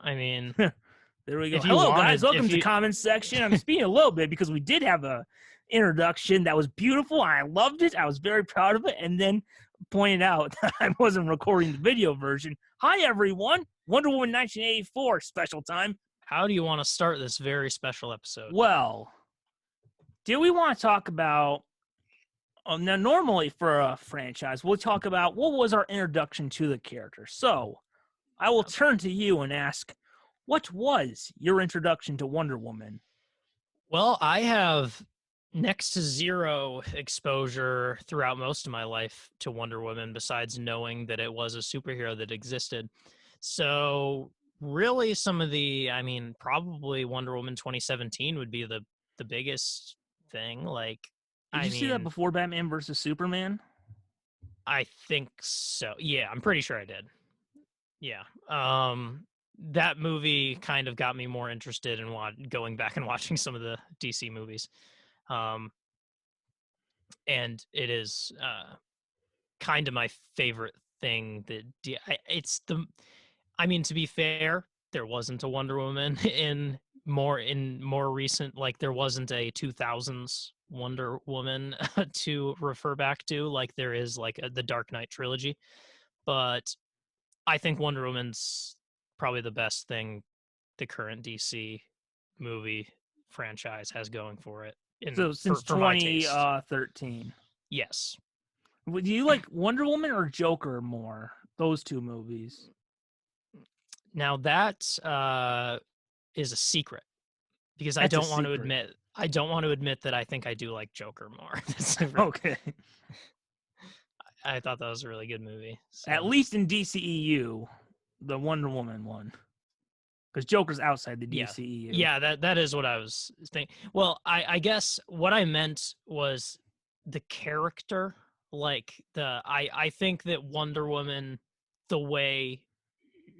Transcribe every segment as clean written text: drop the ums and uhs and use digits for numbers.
I mean, there we go. if you Hello, wanted- guys. Welcome if to you- comments section. I'm speaking a little bit because we did have a introduction that was beautiful. I loved it. I was very proud of it. And then pointed out that I wasn't recording the video version. Hi, everyone. Wonder Woman 1984 special time. How do you want to start this very special episode? Well, do we want to talk about... now, normally for a franchise, we'll talk about what was our introduction to the character. So, I will turn to you and ask, what was your introduction to Wonder Woman? Well, I have next to zero exposure throughout most of my life to Wonder Woman, besides knowing that it was a superhero that existed. So really some of the, I mean, probably Wonder Woman 2017 would be the biggest thing. Like, Did you see that before Batman versus Superman? I think so. Yeah, I'm pretty sure I did. Yeah. That movie kind of got me more interested in going back and watching some of the DC movies. And it is kind of my favorite thing that I mean, to be fair, there wasn't a Wonder Woman in more recent, like there wasn't a 2000s Wonder Woman to refer back to, like there is like the Dark Knight trilogy. But I think Wonder Woman's probably the best thing the current DC movie franchise has going for it. Since 2013. Yes. Do you like Wonder Woman or Joker more? Those two movies. Now that is a secret, because I don't want to admit that I think I do like Joker more. Okay. I thought that was a really good movie. So. At least in DCEU, the Wonder Woman one. Because Joker's outside the DCEU. Yeah, that is what I was thinking. Well, I guess what I meant was the character. Like I think that Wonder Woman, the way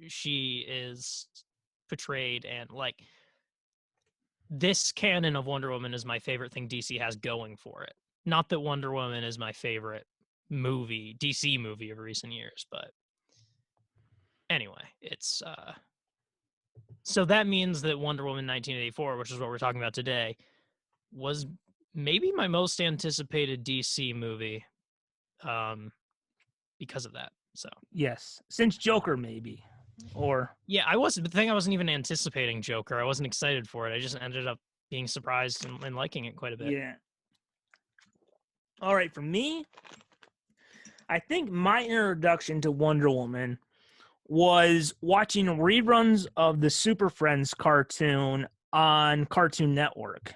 she is portrayed, and like this canon of Wonder Woman is my favorite thing DC has going for it. Not that Wonder Woman is my favorite DC movie of recent years, but anyway, it's so that means that Wonder Woman 1984, which is what we're talking about today, was maybe my most anticipated DC movie because of that. So yes, since Joker maybe. Or yeah, but the thing, I wasn't even anticipating Joker. I wasn't excited for it. I just ended up being surprised and liking it quite a bit. Yeah. All right, for me, I think my introduction to Wonder Woman was watching reruns of the Super Friends cartoon on Cartoon Network.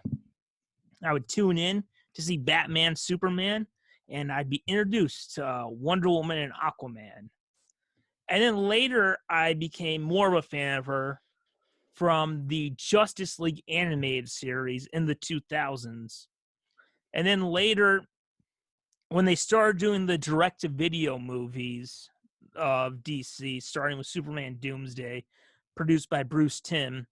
I would tune in to see Batman, Superman, and I'd be introduced to Wonder Woman and Aquaman. And then later, I became more of a fan of her from the Justice League animated series in the 2000s. And then later, when they started doing the direct-to-video movies of DC, starting with Superman Doomsday, produced by Bruce Timm,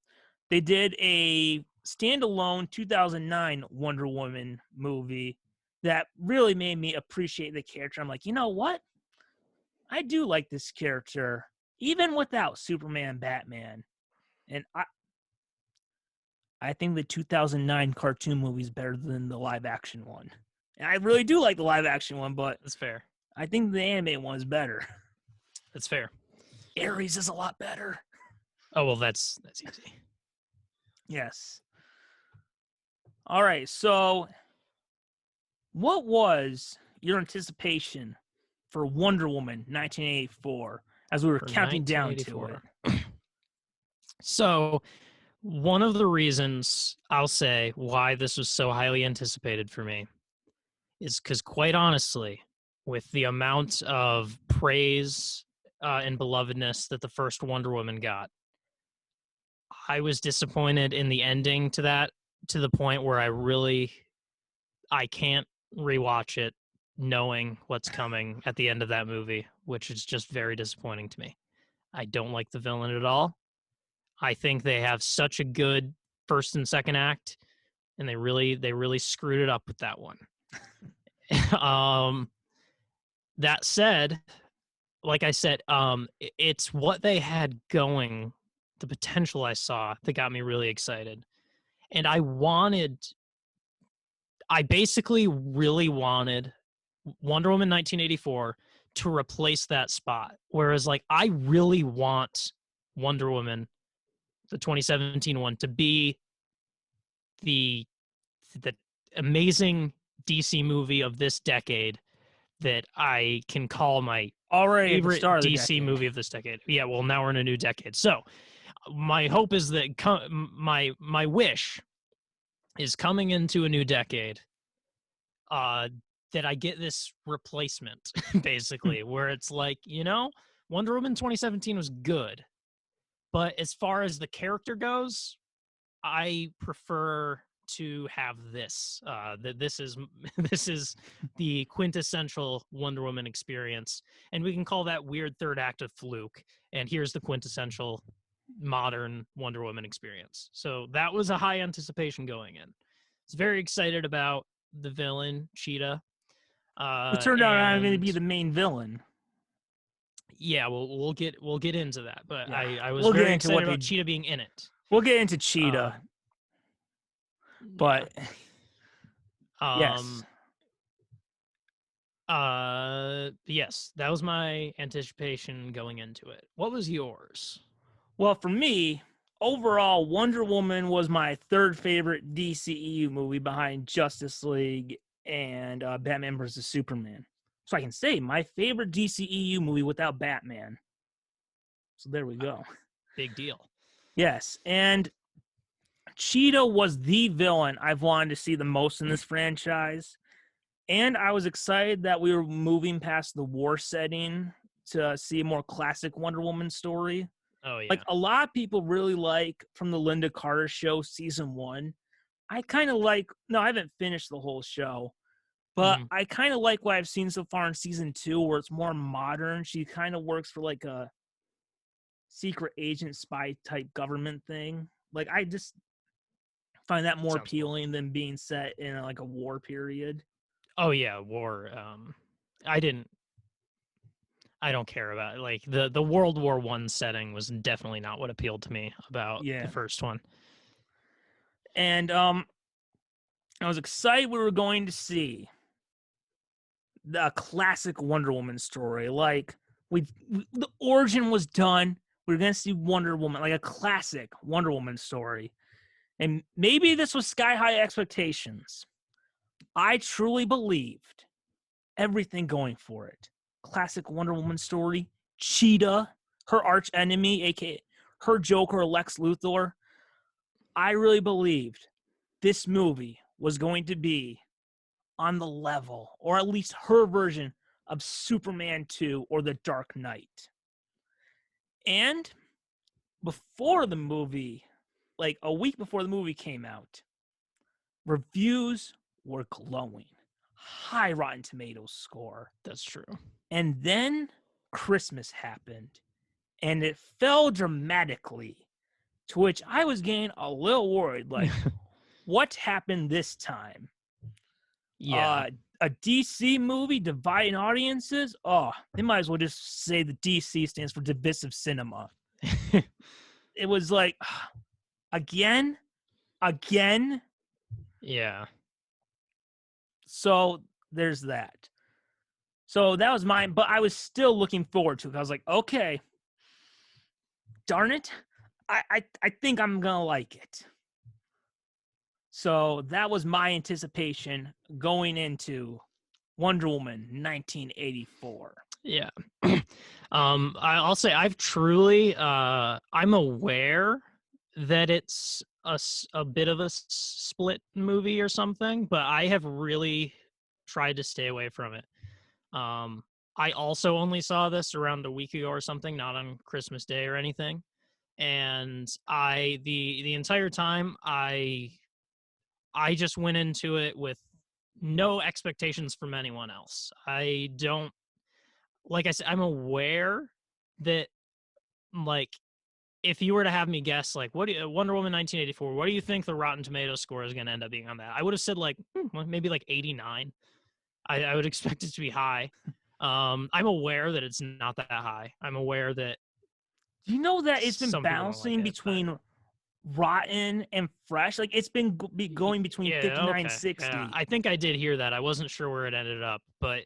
they did a standalone 2009 Wonder Woman movie that really made me appreciate the character. I'm like, you know what? I do like this character, even without Superman, Batman. And I think the 2009 cartoon movie is better than the live-action one. And I really do like the live-action one, but That's fair. I think the anime one is better. That's fair. Ares is a lot better. Oh, well, that's easy. Yes. All right, so what was your anticipation for Wonder Woman 1984 as we were counting down to it? So one of the reasons I'll say why this was so highly anticipated for me is because, quite honestly, with the amount of praise and belovedness that the first Wonder Woman got, I was disappointed in the ending to that, to the point where I can't rewatch it knowing what's coming at the end of that movie, which is just very disappointing to me. I don't like the villain at all. I think they have such a good first and second act, and they really screwed it up with that one. That said, like I said, it's what they had going the potential I saw that got me really excited. And I basically really wanted Wonder Woman 1984 to replace that spot. Whereas, like, I really want Wonder Woman, the 2017 one, to be the amazing DC movie of this decade that I can call my Already at the favorite start of the DC decade. movie of this decade. Yeah, well, now we're in a new decade. So my hope is that my wish is coming into a new decade, that I get this replacement, basically, where it's like, Wonder Woman 2017 was good, but as far as the character goes, I prefer to have this. That this is this is the quintessential Wonder Woman experience, and we can call that weird third act a fluke. And here's the quintessential modern Wonder Woman experience. So that was a high anticipation going in. I was very excited about the villain Cheetah. It turned out I'm going to be And the main villain. yeah, we'll get into that. But Yeah. I was We'll get very into excited what about Cheetah being in it. We'll get into Cheetah, but yes. Yes, that was my anticipation going into it. What was yours? Well, for me, overall, Wonder Woman was my third favorite DCEU movie behind Justice League and Batman vs. Superman. So I can say my favorite DCEU movie without Batman. So there we go. Big deal. Yes, and Cheetah was the villain I've wanted to see the most in this franchise. And I was excited that we were moving past the war setting to see a more classic Wonder Woman story. Oh, yeah. Like, a lot of people really like from the Linda Carter show season 1. I kind of like, no, I haven't finished the whole show, but I kind of like what I've seen so far in season 2, where it's more modern. She kind of works for like a secret agent spy type government thing. Like, I just find that more appealing than being set in like a war period. Oh yeah, war. I don't care about it. Like the World War I setting was definitely not what appealed to me about the first one. And I was excited we were going to see the classic Wonder Woman story. Like, the origin was done. We were going to see Wonder Woman, like a classic Wonder Woman story. And maybe this was sky high expectations. I truly believed everything going for it. Classic Wonder Woman story. Cheetah, her arch enemy, aka her Joker, Lex Luthor. I really believed this movie was going to be on the level, or at least her version of Superman 2 or The Dark Knight. And before the movie, like a week before the movie came out, reviews were glowing. High Rotten Tomatoes score. That's true. And then Christmas happened, and it fell dramatically, to which I was getting a little worried. Like, what happened this time? Yeah. A DC movie dividing audiences? Oh, they might as well just say the DC stands for divisive cinema. It was like, again. Yeah. So there's that. So that was mine, but I was still looking forward to it. I was like, okay, darn it. I think I'm going to like it. So that was my anticipation going into Wonder Woman 1984. Yeah. I'll say I've truly, I'm aware that it's a bit of a split movie or something, but I have really tried to stay away from it. I also only saw this around a week ago or something, not on Christmas Day or anything. And the entire time I just went into it with no expectations from anyone else. I don't, like I said, I'm aware that, like, if you were to have me guess, like, Wonder Woman 1984, what do you think the Rotten Tomatoes score is going to end up being on that? I would have said like maybe like 89. I would expect it to be high. I'm aware that it's not that high. I'm aware that Do you know that it's been Some people don't like bouncing it, between rotten and fresh? Like it's been going between 59 and okay. 60. Yeah, I think I did hear that. I wasn't sure where it ended up, but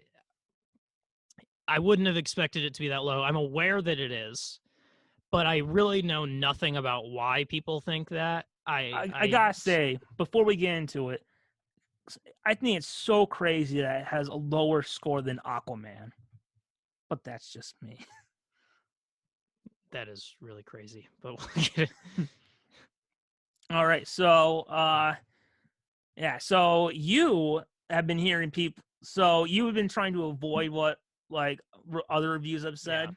I wouldn't have expected it to be that low. I'm aware that it is, but I really know nothing about why people think that. I gotta say, before we get into it, I think it's so crazy that it has a lower score than Aquaman. But that's just me. That is really crazy, but we'll get it. All right, so yeah, so you have been hearing people. So you've been trying to avoid what like other reviews have said. Yeah.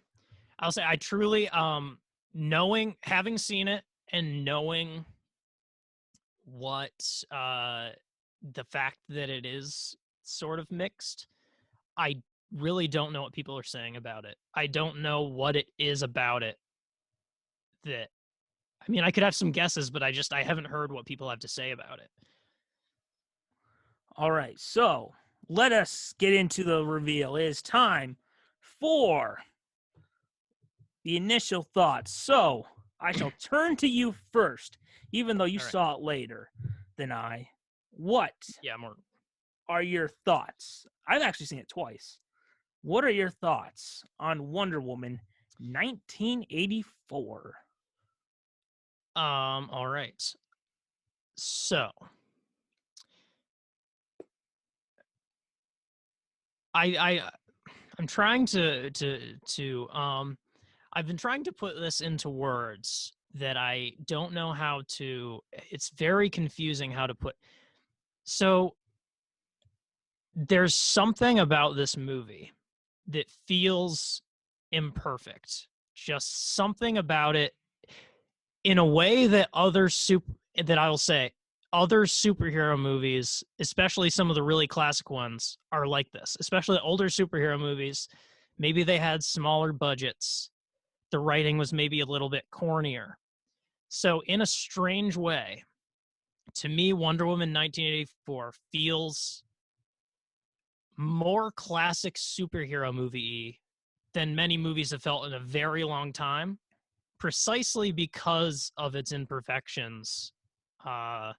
I'll say I truly having seen it and knowing what the fact that it is sort of mixed, I really don't know what people are saying about it. I don't know what it is about it that, I mean, I could have some guesses, but I haven't heard what people have to say about it. All right, so let us get into the reveal. It is time for the initial thoughts. So I shall turn to you first, even though you saw it later than I. What are your thoughts? I've actually seen it twice. What are your thoughts on Wonder Woman 1984? All right. So I'm trying to I've been trying to put this into words that I don't know how to. It's very confusing how to put. So there's something about this movie that feels imperfect. Just something about it in a way that other superhero movies, especially some of the really classic ones, are like this. Especially older superhero movies, maybe they had smaller budgets. The writing was maybe a little bit cornier. So in a strange way, to me, Wonder Woman 1984 feels more classic superhero movie than many movies have felt in a very long time, precisely because of its imperfections. At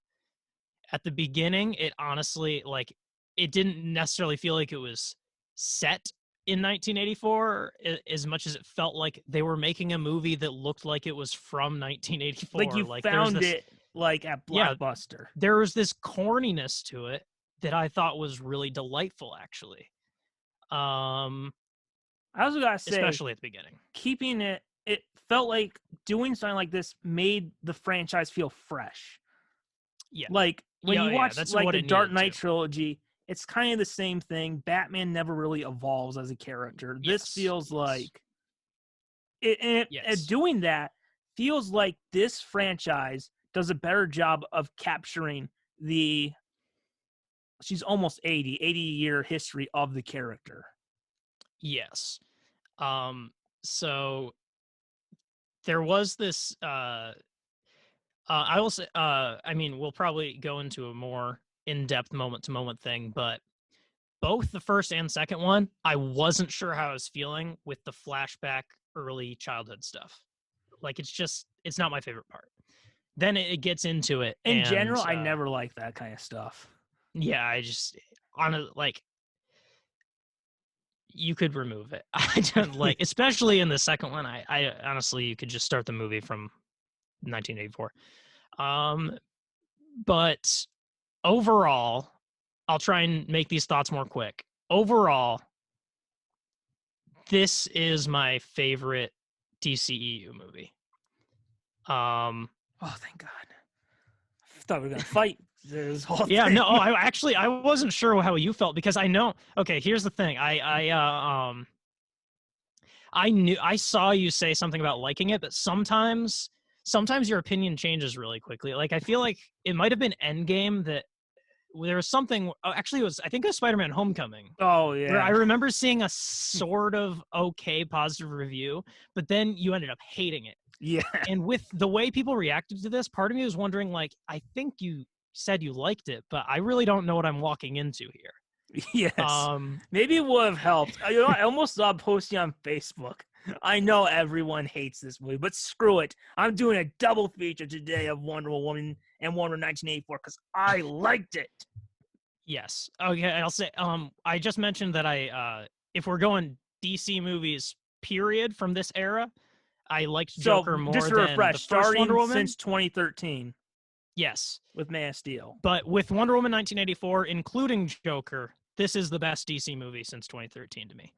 the beginning, it honestly, like, it didn't necessarily feel like it was set in 1984 as much as it felt like they were making a movie that looked like it was from 1984. Like you found it like at Blockbuster. There was this corniness to it that I thought was really delightful, actually. I also gotta say, especially at the beginning, keeping it felt like doing something like this made the franchise feel fresh. Yeah, like when you watch like the Dark Knight trilogy, it's kind of the same thing. Batman never really evolves as a character. This feels like it, doing that feels like this franchise does a better job of capturing she's almost 80-year history of the character. Yes. So there was this I will say, I mean, we'll probably go into a more in-depth moment-to-moment thing, but both the first and second one, I wasn't sure how I was feeling with the flashback early childhood stuff. Like, it's not my favorite part. Then it gets into it. In general, I never like that kind of stuff. Yeah, you could remove it. I don't like, especially in the second one. I honestly, you could just start the movie from 1984. But overall, I'll try and make these thoughts more quick. Overall, this is my favorite DCEU movie. Oh, thank God. I thought we were gonna fight this whole thing. No, I wasn't sure how you felt, because I know. Okay, here's the thing. I saw you say something about liking it, but sometimes your opinion changes really quickly. Like, I feel like it might have been Endgame that there was something. Actually, I think it was Spider-Man: Homecoming. Oh yeah. Where I remember seeing a sort of okay positive review, but then you ended up hating it. Yeah. And with the way people reacted to this, part of me was wondering, like, I think you said you liked it, but I really don't know what I'm walking into here. Yes. Maybe it would have helped. I almost saw posting on Facebook I know everyone hates this movie, but screw it. I'm doing a double feature today of Wonder Woman and Wonder 1984 because I liked it. Yes. Okay, I'll say I just mentioned that if we're going DC movies period from this era, I liked Joker So, more just to than the refresh, first Wonder starting Woman. since 2013 Yes. with Man of Steel. But with Wonder Woman 1984 including Joker, this is the best DC movie since 2013 to me.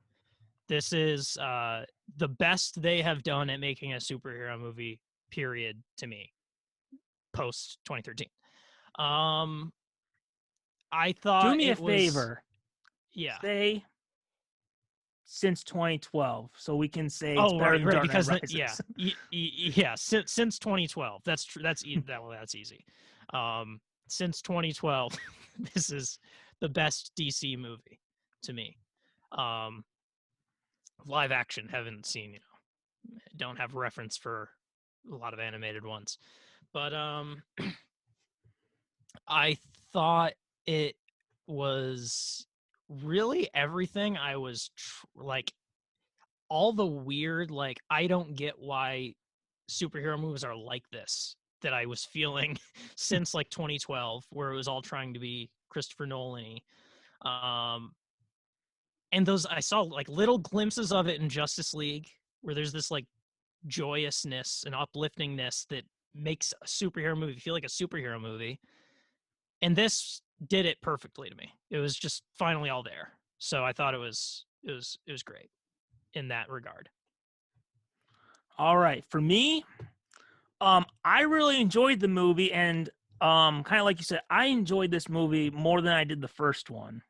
This is the best they have done at making a superhero movie period to me post 2013. I thought Do me a it was favor. yeah. Say since 2012, so we can say it's Oh, better than right, Dark Knight because Rises. yeah, since 2012. That's true. That's easy. Since 2012, this is the best DC movie to me. Live action, haven't seen, don't have reference for a lot of animated ones, but I thought it was really everything I was like all the weird, like, I don't get why superhero movies are like this that I was feeling since like 2012, where it was all trying to be Christopher Nolan-y. And those, I saw like little glimpses of it in Justice League, where there's this like joyousness and upliftingness that makes a superhero movie feel like a superhero movie. And this did it perfectly to me. It was just finally all there. So I thought it was great in that regard. All right, for me, I really enjoyed the movie, and kind of like you said, I enjoyed this movie more than I did the first one.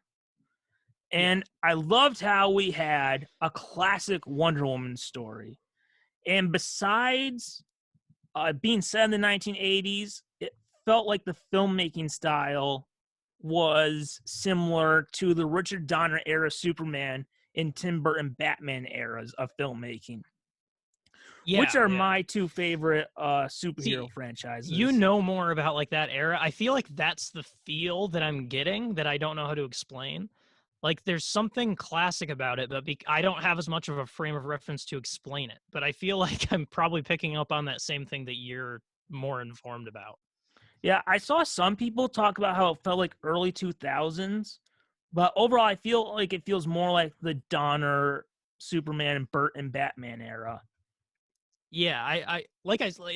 And I loved how we had a classic Wonder Woman story. And besides being set in the 1980s, it felt like the filmmaking style was similar to the Richard Donner era Superman and Tim Burton Batman eras of filmmaking, which are my two favorite superhero franchises. You know more about like that era. I feel like that's the feel that I'm getting that I don't know how to explain. Like there's something classic about it, but I don't have as much of a frame of reference to explain it. But I feel like I'm probably picking up on that same thing that you're more informed about. Yeah, I saw some people talk about how it felt like early 2000s, but overall I feel like it feels more like the Donner, Superman, and Burton Batman era. Yeah, I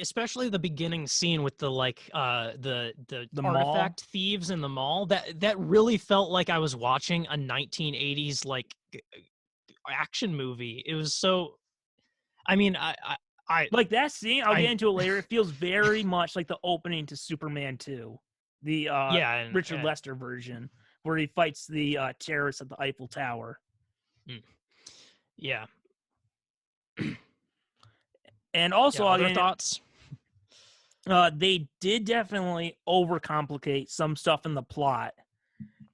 especially the beginning scene with the like the artifact mall thieves in the mall. That really felt like I was watching a 1980s like action movie. It was so. I mean, I like that scene. I'll get into it later. It feels very much like the opening to Superman 2, the Richard Lester version, where he fights the terrorists at the Eiffel Tower. Yeah. And also, other thoughts? They did definitely overcomplicate some stuff in the plot.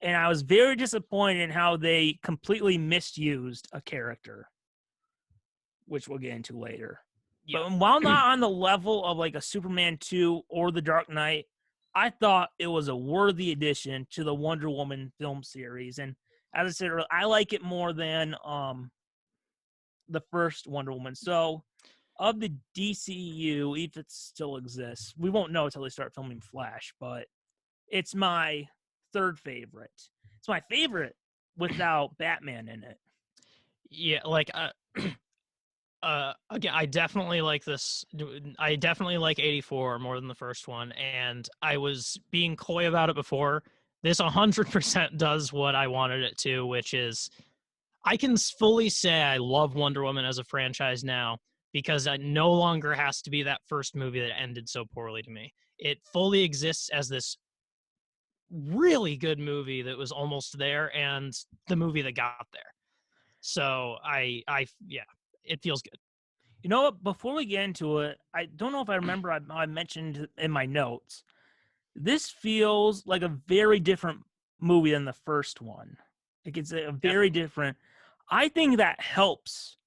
And I was very disappointed in how they completely misused a character, which we'll get into later. Yeah. But while not on the level of like a Superman 2 or The Dark Knight, I thought it was a worthy addition to the Wonder Woman film series. And as I said earlier, I like it more than the first Wonder Woman. So of the DCEU, if it still exists, we won't know until they start filming Flash, but it's my third favorite. It's my favorite without Batman in it. Yeah, like again, I definitely like this. I definitely like 84 more than the first one, and I was being coy about it before. This 100% does what I wanted it to, which is I can fully say I love Wonder Woman as a franchise now because it no longer has to be that first movie that ended so poorly to me. It fully exists as this really good movie that was almost there and the movie that got there. So yeah, it feels good. You know what? Before we get into it, I don't know if I remember I mentioned in my notes. This feels like a very different movie than the first one. Like it's a very different. I think that helps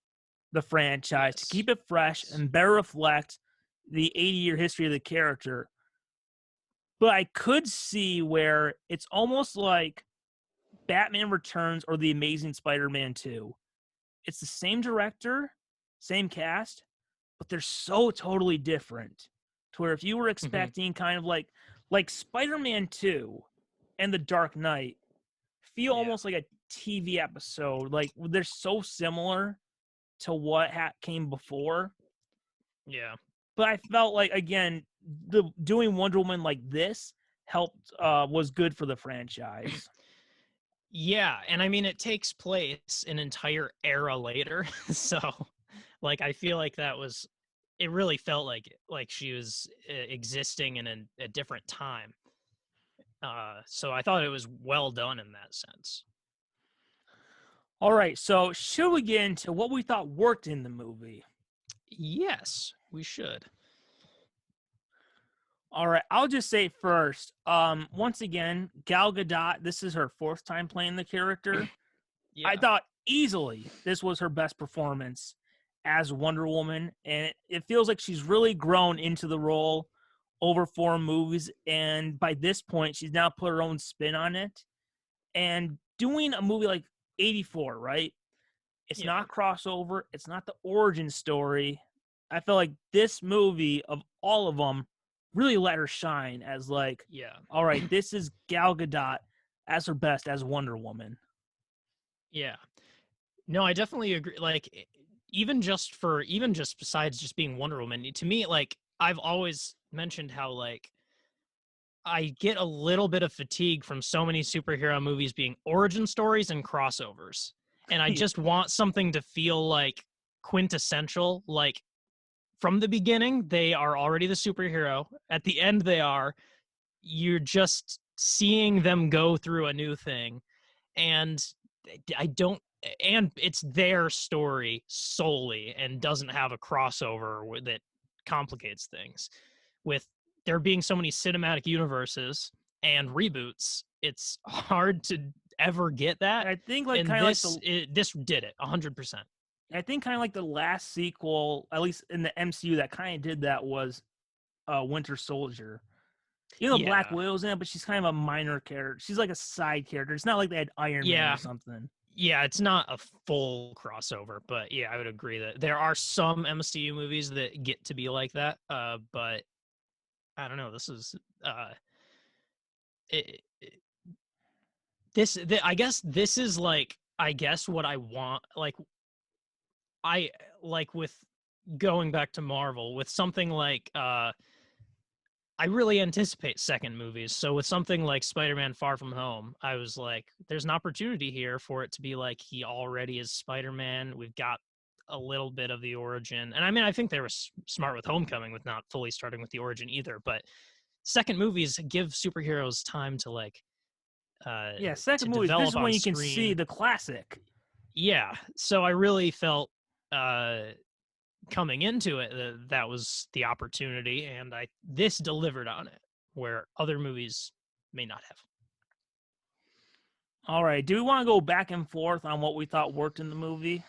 the franchise to keep it fresh and better reflect the 80-year history of the character. But I could see where it's almost like Batman Returns or The Amazing Spider-Man 2. It's the same director, same cast, but they're so totally different. To where if you were expecting kind of like Spider-Man 2 and The Dark Knight feel almost like a TV episode. Like they're so similar to what came before. Yeah. But I felt like, again, doing Wonder Woman like this helped was good for the franchise. Yeah, and I mean it takes place an entire era later. So like I feel like it really felt like she was existing in a different time. So I thought it was well done in that sense. All right, so should we get into what we thought worked in the movie? Yes, we should. All right, I'll just say first, once again, Gal Gadot, this is her fourth time playing the character. Yeah. I thought easily this was her best performance as Wonder Woman, and it feels like she's really grown into the role over 4 movies, and by this point, she's now put her own spin on it. And doing a movie like 84, right? It's Yeah. not crossover. It's not the origin story. I feel like this movie, of all of them, really let her shine as like, all right, this is Gal Gadot as her best as Wonder Woman. Yeah. No, I definitely agree. Like even just besides just being Wonder Woman, to me, like I've always mentioned how like I get a little bit of fatigue from so many superhero movies being origin stories and crossovers. And I just want something to feel like quintessential. Like from the beginning, they are already the superhero. At the end, you're just seeing them go through a new thing. And and it's their story solely and doesn't have a crossover that complicates things. With there being so many cinematic universes and reboots, it's hard to ever get that. I think like and kind of like this did it 100%. I think kind of like the last sequel, at least in the MCU, that kind of did that was Winter Soldier. You know, Black Widow's in it, but she's kind of a minor character. She's like a side character. It's not like they had Iron Man or something. Yeah, it's not a full crossover, but yeah, I would agree that there are some MCU movies that get to be like that. But I don't know. This is I guess this is like what I want. Like I like with going back to Marvel with something like I really anticipate second movies. So with something like Spider-Man Far From Home, I was like, there's an opportunity here for it to be like he already is Spider-Man. We've got a little bit of the origin. And I mean, I think they were smart with Homecoming with not fully starting with the origin either. But second movies give superheroes time to like second movies, this is when you can see the classic. Yeah. So I really felt coming into it that was the opportunity, and this delivered on it where other movies may not have. All right, do we want to go back and forth on what we thought worked in the movie?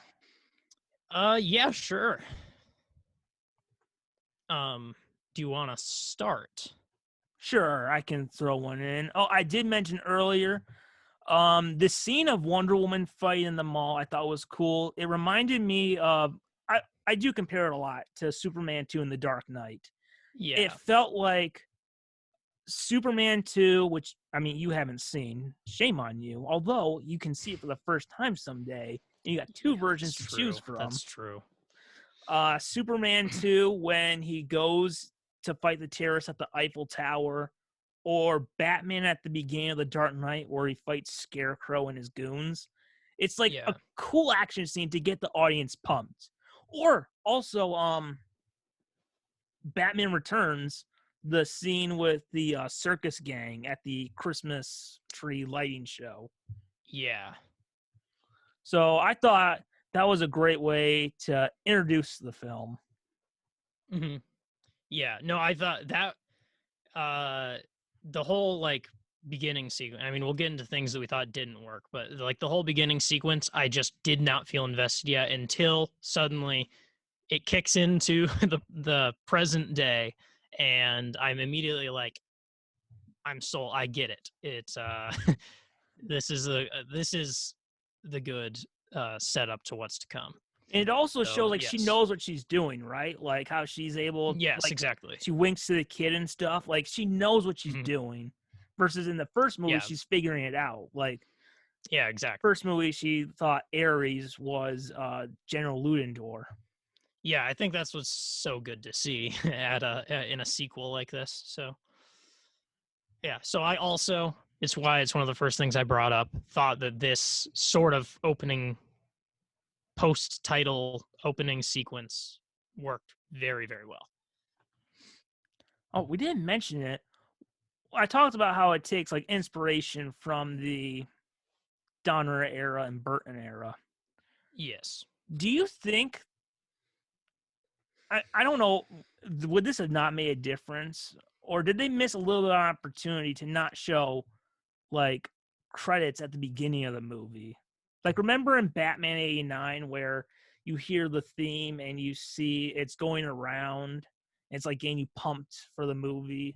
Yeah, sure. Do you want to start? Sure, I can throw one in. Oh, I did mention earlier the scene of Wonder Woman fight in the mall I thought was cool. It reminded me of I do compare it a lot to Superman 2 and The Dark Knight. Yeah. It felt like Superman 2, which I mean you haven't seen. Shame on you. Although you can see it for the first time someday. And you got 2 versions to choose from. That's true. Superman 2 when he goes to fight the terrorists at the Eiffel Tower, or Batman at the beginning of The Dark Knight where he fights Scarecrow and his goons. It's like a cool action scene to get the audience pumped. Or also Batman Returns, the scene with the circus gang at the Christmas tree lighting show. Yeah. So I thought that was a great way to introduce the film. Mm-hmm. Yeah. No, I thought that the whole like beginning sequence, I mean, we'll get into things that we thought didn't work, but like the whole beginning sequence, I just did not feel invested yet until suddenly it kicks into the present day, and I'm immediately like, I'm sold. I get it. It's this is the good setup to what's to come. It also So, shows like she yes. knows what she's doing, right? Like how she's able, Yes, like exactly. she winks to the kid and stuff. Like she knows what she's Mhm. doing. Versus in the first movie, Yeah. she's figuring it out. Like Yeah, exactly. first movie, she thought Ares was General Ludendorff. Yeah, I think that's what's so good to see in a sequel like this. So, yeah. So I also, it's why it's one of the first things I brought up, thought that this sort of opening post-title opening sequence worked very, very well. Oh, we didn't mention it. I talked about how it takes like inspiration from the Donner era and Burton era. Yes. Do you think I don't know, would this have not made a difference? Or did they miss a little bit of opportunity to not show like credits at the beginning of the movie? Like remember in Batman 89 where you hear the theme and you see it's going around, it's like getting you pumped for the movie.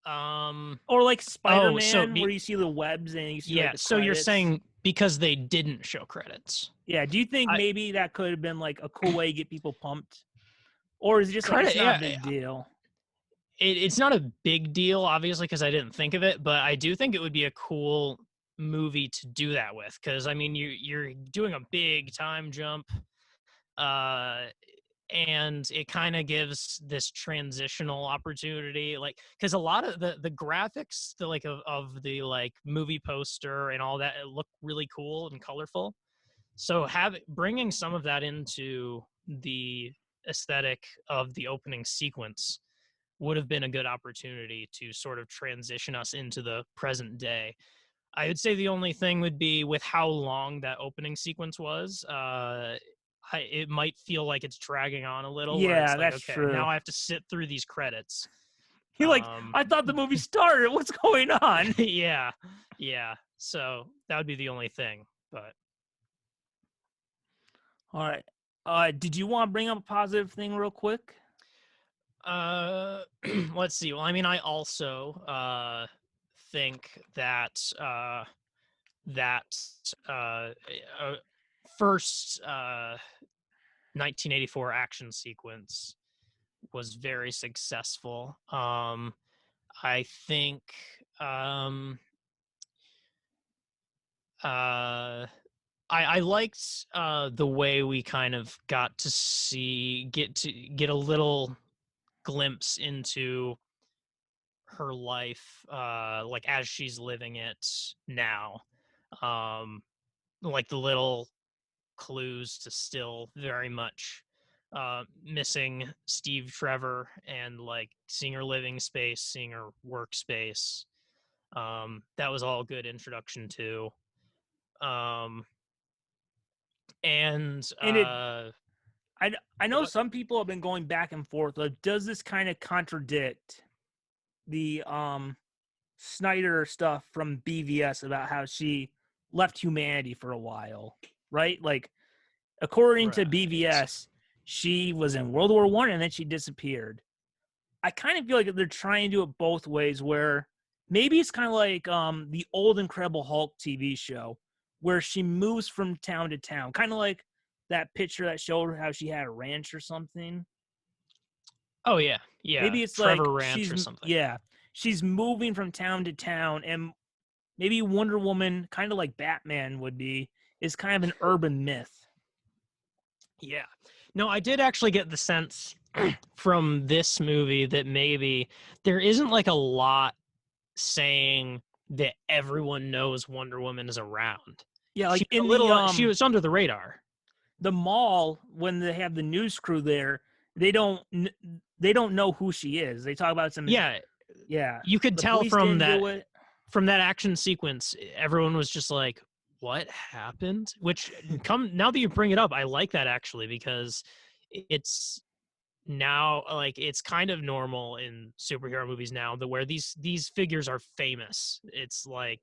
Or like Oh, so Spider-Man where you see the webs and you see like yeah, the so you're credits. saying because they didn't show credits. Yeah, do you think I maybe that could have been like a cool way to get people pumped? Or is it just like it's credit not a yeah, big deal? it's not a big deal, obviously, because I didn't think of it, but I do think it would be a cool movie to do that with. Because I mean, you're doing a big time jump, uh, and it kind of gives this transitional opportunity, like because a lot of the graphics, the like of the like movie poster and all that, it look really cool and colorful. So bringing some of that into the aesthetic of the opening sequence would have been a good opportunity to sort of transition us into the present day. I would say the only thing would be with how long that opening sequence was. It might feel like it's dragging on a little, where Yeah, it's like, that's okay, true. now I have to sit through these credits. You're like, Um, I thought the movie started. What's going on? yeah, yeah. So that would be the only thing. But All right. Did you want to bring up a positive thing real quick? let's see. Well, I mean, I also think that that uh, uh, first 1984 action sequence was very successful. I think um, I liked the way we kind of got to get a little glimpse into her life, like as she's living it now. Um, like the little clues to still very much missing Steve Trevor, and like seeing her living space, seeing her workspace. That was all good introduction to. Um, and And I know what? some people have been going back and forth. Like, does this kind of contradict the Snyder stuff from BVS about how she left humanity for a while, right? Like according to Right. BVS, she was in World War One and then she disappeared. I kind of feel like they're trying to do it both ways, where maybe it's kind of like the old Incredible Hulk TV show, where she moves from town to town, kind of like that picture that showed how she had a ranch or something. Oh yeah, yeah. Maybe it's like Trevor Ranch or something. she's moving from town to town, and maybe Wonder Woman, kind of like Batman would be, is kind of an urban myth. Yeah. No, I did actually get the sense from this movie that maybe there isn't like a lot saying that everyone knows Wonder Woman is around. Yeah, She like was in a little she was under the radar. the mall when they have the news crew there, they don't they don't know who she is. They talk about some Yeah, yeah. you could The tell police didn't do it. from that action sequence, everyone was just like, "What happened?" Which come now that you bring it up, I like that actually, because it's now like it's kind of normal in superhero movies now, that where these figures are famous. It's like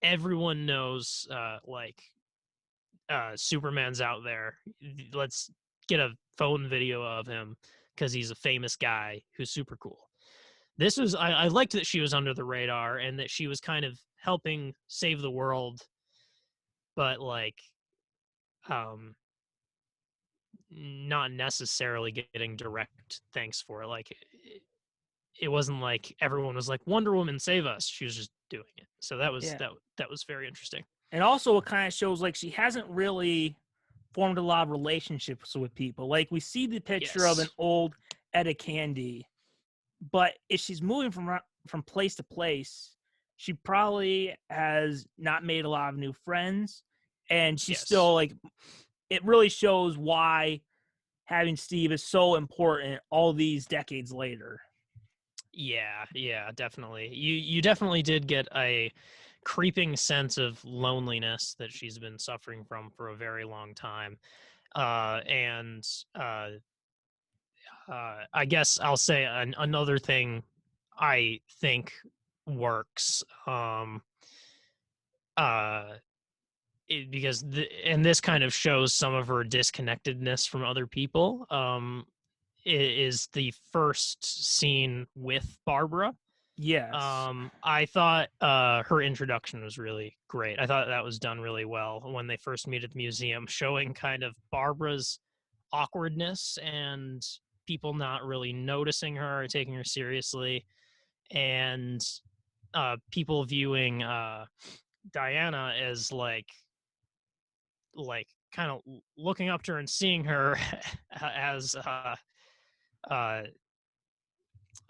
everyone knows like Superman's out there. Let's get a phone video of him because he's a famous guy who's super cool. This was I liked that she was under the radar and that she was kind of helping save the world, but like not necessarily getting direct thanks for it. Like it wasn't like everyone was like, Wonder Woman, save us. She was just doing it. So that was Yeah. that was very interesting. And also, it kind of shows like she hasn't really formed a lot of relationships with people. Like we see the picture of an Yes. old Etta Candy, but if she's moving from place to place, she probably has not made a lot of new friends, and she's Yes. still like. It really shows why having Steve is so important all these decades later. Yeah, definitely. You definitely did get a creeping sense of loneliness that she's been suffering from for a very long time. And I guess I'll say another thing I think works. Uh, because and this kind of shows some of her disconnectedness from other people. Is the first scene with Barbara. Yes. I thought her introduction was really great. I thought that was done really well when they first meet at the museum, showing kind of Barbara's awkwardness and people not really noticing her or taking her seriously, and people viewing Diana as like kind of looking up to her and seeing her as uh, uh,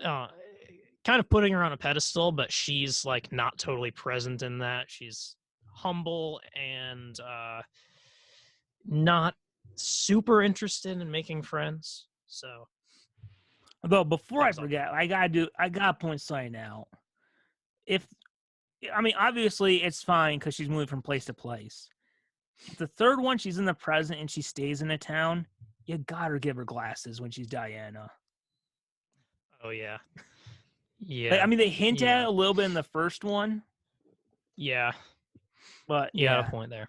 kind of putting her on a pedestal, but she's like not totally present in that. She's humble and not super interested in making friends. So Although before that I was all for forget, me. I gotta point something out. If I mean, obviously it's fine because she's moving from place to place. If the third one she's in the present and she stays in a town, you gotta give her glasses when she's Diana. Oh yeah, Like, I yeah, mean, they hint at yeah, it a little bit in the first one, yeah. but You got a yeah. point there.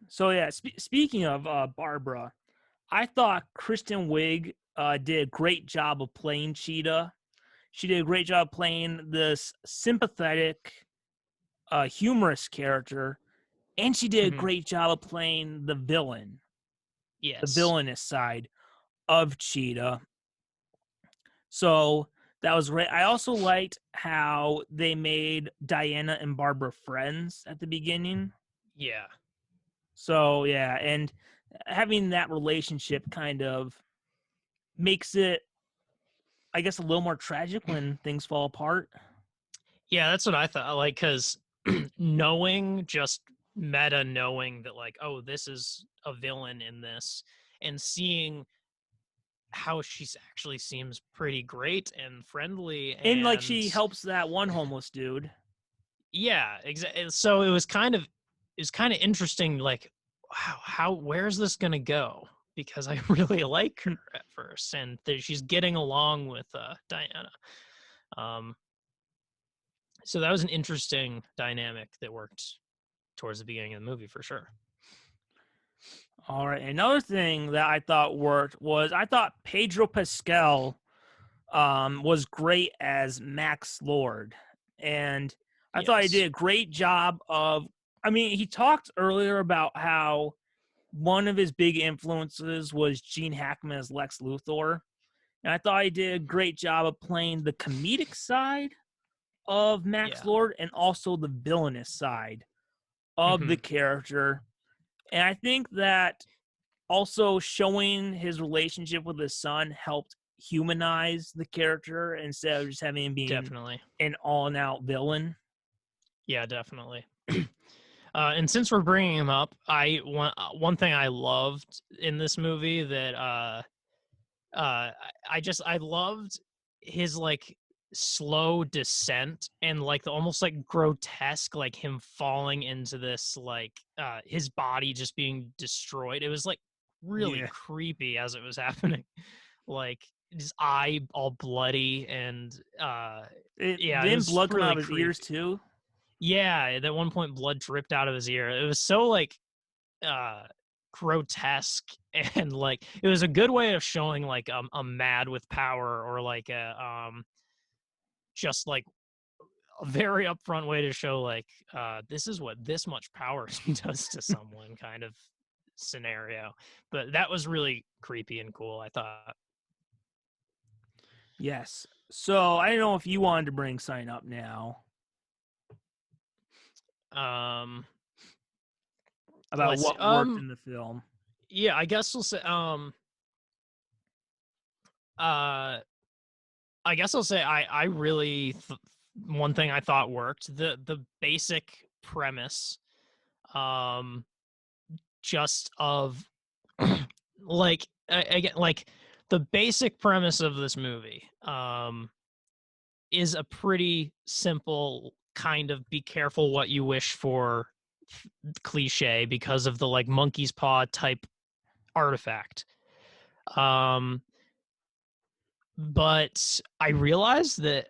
So yeah, speaking of Barbara, I thought Kristen Wiig did a great job of playing Cheetah. She did a great job playing this sympathetic, humorous character, and she did a Hmm. great job of playing the villain, the Yes. villainous side of Cheetah. So that was great. I also liked how they made Diana and Barbara friends at the beginning. Yeah. So yeah, and having that relationship kind of makes it, I guess, a little more tragic when things fall apart. Yeah, that's what I thought. Like, because knowing just meta knowing that, like, oh, this is a villain in this, and seeing how she actually seems pretty great and friendly, And like and she helps that one homeless dude. yeah, exactly. So it was kind of interesting. Like, wow, where's this gonna go? Because I really like her at first, and she's getting along with Diana. Um, so that was an interesting dynamic that worked towards the beginning of the movie for sure. All right. Another thing that I thought worked was I thought Pedro Pascal was great as Max Lord. And I thought he Yes. did a great job of, I mean, he talked earlier about how one of his big influences was Gene Hackman as Lex Luthor. And I thought he did a great job of playing the comedic side of Max Yeah. Lord and also the villainous side of the Hmm. character. And I think that also showing his relationship with his son helped humanize the character instead of just having him being Definitely. an all-out villain. Yeah, definitely. And since we're bringing him up, one thing I loved in this movie that I loved his like slow descent and like the almost like grotesque like him falling into this like his body just being destroyed. It was like really Yeah. creepy as it was happening. Like his eye all bloody and yeah, it Didn't was blood come out really of his ears creepy. too? Yeah, at one point blood dripped out of his ear. It was so like uh grotesque and like it was a good way of showing like a mad with power or like a just like a very upfront way to show like this is what this much power does to someone kind of scenario. But that was really creepy and cool, I thought. Yes. So I don't know if you wanted to bring sign up now about Let's see. what worked in the film. Yeah, I guess we'll say I guess I'll say I really one thing I thought worked, the basic premise just of like again, like the basic premise of this movie is a pretty simple kind of be careful what you wish for cliche because of the like monkey's paw type artifact. But I realized that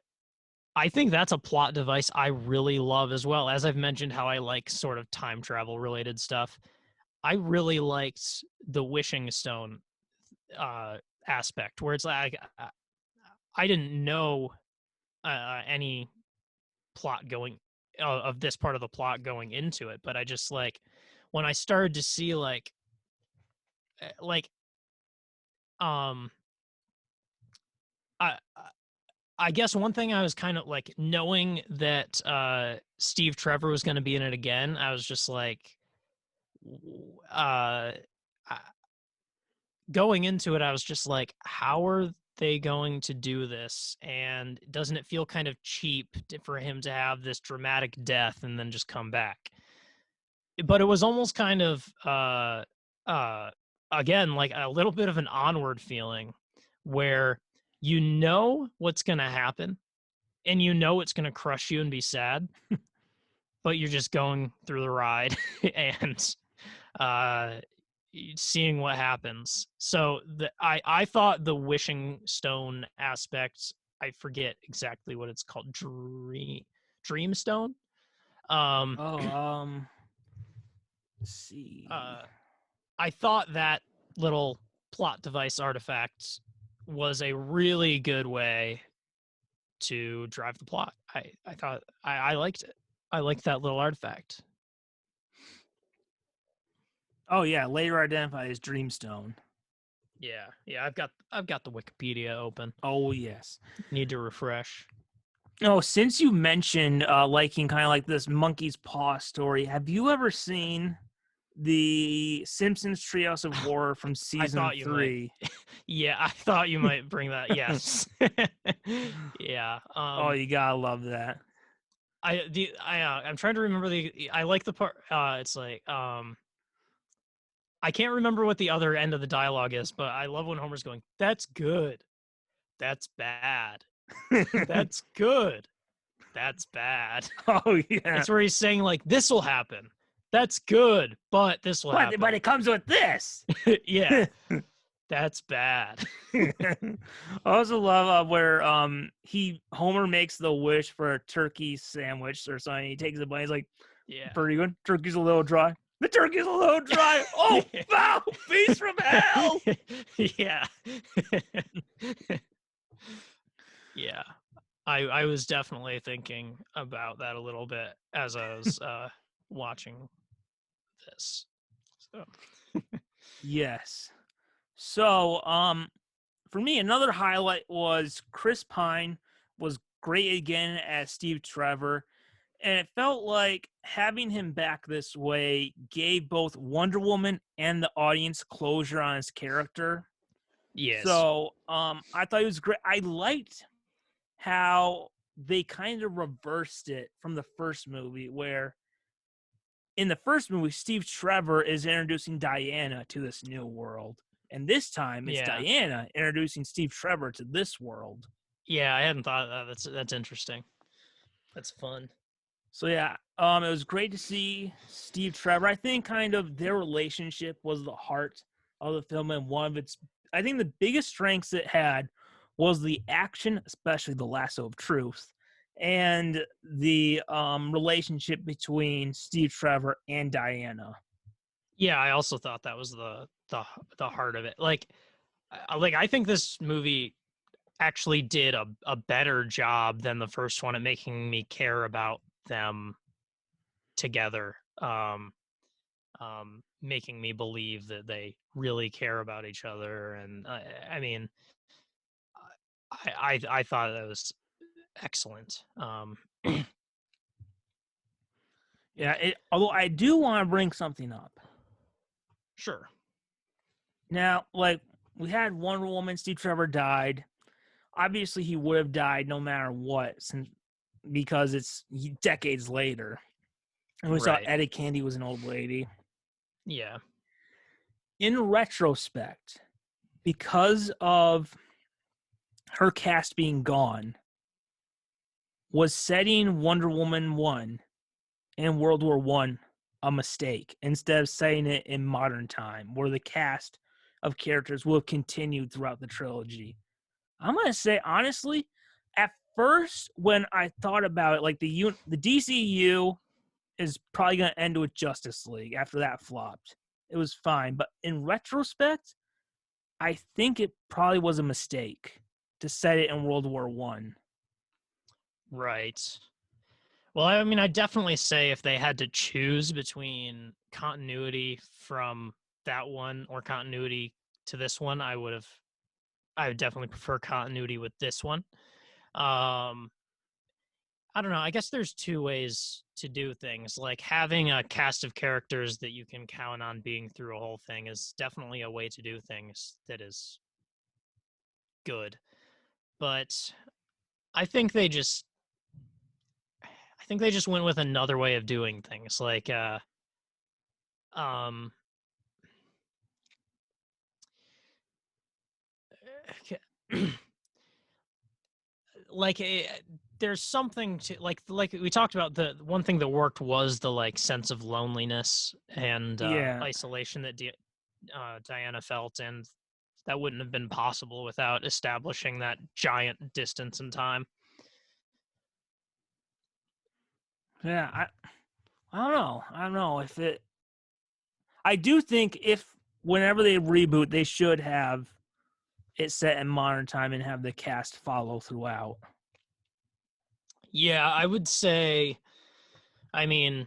I think that's a plot device I really love as well. As I've mentioned, how I like sort of time travel related stuff. I really liked the wishing stone aspect, where it's like I didn't know any plot going of this part of the plot going into it, but I just like when I started to see like um I I guess one thing I was kind of like knowing that Steve Trevor was going to be in it again. I was just like, uh, going into it, I was just like, how are they going to do this? And doesn't it feel kind of cheap for him to have this dramatic death and then just come back? But it was almost kind of, again, like a little bit of an onward feeling where you know what's going to happen and you know it's going to crush you and be sad, but you're just going through the ride and seeing what happens. So I thought the wishing stone aspect, I forget exactly what it's called, dreamstone. Let's see. I thought that little plot device artifact was a really good way to drive the plot. I thought I liked it. I liked that little artifact. Oh yeah, later identified as Dreamstone. Yeah. I've got the Wikipedia open. Oh yes. Need to refresh. Oh, since you mentioned liking kind of like this monkey's paw story, have you ever seen the Simpsons Treehouse of Horror from season 3? Yeah, I thought you might bring that. Yes. Yeah. Oh, you gotta love that. I'm trying to remember I like the part. It's like I can't remember what the other end of the dialogue is, but I love when Homer's going, "That's good. That's bad. That's good. That's bad." Oh yeah. It's where he's saying like, "This will happen. That's good, but this will happen." But it comes with this. Yeah. That's bad. I also love where Homer makes the wish for a turkey sandwich or something. He takes a bite. He's like, Yeah. pretty good. Turkey's a little dry. The turkey's a little dry. Oh, foul beast from hell. Yeah. Yeah. I was definitely thinking about that a little bit as I was watching this. So Yes. So, for me, another highlight was Chris Pine was great again as Steve Trevor. And it felt like having him back this way gave both Wonder Woman and the audience closure on his character. yes. So I thought it was great. I liked how they kind of reversed it from the first movie, where in the first movie, Steve Trevor is introducing Diana to this new world. And this time it's Diana introducing Steve Trevor to this world. Yeah, I hadn't thought of that. That's interesting. That's fun. So yeah, it was great to see Steve Trevor. I think kind of their relationship was the heart of the film, and one of its, I think the biggest strengths it had was the action, especially the lasso of truth, and the relationship between Steve Trevor and Diana. Yeah, I also thought that was the heart of it. Like I think this movie actually did a better job than the first one at making me care about them together. making me believe that they really care about each other. And I mean, I thought that was excellent. Yeah, although I do want to bring something up. Sure. Now, like, we had Wonder Woman, Steve Trevor died. Obviously, he would have died no matter what, because it's decades later. And we saw Right. Etta Candy was an old lady. Yeah. In retrospect, because of her cast being gone, was setting Wonder Woman 1 in World War I a mistake instead of setting it in modern time where the cast of characters will have continued throughout the trilogy? I'm going to say, honestly, at first, when I thought about it, like the DCEU is probably going to end with Justice League after that flopped. It was fine. But in retrospect, I think it probably was a mistake to set it in World War I. Right. Well, I mean, I definitely say if they had to choose between continuity from that one or continuity to this one, I would definitely prefer continuity with this one. I don't know. I guess there's two ways to do things. Like having a cast of characters that you can count on being through a whole thing is definitely a way to do things that is good. But I think they just went with another way of doing things. Like um like there's something to like we talked about. The one thing that worked was the like sense of loneliness and Yeah. isolation that Diana felt, and that wouldn't have been possible without establishing that giant distance in time. Yeah, I don't know. I don't know if it. I do think if whenever they reboot, they should have it set in modern time and have the cast follow throughout. Yeah, I would say. I mean,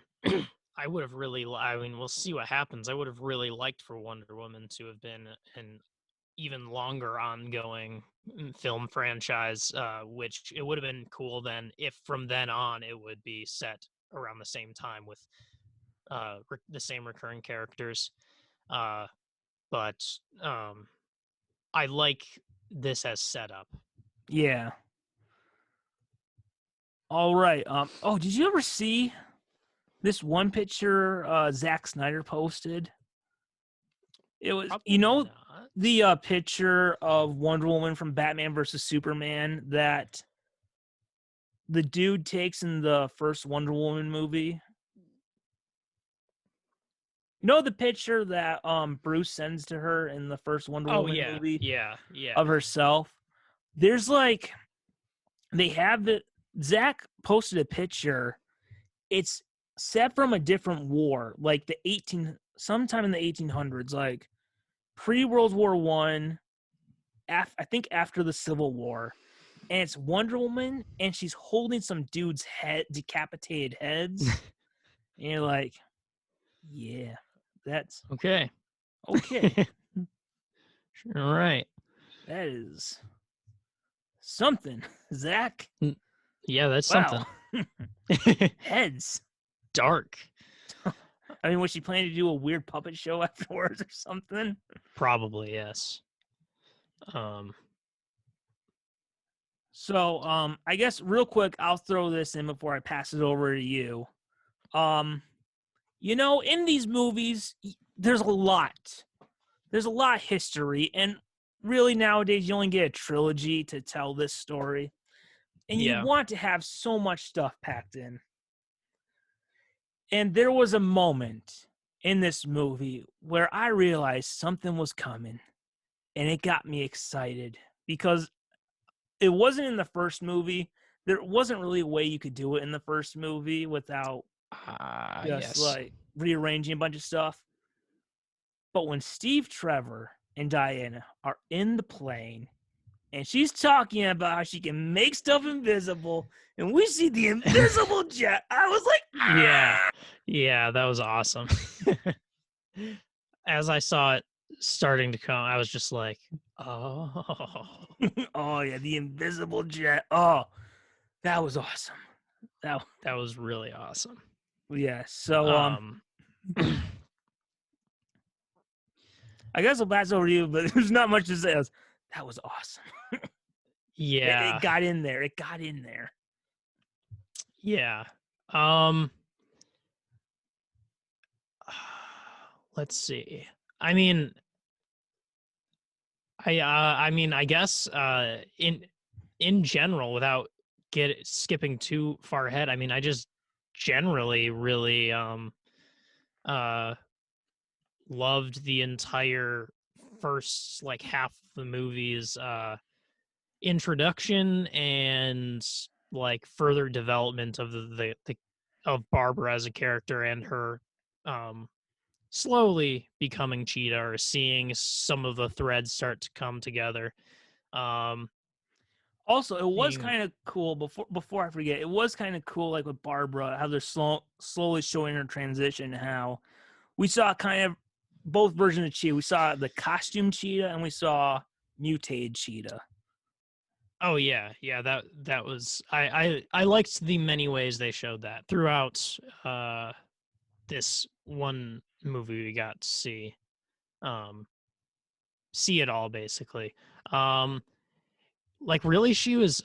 I would have really. I mean, we'll see what happens. I would have really liked for Wonder Woman to have been an even longer ongoing film franchise, which it would have been cool then if from then on it would be set around the same time with the same recurring characters. But I like this as setup. Yeah. All right. Oh, did you ever see this one picture Zack Snyder posted? It was, Probably not. the picture of Wonder Woman from Batman versus Superman that the dude takes in the first Wonder Woman movie. You know the picture that Bruce sends to her in the first Wonder Woman movie yeah. of herself? There's like they have it. Zach posted a picture. It's set from a different war, like sometime in the 1800s, like pre-World War One. I think after the Civil War, and it's Wonder Woman, and she's holding some dude's decapitated heads, and you're like, yeah, that's Okay. okay. All right. That is something, Zach. Yeah, that's Wow. something. Heads. Dark. I mean, was she planning to do a weird puppet show afterwards or something? Probably, yes. So, I guess real quick, I'll throw this in before I pass it over to you. In these movies, there's a lot. There's a lot of history, and really nowadays you only get a trilogy to tell this story. And you want to have so much stuff packed in. And there was a moment in this movie where I realized something was coming, and it got me excited because it wasn't in the first movie. There wasn't really a way you could do it in the first movie without like rearranging a bunch of stuff. But when Steve Trevor and Diana are in the plane and she's talking about how she can make stuff invisible and we see the invisible jet, I was like, yeah, that was awesome. as I saw it starting to come, I was just like, oh, Oh yeah, the invisible jet. Oh, that was awesome. That that was really awesome. yeah. So Um, I guess I'll pass over to you, but there's not much to say. That was awesome. It yeah, got in there. It got in there. yeah. Um, let's see. I mean, I guess in general, without skipping too far ahead, I mean, I just generally really uh loved the entire first like half of the movie's introduction and like further development of the of Barbara as a character and her um slowly becoming Cheetah, or seeing some of the threads start to come together. Um, Also, it was seeing, kind of cool. Before I forget, it was kind of cool, like with Barbara, how they're slowly showing her transition. How we saw kind of both versions of Cheetah. We saw the costume Cheetah, and we saw mutated Cheetah. oh yeah, yeah, that was I liked the many ways they showed that throughout this one movie we got to um see it all basically. Um, like really, she was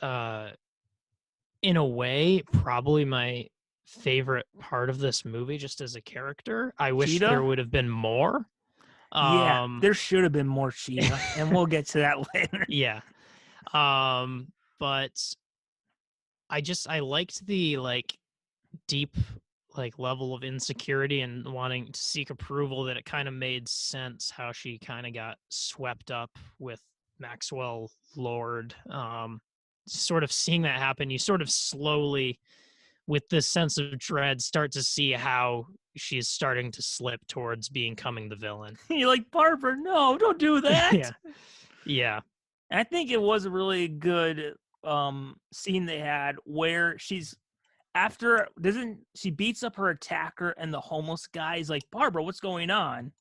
in a way probably my favorite part of this movie just as a character. I wish there Cheetah, would have been more. yeah, Um, there should have been more Cheetah, and we'll get to that later. yeah. But I liked the like deep like level of insecurity and wanting to seek approval, that it kind of made sense how she kind of got swept up with Maxwell Lord. Sort of seeing that happen, you sort of slowly, with this sense of dread, start to see how she's starting to slip towards becoming the villain. You're like, Barbara, no, don't do that. Yeah. Yeah. And I think it was a really good scene they had where she's after doesn't she beats up her attacker, and the homeless guy is like, Barbara, what's going on?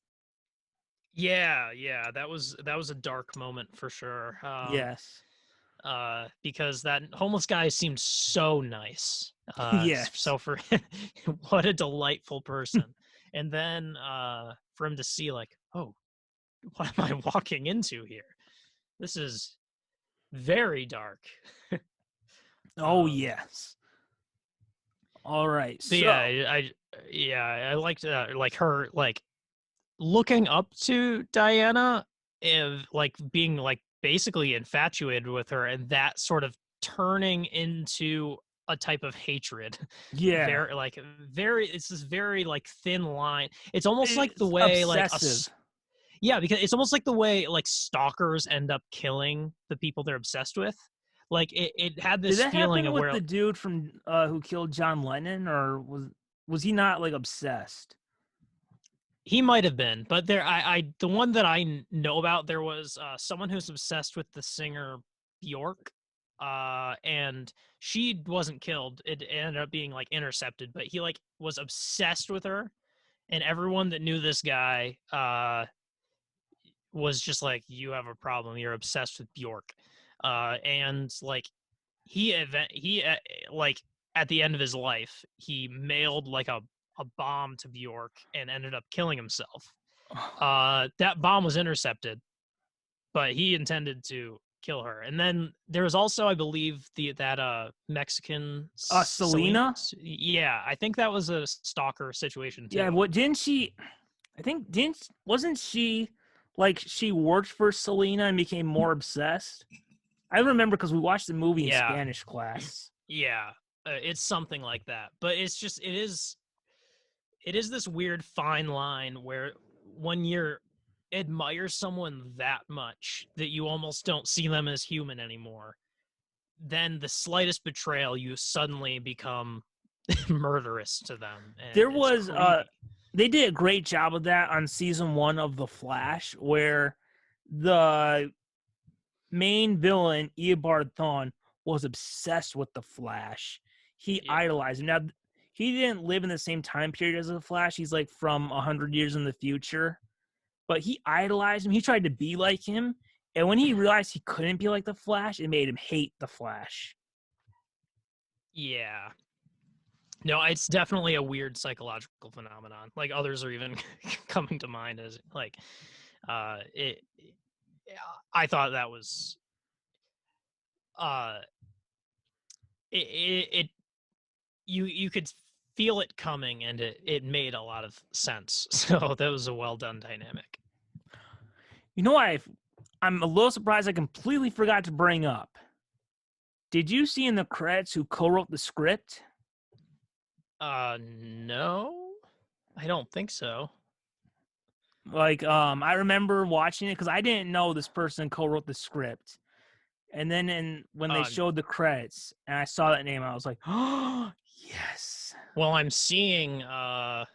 Yeah, yeah, that was a dark moment for sure. Yes. Because that homeless guy seemed so nice. Yes. So for what a delightful person. And then for him to see like, oh, what am I walking into here? This is very dark. Oh Um, yes. All right. but yeah, So I liked like her like looking up to Diana, and like being like basically infatuated with her, and that sort of turning into a type of hatred. yeah. Very it's this very like thin line. It's almost like the It's way like obsessive. yeah, because it's almost like the way like stalkers end up killing the people they're obsessed with. Like it had Did this that feeling happen of with where, the dude from who killed John Lennon, or was he not like obsessed? he might have been, but I the one that I know about, there was someone who's obsessed with the singer Bjork, and she wasn't killed. It ended up being like intercepted, but he like was obsessed with her, and everyone that knew this guy was just like, "You have a problem. You're obsessed with Bjork," and like he like at the end of his life, he mailed like a bomb to Bjork and ended up killing himself. That bomb was intercepted, but he intended to kill her. And then there was also, I believe, that Mexican Celine. Selena? Yeah, I think that was a stalker situation Yeah, too. what didn't she I think didn't wasn't she like she worked for Selena and became more obsessed? I remember because we watched the movie in Yeah, Spanish class. yeah, it's something like that. But it's just it is this weird fine line where when you're admire someone that much that you almost don't see them as human anymore, then the slightest betrayal, you suddenly become murderous to them, and There it's was creepy. they did a great job of that on season 1 of The Flash, where the main villain Eobard Thawne was obsessed with the Flash. He Yeah. idolized him. Now he didn't live in the same time period as the Flash. He's like from 100 years in the future. but he idolized him. He tried to be like him. And when he realized he couldn't be like the Flash, it made him hate the Flash. Yeah. No, it's definitely a weird psychological phenomenon. Like others are even coming to mind as like it I thought that was it you could feel it coming, and it made a lot of sense. So that was a well done dynamic. You know what? I'm a little surprised I completely forgot to bring up. Did you see in the credits who co-wrote the script? No, I don't think so. Like, I remember watching it because I didn't know this person co-wrote the script. And then when they showed the credits and I saw that name, I was like, oh, yes. Well, I'm seeing that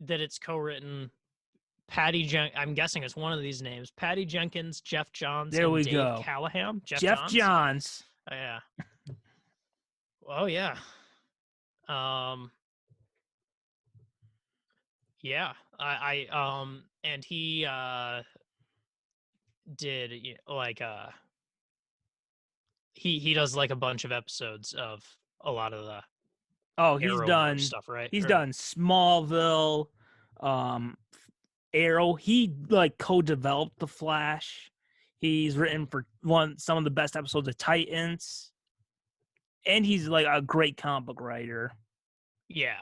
it's co-written I'm guessing it's one of these names. Patty Jenkins, Jeff Johns, There and we Dave go. Callahan. Jeff Johns. Oh, yeah. Oh, yeah. Yeah. And he did like he does like a bunch of episodes of a lot of the He's Arrowverse done stuff, right? He's done Smallville, Arrow. He like co-developed the Flash. He's written for some of the best episodes of Titans, and he's like a great comic book writer. Yeah.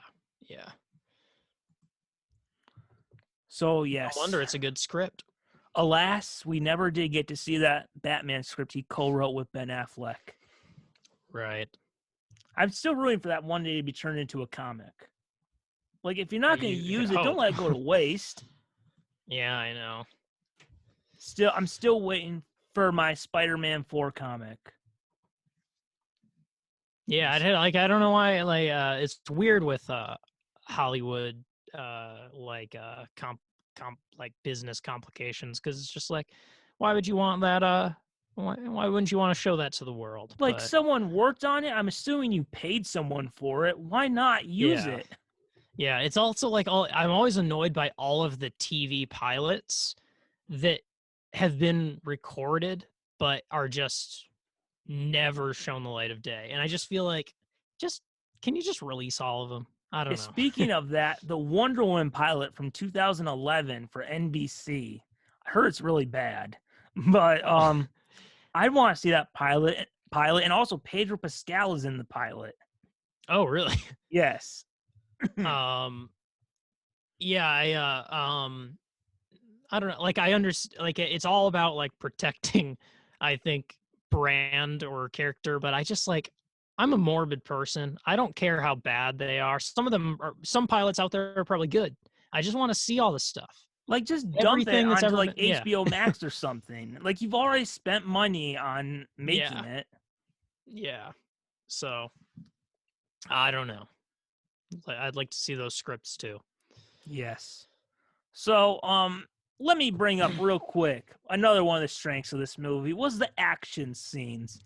So yes, No wonder it's a good script. Alas, we never did get to see that Batman script he co-wrote with Ben Affleck. Right. I'm still rooting for that one day to be turned into a comic. Like, if you're not going to use it, don't let it go to waste. Yeah, I know. I'm still waiting for my Spider-Man 4 comic. Yeah, I don't know why. Like, it's weird with Hollywood, like like business complications, because it's just like, why would you want that? Why wouldn't you want to show that to the world? Like, someone worked on it. I'm assuming you paid someone for it. Why not use it? Yeah, it's also like I'm always annoyed by all of the TV pilots that have been recorded but are just never shown the light of day. And I just feel like, can you just release all of them? I don't know. Speaking of that, the Wonder Woman pilot from 2011 for NBC, I heard it's really bad. But I want to see that pilot, and also Pedro Pascal is in the pilot. Oh, really? Yes. Yeah, I don't know. Like, I understand. Like, it's all about like protecting, I think, brand or character. But I just like, I'm a morbid person. I don't care how bad they are. Some pilots out there are probably good. I just want to see all the stuff. Like, just dump it onto like HBO Max or something. Like, you've already spent money on making it. Yeah. So, I don't know. I'd like to see those scripts too. Yes. So, let me bring up real quick another one of the strengths of this movie was the action scenes.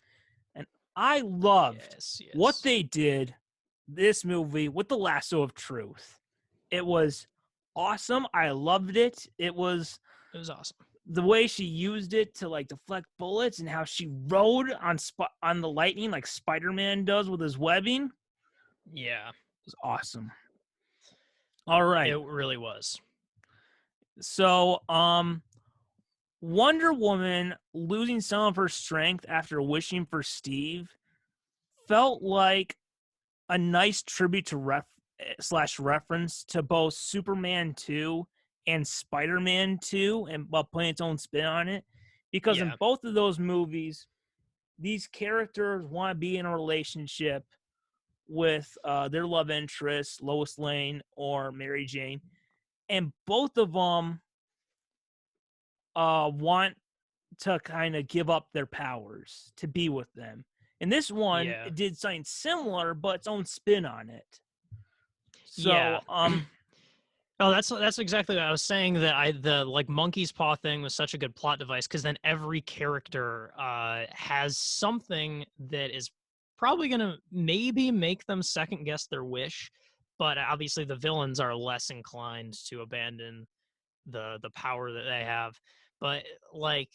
And I loved what they did this movie with the lasso of truth. It was awesome. I loved it. It was awesome. The way she used it to like deflect bullets and how she rode on the lightning like Spider-Man does with his webbing. Yeah. It was awesome. All right. It really was. So, Wonder Woman losing some of her strength after wishing for Steve felt like a nice tribute to reference to both Superman 2 and Spider-Man 2, and while putting its own spin on it. Because in both of those movies, these characters want to be in a relationship with their love interest, Lois Lane or Mary Jane. And both of them want to kind of give up their powers to be with them. And this one it did something similar, but its own spin on it. So, oh, that's exactly what I was saying. That the like monkey's paw thing was such a good plot device, because then every character has something that is probably gonna maybe make them second guess their wish, but obviously the villains are less inclined to abandon the power that they have. But like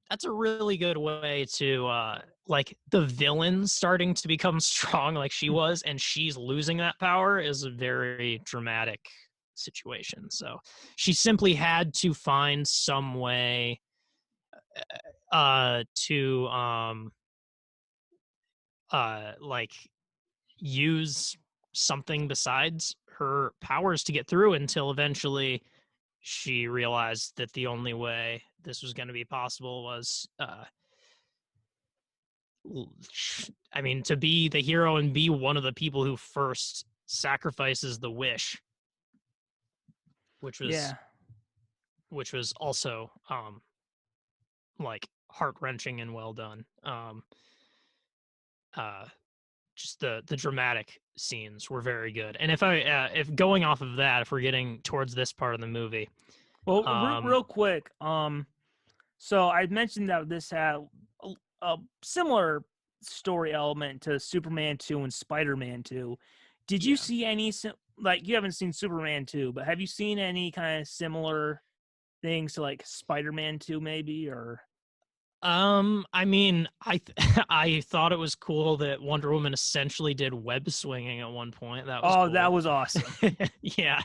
that's a really good way to like the villain starting to become strong like she was, and she's losing that power is a very dramatic situation. So she simply had to find some way to like use something besides her powers to get through, until eventually she realized that the only way this was going to be possible was I mean, to be the hero and be one of the people who first sacrifices the wish, which was Yeah. which was also like heart-wrenching and well done. Uh just the dramatic scenes were very good. And if going off of that, if we're getting towards this part of the movie, Well, real quick, so I mentioned that this had a similar story element to Superman 2 and Spider-Man 2. Did you see any, like, you haven't seen Superman 2, but have you seen any kind of similar things to like Spider-Man 2 maybe, or? I mean, I thought it was cool that Wonder Woman essentially did web swinging at one point. That was cool. That was awesome. Yeah.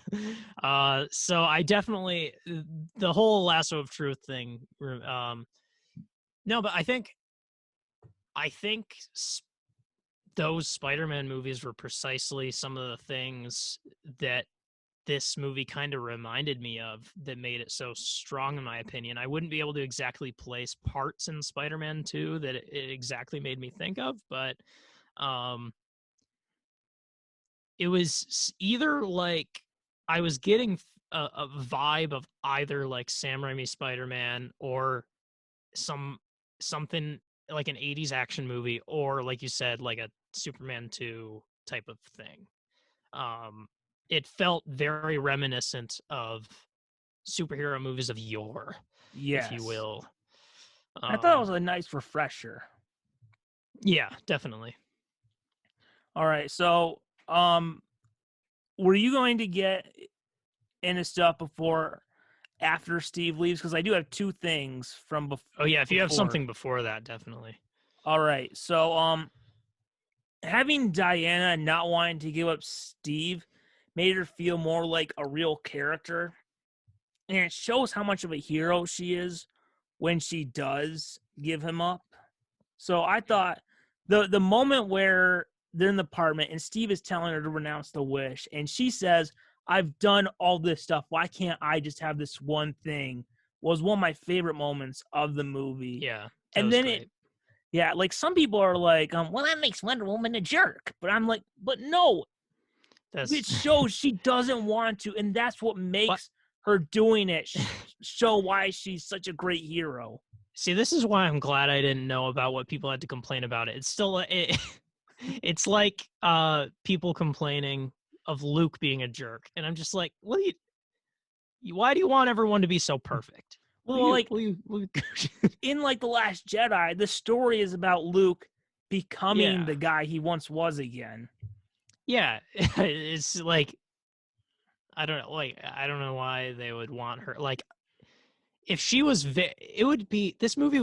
So I definitely the whole lasso of truth thing. No, but I think those Spider-Man movies were precisely some of the things that this movie kind of reminded me of that made it so strong, in my opinion. I wouldn't be able to exactly place parts in Spider-Man 2 that it exactly made me think of, but it was either like I was getting a vibe of either like Sam Raimi Spider-Man or something like an 80s action movie, or like you said, like a Superman 2 type of thing. It felt very reminiscent of superhero movies of yore, if you will. I thought it was a nice refresher. Yeah, definitely. All right, so were you going to get into stuff after Steve leaves? Because I do have two things from before. Oh yeah, if you have something before that, definitely. All right, so having Diana not wanting to give up Steve made her feel more like a real character, and it shows how much of a hero she is when she does give him up. So I thought the moment where they're in the apartment and Steve is telling her to renounce the wish, and she says, "I've done all this stuff. Why can't I just have this one thing?" was one of my favorite moments of the movie. Yeah, and then great. Like some people are like, well, that makes Wonder Woman a jerk. But I'm like, but no, it shows she doesn't want to, and that's what makes her doing it show why she's such a great hero. See, this is why I'm glad I didn't know about what people had to complain about. It's still it's like people complaining of Luke being a jerk, and I'm just like, why do you want everyone to be so perfect? Well, in like The Last Jedi, the story is about Luke becoming the guy he once was again. Yeah, it's like I don't know why they would want her. Like, if she was, it would be, this movie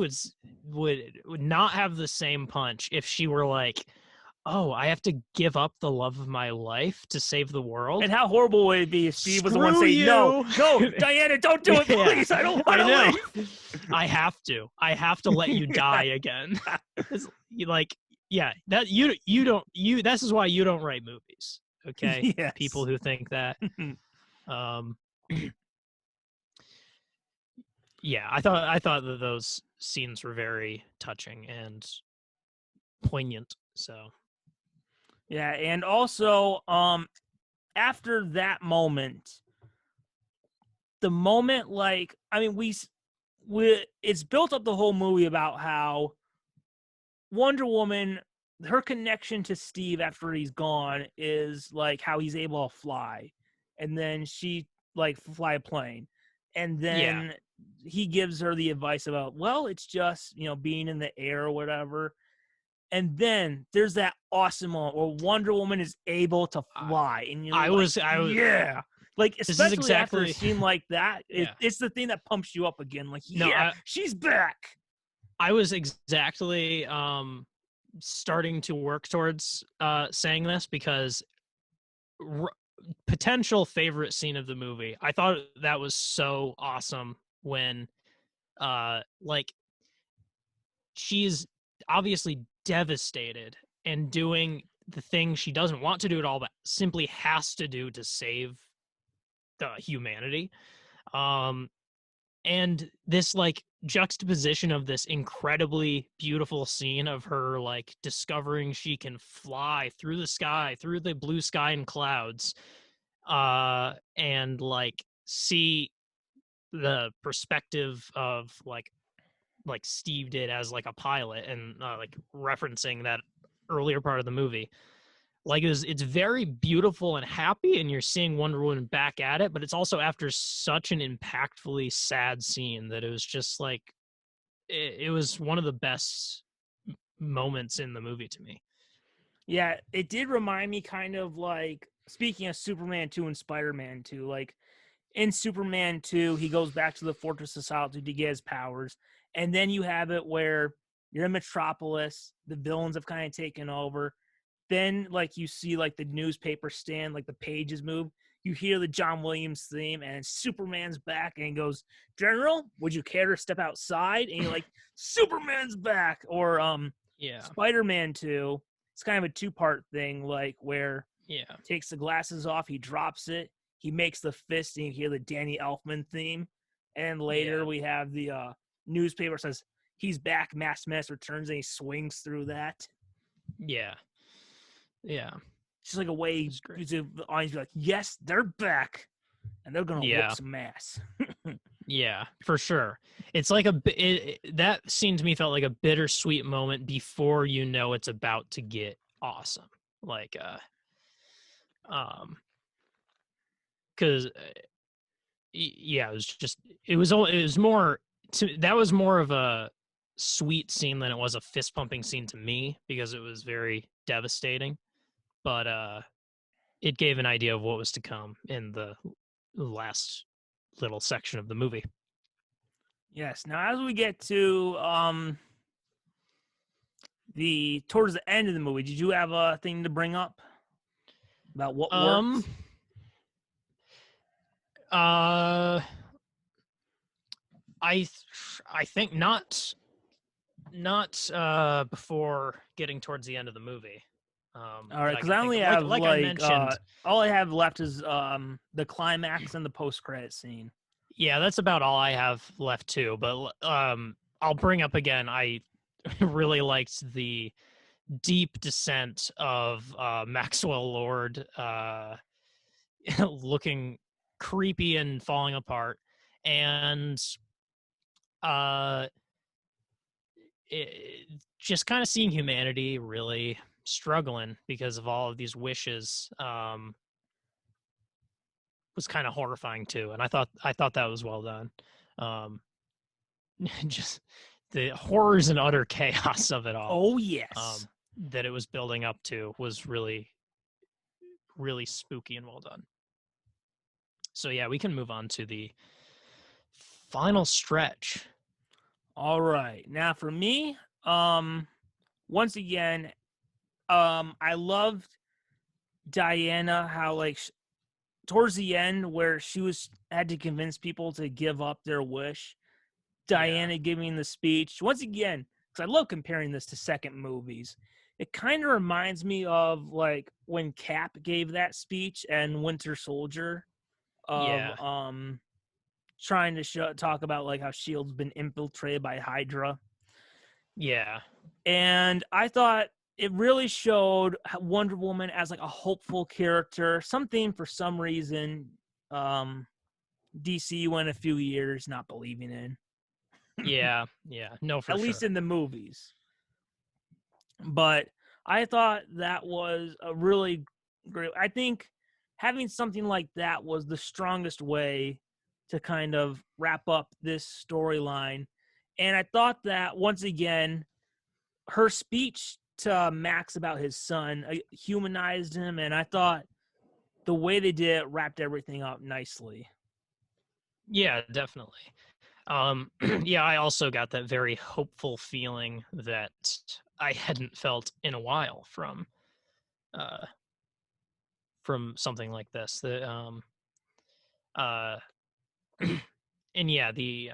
would not have the same punch if she were like, oh, I have to give up the love of my life to save the world. And how horrible would it be if Steve was the one saying, no, Diana, don't do it, please. I don't want to leave. I have to let you die again. That this is why you don't write movies. Okay. Yes. People who think that. Yeah, I thought that those scenes were very touching and poignant. So yeah, and also after that moment, the moment, like, I mean, we it's built up the whole movie about how Wonder Woman, her connection to Steve after he's gone is like how he's able to fly, and then she like fly a plane, and then he gives her the advice about, well, it's just, being in the air or whatever. And then there's that awesome moment where Wonder Woman is able to fly, and you're I like, was yeah. Like, This is especially after a exactly scene like that, yeah. it's the thing that pumps you up again. Like, No, yeah, she's back. I was exactly starting to work towards saying this because potential favorite scene of the movie. I thought that was so awesome when like she's obviously devastated and doing the thing she doesn't want to do at all, but simply has to do to save the humanity. And this like juxtaposition of this incredibly beautiful scene of her like discovering she can fly through the sky, through the blue sky and clouds, and like see the perspective of like Steve did as like a pilot, and like referencing that earlier part of the movie. Like it's very beautiful and happy, and you're seeing Wonder Woman back at it, but it's also after such an impactfully sad scene that it was just like it was one of the best moments in the movie to me. Yeah, it did remind me kind of like, speaking of Superman 2 and Spider-Man 2, like in Superman 2, he goes back to the Fortress of Solitude to get his powers. And then you have it where you're in Metropolis, the villains have kind of taken over. Then, like, you see, like, the newspaper stand, like, the pages move. You hear the John Williams theme, and Superman's back, and he goes, General, would you care to step outside? And you're like, Superman's back! Or Yeah. Spider-Man 2, it's kind of a two-part thing, like, where Yeah. takes the glasses off, he drops it, he makes the fist, and you hear the Danny Elfman theme. And later we have the newspaper says, he's back, Masked Menace returns, and he swings through that. Yeah. Yeah. Just like a way to the audience be like, yes, they're back, and they're gonna whoop some ass. Yeah, for sure. It's like that scene to me felt like a bittersweet moment before you know it's about to get awesome. Like, because yeah, it was more that was more of a sweet scene than it was a fist pumping scene to me, because it was very devastating. But it gave an idea of what was to come in the last little section of the movie. Yes. Now, as we get to towards the end of the movie, did you have a thing to bring up about what worked? I think not before getting towards the end of the movie. All right, because I only have like I mentioned, all I have left is the climax and the post credit scene. Yeah, that's about all I have left too. But I'll bring up again. I really liked the deep descent of Maxwell Lord, looking creepy and falling apart, and just kind of seeing humanity really struggling because of all of these wishes was kind of horrifying too. And I thought that was well done. Just the horrors and utter chaos of it all. Oh yes. That it was building up to was really, really spooky and well done. So yeah, we can move on to the final stretch. All right. Now for me, once again, I loved Diana, how like towards the end where she had to convince people to give up their wish. Diana giving the speech. Once again, because I love comparing this to second movies. It kind of reminds me of like when Cap gave that speech and Winter Soldier of trying to talk about like how S.H.I.E.L.D's been infiltrated by Hydra. Yeah. And I thought it really showed Wonder Woman as like a hopeful character, something for some reason DCEU in a few years not believing in. Yeah. No, for At sure. least in the movies. But I thought that was a really great. I think having something like that was the strongest way to kind of wrap up this storyline. And I thought that once again, her speech to Max about his son, humanized him, and I thought the way they did it wrapped everything up nicely. Yeah, definitely. Yeah, I also got that very hopeful feeling that I hadn't felt in a while uh from something like this. Uh and yeah, the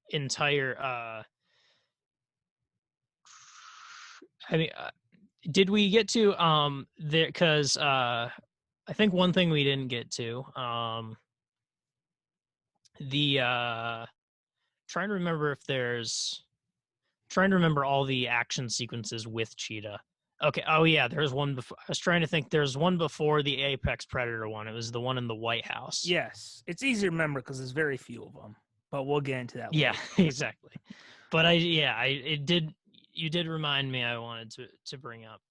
entire I mean did we get to there cuz I think one thing we didn't get to the trying to remember if there's trying to remember all the action sequences with Cheetah. Okay. Oh yeah, there's one before. I was trying to think. There's one before the Apex Predator one. It was the one in the White House. Yes, it's easy to remember because there's very few of them, but we'll get into that Yeah, later. exactly. But it did. You did remind me. I wanted to bring up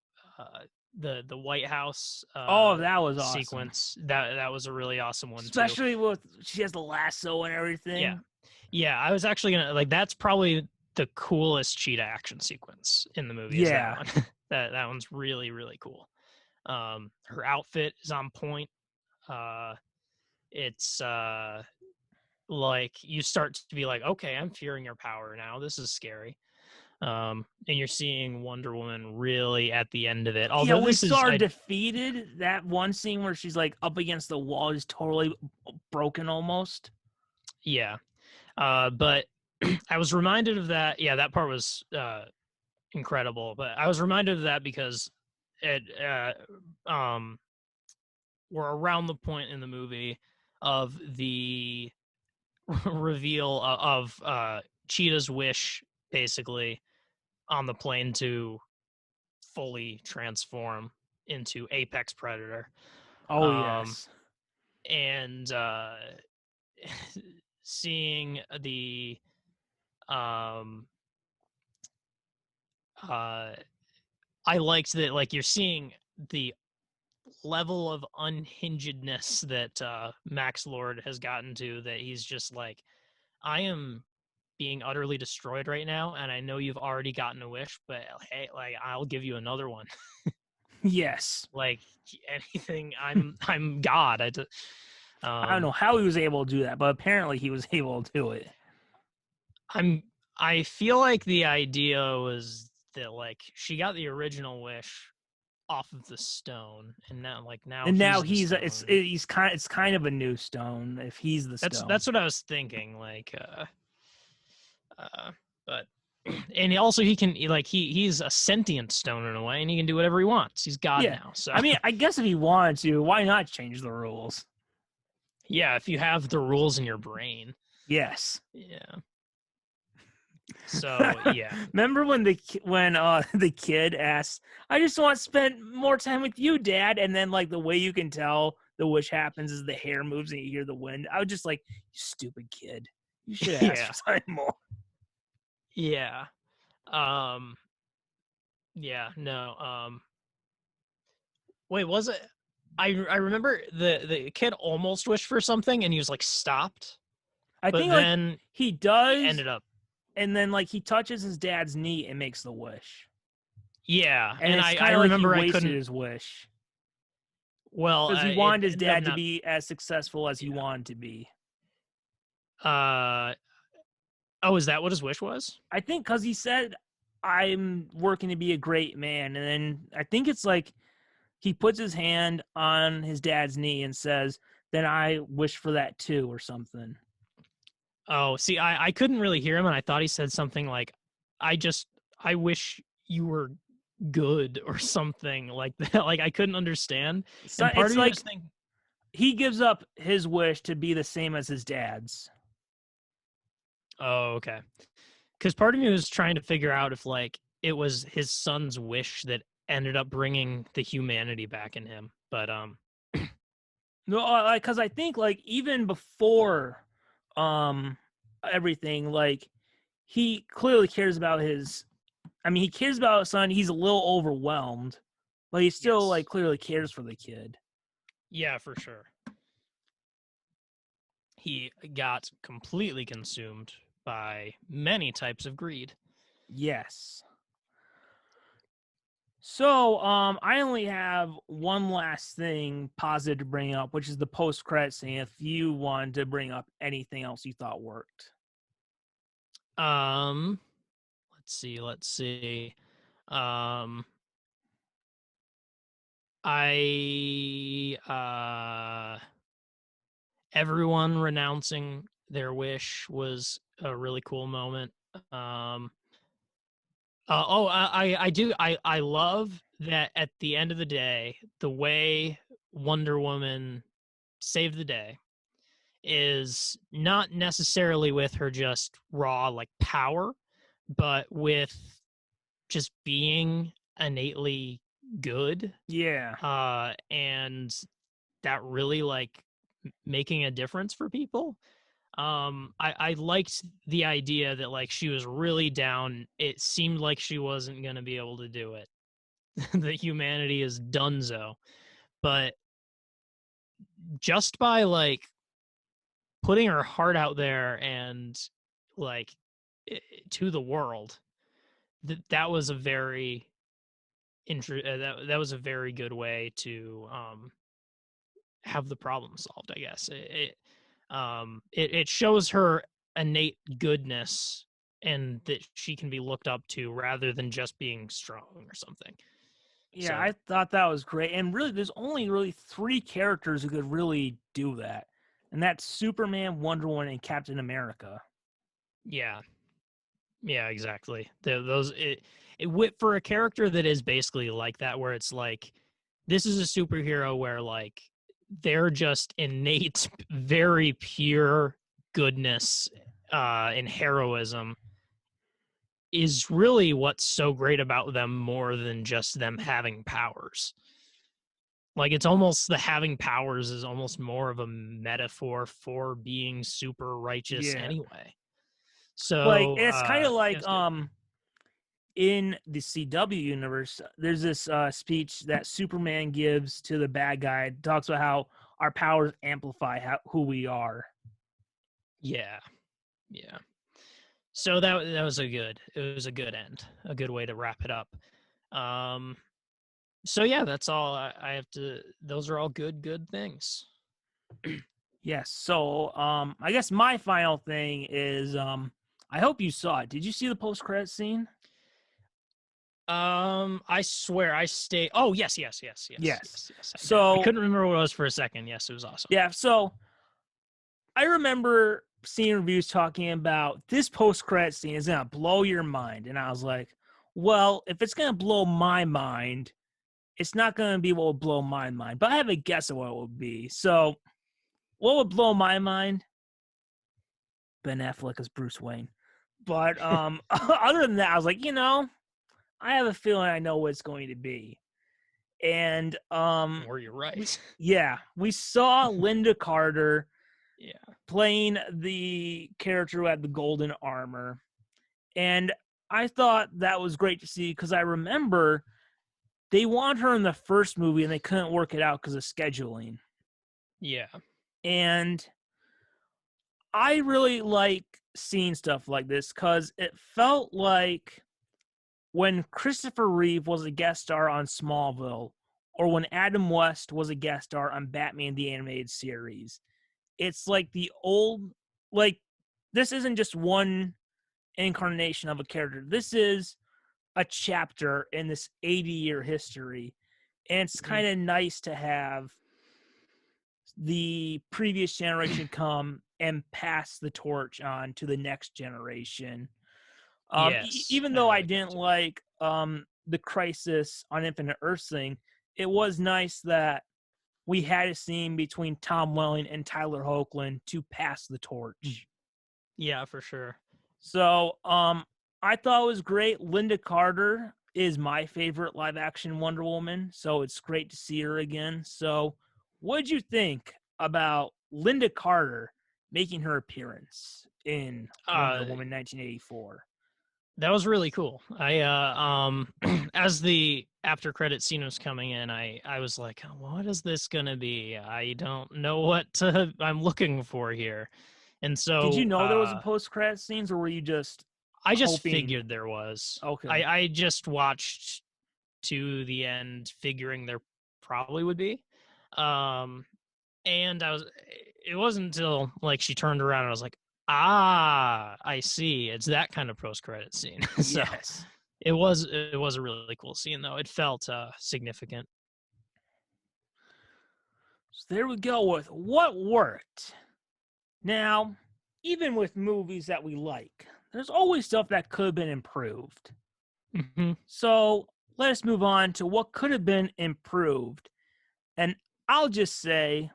the White House Oh, that was awesome. sequence. That was a really awesome one too. Especially with she has the lasso and everything. Yeah. I was actually gonna like. That's probably the coolest Cheetah action sequence in the movie. Is that one? that one's really really cool. Her outfit is on point. It's like you start to be like, okay, I'm fearing your power now. This is scary. And you're seeing Wonder Woman really at the end of it. Although yeah, we this saw is her defeated. That one scene where she's like up against the wall is totally broken almost. Yeah. But I was reminded of that. Yeah, that part was incredible. But I was reminded of that because it we're around the point in the movie of the reveal of Cheetah's wish, basically, on the plane to fully transform into Apex Predator. Oh yes. And seeing the um I liked that, like, you're seeing the level of unhingedness that Max Lord has gotten to, that he's just like, I am being utterly destroyed right now, and I know you've already gotten a wish, but hey, like, I'll give you another one. Yes. Like anything, I'm God. I don't know how he was able to do that, but apparently he was able to do it. I feel like the idea was that, like, she got the original wish off of the stone, and now he's the stone. it's kind of a new stone if he's the stone. That's what I was thinking. Like, but and also he can, like, he's a sentient stone in a way, and he can do whatever he wants. He's God now. So I mean, I guess if he wanted to, why not change the rules? yeah, if you have the rules in your brain. Yes. Yeah. So yeah. Remember when the kid asked, "I just want to spend more time with you, Dad," and then like the way you can tell the wish happens is the hair moves and you hear the wind. I was just like, "You stupid kid! You should have asked for something more." Yeah. Yeah. No. Wait, was it? I remember the kid almost wished for something, and he was like stopped. I think then like he does. He ended up, and then like he touches his dad's knee and makes the wish. Yeah, and I remember like he wasted his wish. Well, because he wanted his dad to be as successful as he wanted to be. Oh, is that what his wish was? I think because he said, "I'm working to be a great man," and then I think it's like he puts his hand on his dad's knee and says, "Then I wish for that too," or something. Oh, see, I couldn't really hear him, and I thought he said something like, I wish you were good," or something like that. Like, I couldn't understand. So and part of like he gives up his wish to be the same as his dad's. Oh, okay. Because part of me was trying to figure out if, like, it was his son's wish that ended up bringing the humanity back in him. But no, like, because I think like even before everything, like he clearly cares about his. I mean, he cares about his son. He's a little overwhelmed, but he still like clearly cares for the kid. Yeah, for sure. He got completely consumed by many types of greed. Yes. So, I only have one last thing positive to bring up, which is the post-credit scene. If you wanted to bring up anything else you thought worked. Um, let's see. Um, I everyone renouncing their wish was a really cool moment. Um, I love that at the end of the day, the way Wonder Woman saved the day is not necessarily with her just raw like power, but with just being innately good, Yeah. and that really like making a difference for people. I liked the idea that like she was really down. It seemed like she wasn't going to be able to do it. That humanity is donezo. But just by like putting her heart out there and like to the world, that was a very that was a very good way to have the problem solved, I guess. It shows her innate goodness and that she can be looked up to rather than just being strong or something. Yeah, So I thought that was great. And really, there's only really three characters who could really do that. And that's Superman, Wonder Woman, and Captain America. yeah, yeah, exactly. Those it for a character that is basically like that, where it's like this is a superhero where like they're just innate, very pure goodness and heroism is really what's so great about them more than just them having powers. Like it's almost the having powers is almost more of a metaphor for being super righteous Yeah. anyway. Like, So it's kind of yeah, like it's good. in the CW universe, there's this speech that Superman gives to the bad guy. It talks about how our powers amplify who we are. Yeah, yeah. So that was a good, it was a good end, a good way to wrap it up. Um, so yeah, that's all I have to. Those are all good things. Yes. So, I guess my final thing is, I hope you saw it. Did you see the post-credit scene? I swear I stay. Oh Yes. yes. I did. I So, couldn't remember what it was for a second. Yes, it was awesome. yeah. So I remember seeing reviews talking about this post-credit scene is gonna blow your mind, and I was like, well, if it's gonna blow my mind, it's not gonna be what would blow my mind. But I have a guess of what it would be. So, what would blow my mind? Ben Affleck as Bruce Wayne. But other than that, I was like, I have a feeling I know what it's going to be. And Or you're right. we saw Linda Carter Yeah. playing the character who had the golden armor. And I thought that was great to see because I remember they wanted her in the first movie and they couldn't work it out because of scheduling. Yeah. And I really like seeing stuff like this because it felt like when Christopher Reeve was a guest star on Smallville or when Adam West was a guest star on Batman the Animated Series. It's like the old, like, this isn't just one incarnation of a character. This is a chapter in this 80-year history. And it's kind of nice to have the previous generation come and pass the torch on to the next generation. Yes, Even I though I like that didn't too. like the Crisis on Infinite Earth thing, it was nice that we had a scene between Tom Welling and Tyler Hoechlin to pass the torch. Yeah, for sure. So, I thought it was great. Linda Carter is my favorite live action Wonder Woman, so it's great to see her again. So, what did you think about Linda Carter making her appearance in Wonder Uh, Woman 1984? that was really cool. I as the after credit scene was coming in, I was like, what is this gonna be? I don't know what I'm looking for here. And Did you so know there was a post credit scenes, or were you just I just hoping? figured there was. Okay. I just watched to the end, figuring there probably would be. And it wasn't until like she turned around and I was like, I see. It's that kind of post-credit scene. So Yes. it was a really cool scene though. It felt significant. So there we go with what worked. Now, even with movies that we like, there's always stuff that could have been improved. Mm-hmm. So let us move on to what could have been improved. And I'll just say,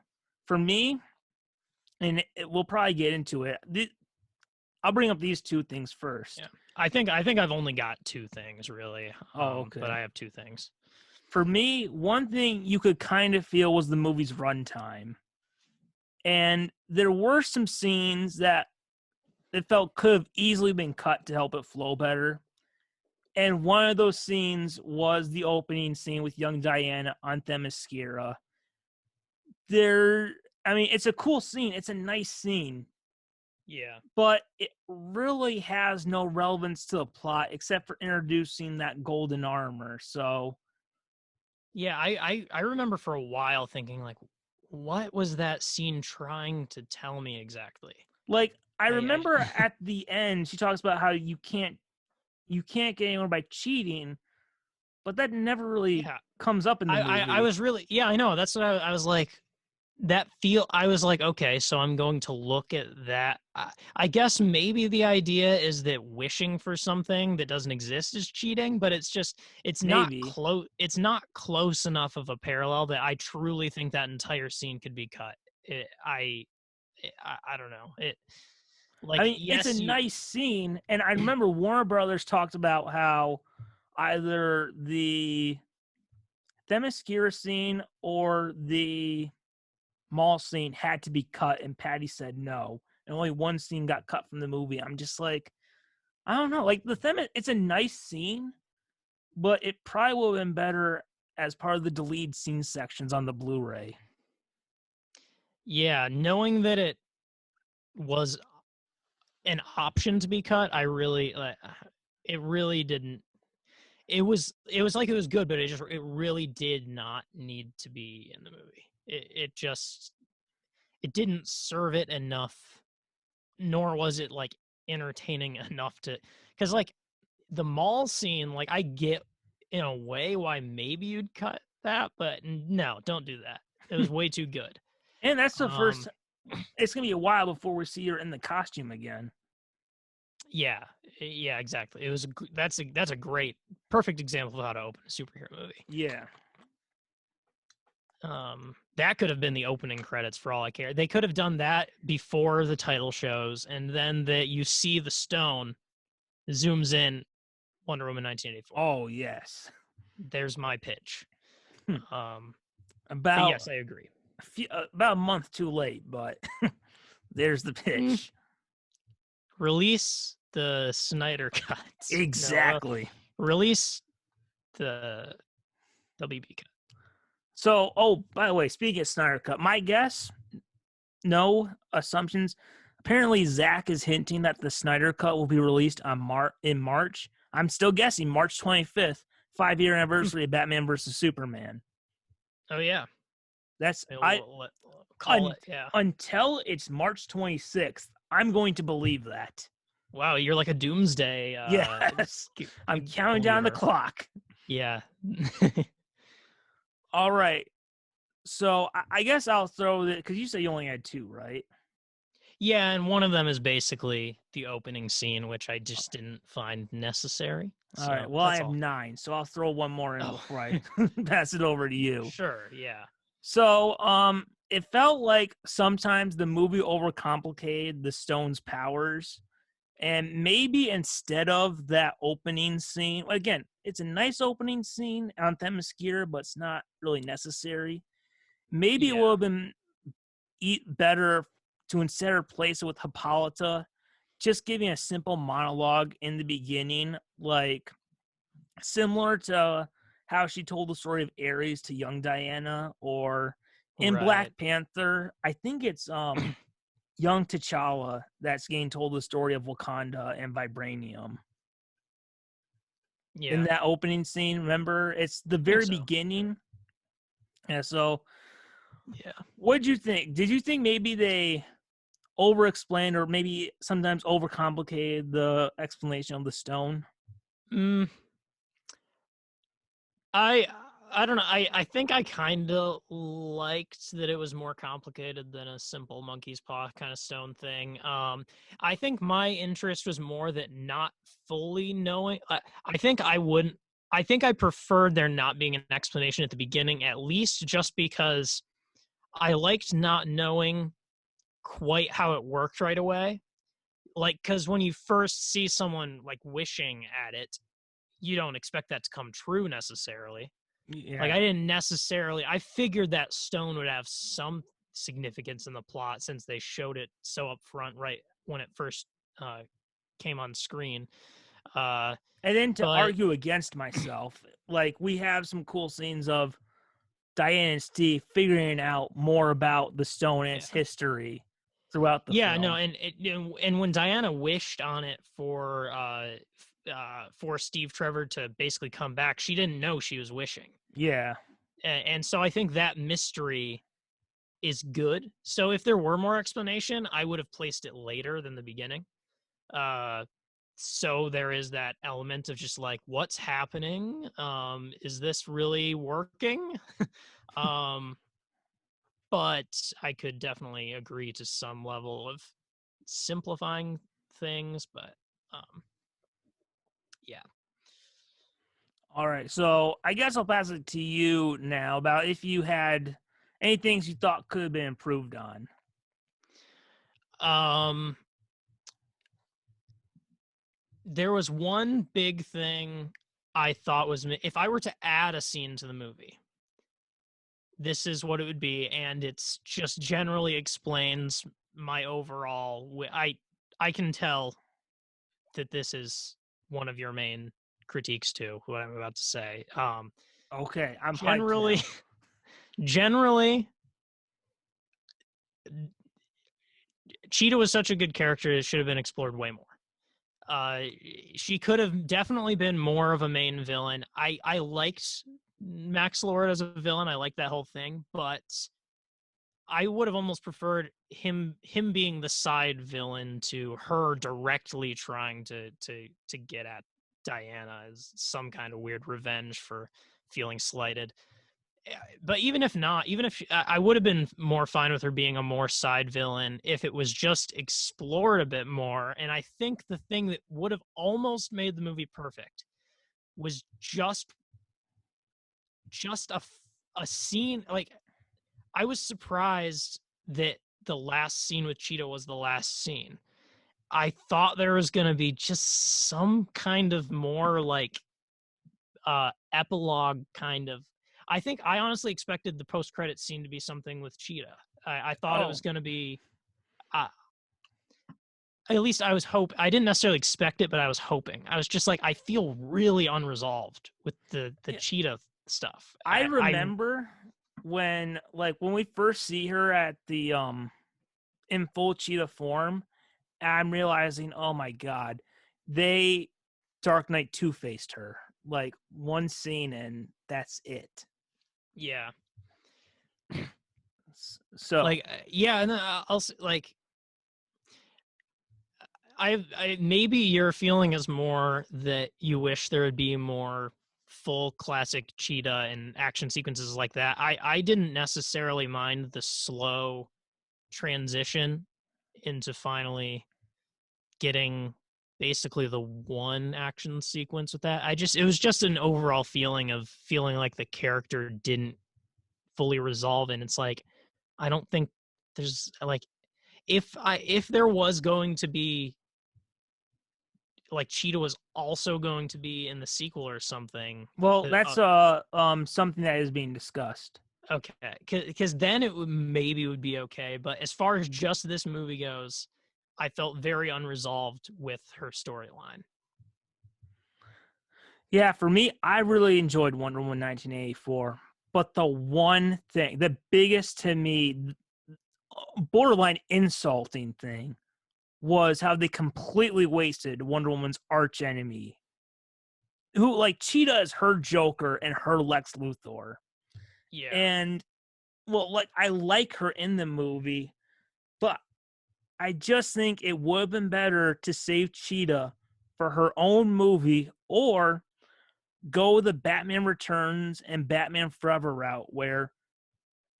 for me, and we'll probably get into it. I'll bring up these two things first. Yeah. I think I've only got two things really. Okay. But I have two things. For me, one thing you could kind of feel was the movie's runtime. And there were some scenes that it felt could have easily been cut to help it flow better. And one of those scenes was the opening scene with young Diana on Themyscira. It's a cool scene. It's a nice scene. Yeah. But it really has no relevance to the plot except for introducing that golden armor. So yeah, I remember for a while thinking like, what was that scene trying to tell me exactly? Like I remember at the end she talks about how you can't get anyone by cheating, but that never really comes up in the movie. I was really I know. That's what I was like. I was like, okay, so I'm going to look at that. I guess maybe the idea is that wishing for something that doesn't exist is cheating, but it's not close. It's not close enough of a parallel that I truly think that entire scene could be cut. I don't know. It's a nice scene, and I remember Warner Brothers talked about how either the Themyscira scene or the mall scene had to be cut, and Patty said no, and only one scene got cut from the movie. I'm just like, I don't know. Like it's a nice scene, but it probably would have been better as part of the deleted scene sections on the Blu-ray. Yeah, knowing that it was an option to be cut, it really didn't. It was like it was good, but it really did not need to be in the movie. It didn't serve it enough, nor was it like entertaining enough to, because like the mall scene, like I get in a way why maybe you'd cut that, but no, don't do that. It was way too good. And that's the first. It's gonna be a while before we see her in the costume again. Yeah, exactly. It was that's a great, perfect example of how to open a superhero movie. Yeah. That could have been the opening credits for all I care. They could have done that before the title shows, and then you see the stone zooms in Wonder Woman 1984. Oh yes. There's my pitch. Yes, I agree. About a month too late, but there's the pitch. Release the Snyder cut. Exactly. Release the WB cut. So, by the way, speaking of Snyder cut, my guess, no assumptions. Apparently, Zach is hinting that the Snyder cut will be released in March. I'm still guessing March 25th, 5-year anniversary of Batman vs. Superman. Oh yeah, that's yeah. Until it's March 26th, I'm going to believe that. Wow, you're like a doomsday. Yes, I'm counting down the clock. Yeah. All right. So I guess I'll throw it because you said you only had two, right? Yeah, and one of them is basically the opening scene, which I just didn't find necessary. All right. Well, I have 9, so I'll throw one more in before I pass it over to you. Sure. Yeah. So, it felt like sometimes the movie overcomplicated the Stone's powers, and maybe instead of that opening scene, again, it's a nice opening scene on Themyscira, but it's not really necessary. Maybe it would have been better to instead replace it with Hippolyta, just giving a simple monologue in the beginning, like similar to how she told the story of Ares to young Diana, or in Black Panther, I think it's young T'Challa that's getting told the story of Wakanda and vibranium. in Yeah. that opening scene. Remember, it's the Think very so. beginning. Yeah. So, Yeah. what did you think? Did you think maybe they over-explained or maybe sometimes overcomplicated the explanation of the stone? Mm, I I don't know. I think I kind of liked that it was more complicated than a simple monkey's paw kind of stone thing. I think my interest was more that not fully knowing. I think I wouldn't. I think I preferred there not being an explanation at the beginning, at least just because I liked not knowing quite how it worked right away. Like, because when you first see someone like wishing at it, you don't expect that to come true necessarily. Like, Yeah. I didn't necessarily, I figured that stone would have some significance in the plot since they showed it so up front right when it first uh, came on screen. Uh, And then to but argue against myself, like we have some cool scenes of Diane and Steve figuring out more about the stone and its yeah, history throughout the yeah, no, film. and when Diana wished on it for Steve Trevor to basically come back, she didn't know she was wishing, Yeah. and so I think that mystery is good. So if there were more explanation, I would have placed it later than the beginning. Uh, so there is that element of just like, what's happening? Is this really working? um, but I could definitely agree to some level of simplifying things. But yeah. All right. So I guess I'll pass it to you now about if you had any things you thought could have been improved on. Um, there was one big thing I thought was if I were to add a scene to the movie, this is what it would be, and it's just generally explains my overall. I can tell that this is one of your main critiques too. What I'm about to say. Okay. I'm hyped Generally, now. generally, Cheetah was such a good character; it should have been explored way more. Uh, she could have definitely been more of a main villain. I liked Max Lord as a villain. I liked that whole thing, but I would have almost preferred him being the side villain to her directly trying to get at Diana as some kind of weird revenge for feeling slighted. But even if not, even if I would have been more fine with her being a more side villain if it was just explored a bit more. And I think the thing that would have almost made the movie perfect was just a scene. Like, I was surprised that the last scene with Cheetah was the last scene. I thought there was going to be just some kind of more like epilogue kind of. I think I honestly expected the post credit scene to be something with Cheetah. I thought it was Oh, going to be. Uh, at least I was I didn't necessarily expect it, but I was hoping. I was just like, I feel really unresolved with the yeah. Cheetah stuff. I I'm remember when we first see her at the in full cheetah form, I'm realizing, oh my god, they Dark Knight two-faced her. Like one scene and that's it. yeah. So, Like yeah, and then like I maybe your feeling is more that you wish there would be more full classic Cheetah and action sequences like that. I didn't necessarily mind the slow transition into finally getting basically the one action sequence with that. It was just an overall feeling of feeling like the character didn't fully resolve, and it's like I don't think there's like if there was going to be like Cheetah was also going to be in the sequel or something. well, that's something that is being discussed. Okay, because then it would be okay. But as far as just this movie goes, I felt very unresolved with her storyline. Yeah, for me, I really enjoyed Wonder Woman 1984. But the one thing, the biggest to me, borderline insulting thing, was how they completely wasted Wonder Woman's arch enemy who like Cheetah is her Joker and her Lex Luthor. Yeah. And well, like I like her in the movie, but I just think it would have been better to save Cheetah for her own movie or go the Batman Returns and Batman Forever route where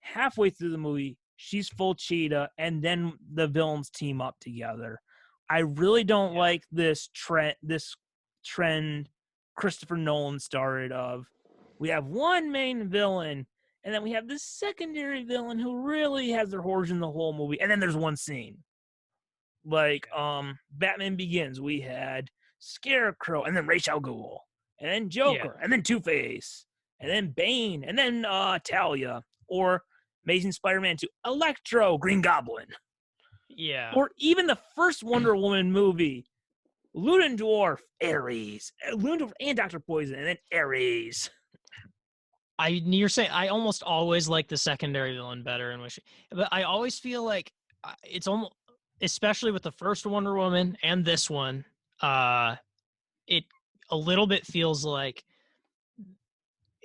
halfway through the movie she's full Cheetah and then the villains team up together. I really don't like this trend Christopher Nolan started of we have one main villain and then we have this secondary villain who really has their origin the whole movie and then there's one scene. Like Batman Begins, we had Scarecrow and then Ra's al Ghul and then Joker and then Two-Face and then Bane and then Talia or Amazing Spider-Man 2, Electro, Green Goblin. Yeah. Or even the first Wonder Woman movie, Ludendorff, Ares. Ludendorff and Dr. Poison, and then Ares. You're saying I almost always like the secondary villain better, but I always feel like it's almost, especially with the first Wonder Woman and this one, it a little bit feels like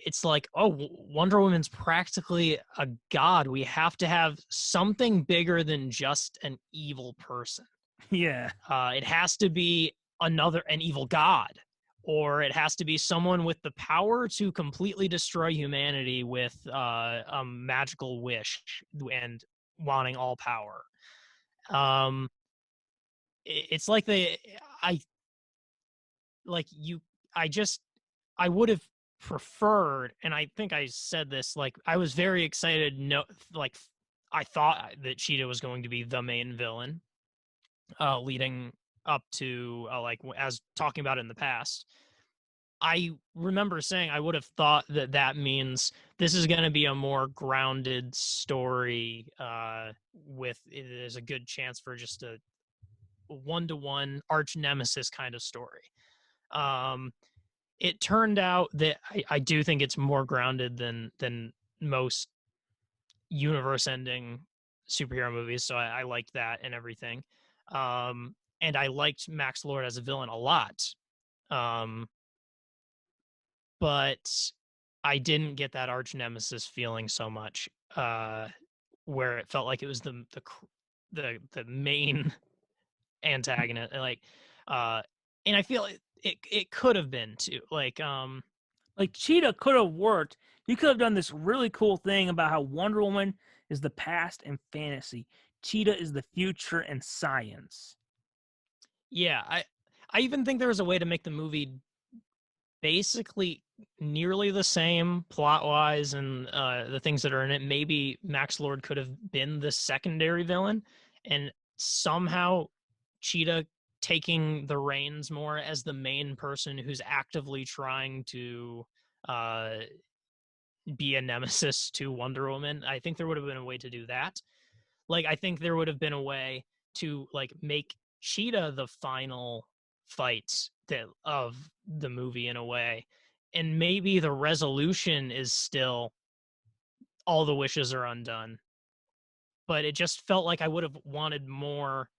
it's like, oh, Wonder Woman's practically a god. We have to have something bigger than just an evil person. Yeah. It has to be an evil god, or it has to be someone with the power to completely destroy humanity with a magical wish and wanting all power. It's like I would have preferred, and I think I said this, like I was very excited. No, like I thought that Cheetah was going to be the main villain, leading up to like as talking about it in the past. I remember saying I would have thought that means this is going to be a more grounded story. There's a good chance for just a one-to-one arch nemesis kind of story. It turned out that I do think it's more grounded than most universe-ending superhero movies, so I liked that and everything. And I liked Max Lord as a villain a lot, but I didn't get that arch nemesis feeling so much, where it felt like it was the main antagonist, and I feel it could have been too, like Cheetah could have worked. He could have done this really cool thing about how Wonder Woman is the past and fantasy. Cheetah is the future and science. Yeah, I even think there was a way to make the movie basically nearly the same plot-wise and the things that are in it. Maybe Max Lord could have been the secondary villain, and somehow Cheetah taking the reins more as the main person who's actively trying to be a nemesis to Wonder Woman. I think there would have been a way to do that. Like, I think there would have been a way to like make Cheetah the final fight of the movie in a way, and maybe the resolution is still all the wishes are undone. But it just felt like I would have wanted more.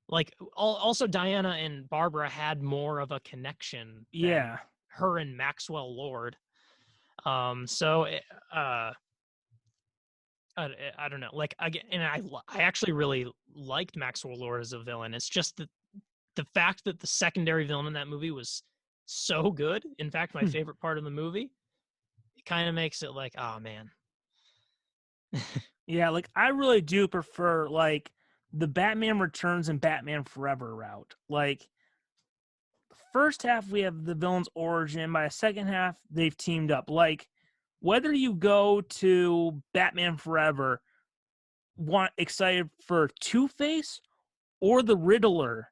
Like, also Diana and Barbara had more of a connection than her and Maxwell Lord. So I don't know. Like, again, and I actually really liked Maxwell Lord as a villain. It's just the fact that the secondary villain in that movie was so good. In fact, my favorite part of the movie. It kind of makes it like, oh man. Yeah, like I really do prefer like the Batman Returns and Batman Forever route. Like the first half we have the villain's origin, by the second half they've teamed up. Like whether you go to Batman Forever, excited for Two-Face or the Riddler,